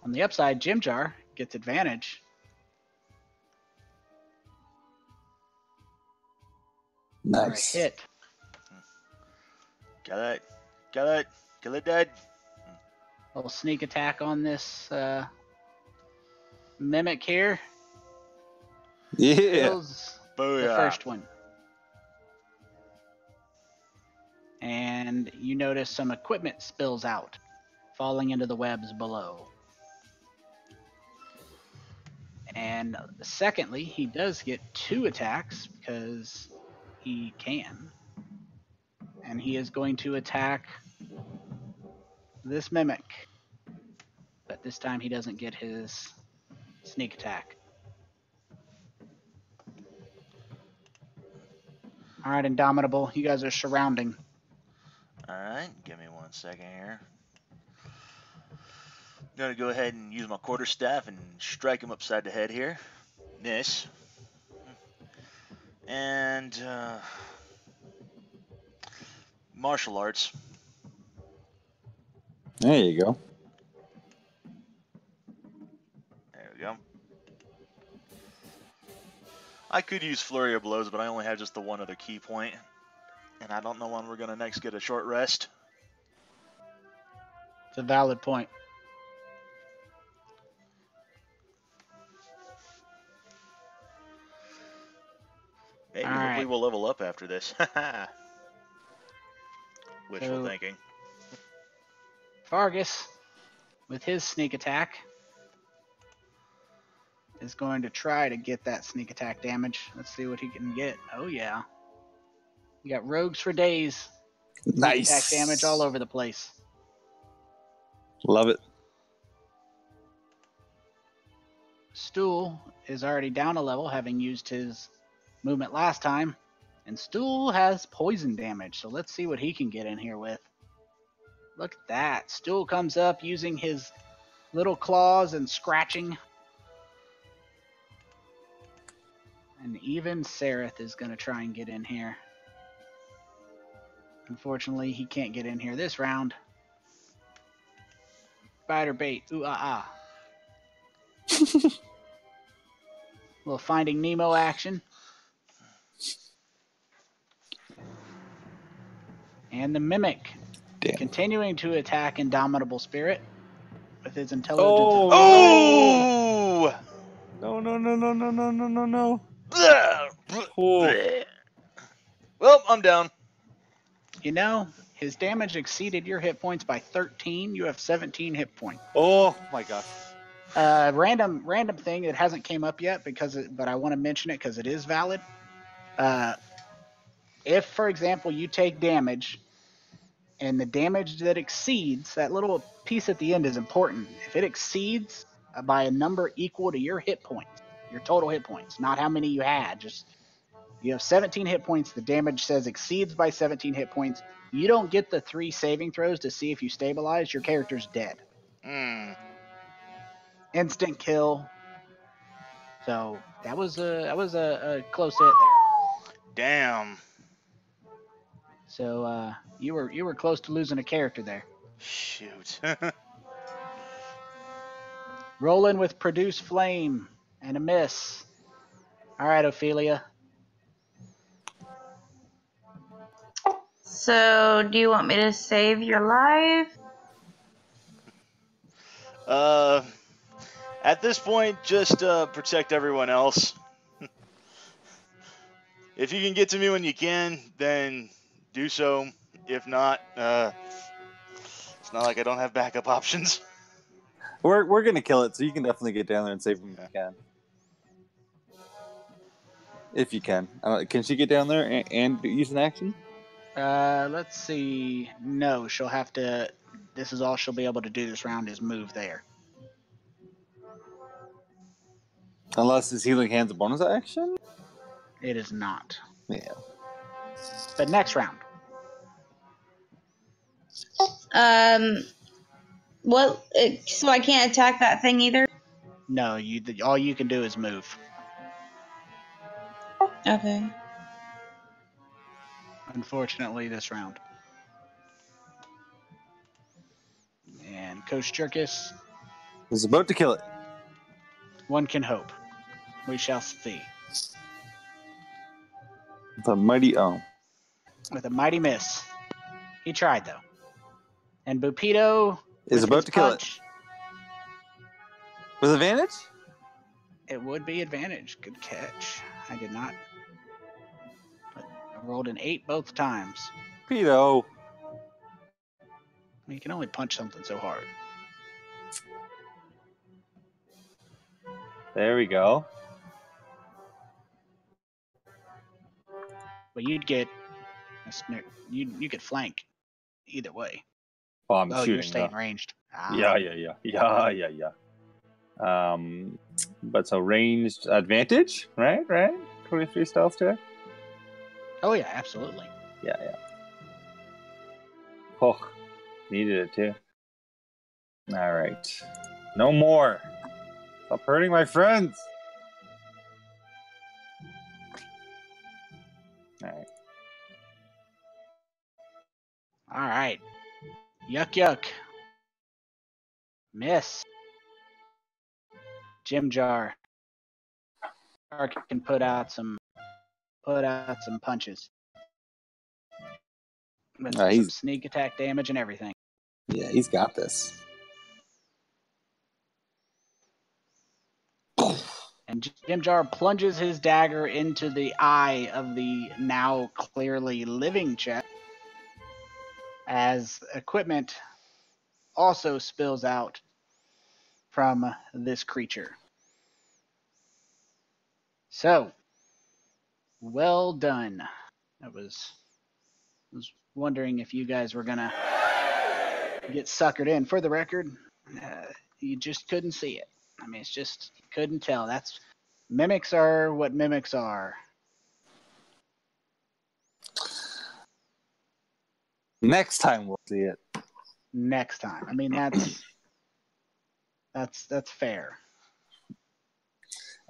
On the upside, Jim Jar gets advantage. Nice. For a hit. Got it. Kill it dead. Little sneak attack on this mimic here. Yeah. Kills Booyah. the first one. And you notice some equipment spills out, falling into the webs below. And secondly, he does get 2 attacks because he can. And he is going to attack this mimic. But this time he doesn't get his sneak attack. Alright, Indomitable, you guys are surrounding. Alright, give me 1 second here. I'm gonna go ahead and use my quarterstaff and strike him upside the head here. Miss. And martial arts. There you go. There we go. I could use flurry of blows, but I only have just the one other key point, and I don't know when we're gonna next get a short rest. It's a valid point. Maybe All hopefully right. we'll level up after this. Wishful So- thinking. Fargus, with his sneak attack, is going to try to get that sneak attack damage. Let's see what he can get. Oh, yeah. You got rogues for days. Nice. Attack damage all over the place. Love it. Stool is already down a level, having used his movement last time. And Stool has poison damage, so let's see what he can get in here with. Look at that. Stool comes up using his little claws and scratching. And even Sereth is going to try and get in here. Unfortunately, he can't get in here this round. Spider bait. Ooh, ah, ah. Little Finding Nemo action. And the Mimic Damn. continuing to attack Indomitable Spirit with his intelligence. Oh! No, no, no, no, no, no, no, no, no. Oh. Well, I'm down. You know, his damage exceeded your hit points by 13. You have 17 hit points. Oh my gosh. Random thing. It hasn't came up yet but I want to mention it because it is valid. If, for example, you take damage, and the damage that exceeds, that little piece at the end is important. If it exceeds by a number equal to your hit points, your total hit points, not how many you had, just you have 17 hit points, the damage says exceeds by 17 hit points, you don't get the 3 saving throws to see if you stabilize, your character's dead. Instant kill. So that was a close hit there. Damn. So you were close to losing a character there. Shoot. Rolen with Produce Flame and a miss. All right, Ophelia. So, do you want me to save your life? At this point, just protect everyone else. If you can get to me when you can, then do so. If not, it's not like I don't have backup options. We're gonna kill it, so you can definitely get down there and save him if you can. If you can. Can she get down there and use an action? Let's see. No, she'll have to. This is all she'll be able to do this round is move there. Unless his healing hand's a bonus action? It is not. Yeah. But next round. So I can't attack that thing either? No, all you can do is move. Okay. Unfortunately, this round. And Kosjurkis, He's about to kill it. one can hope. We shall see. The mighty With a mighty miss. He tried, though. And Bupito Is with about his to kill it. punch, With advantage? it would be advantage. Good catch. I did not. But I rolled an 8 both times. Pedo. You can only punch something so hard. There we go. But you'd get you could flank either way. Oh, I'm Oh, shooting. you're staying though. ranged. Yeah. But so ranged advantage, right? 23 stealth check. Oh yeah, absolutely. Yeah. Oh, needed it too. All right. No more. Stop hurting my friends. All right. All right. Yuck. Miss. Jim Jar. Can put out some punches. With some He's- sneak attack damage and everything. Yeah, he's got this. And Jim Jar plunges his dagger into the eye of the now clearly living chest as equipment also spills out from this creature. So, well done. I was wondering if you guys were going to get suckered in. For the record, you just couldn't see it. I mean, it's just, you couldn't tell. Mimics are what mimics are. Next time we'll see it. Next time. I mean, that's fair.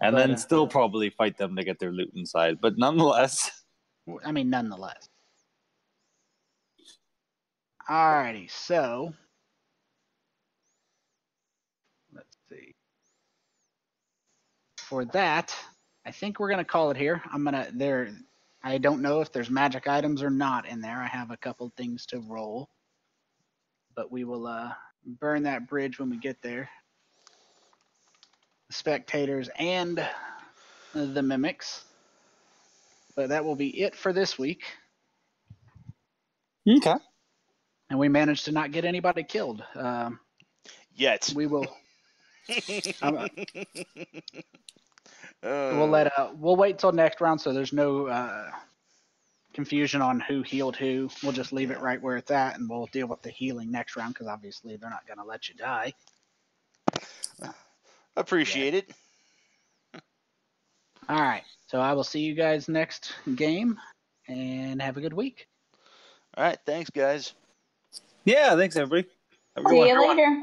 And But, then still probably fight them to get their loot inside. But nonetheless. I mean, nonetheless. Alrighty, so let's see. For that, I think we're gonna call it here. I don't know if there's magic items or not in there. I have a couple things to roll, but we will burn that bridge when we get there. The spectators and the mimics. But that will be it for this week. Okay. And we managed to not get anybody killed. Yet. We will. Uh, We'll wait till next round so there's no confusion on who healed who. We'll just leave it right where it's at, and we'll deal with the healing next round because obviously they're not going to let you die. Appreciate it. All right. So I will see you guys next game, and have a good week. All right. Thanks, guys. Yeah, thanks everybody. Have a good See one. you later.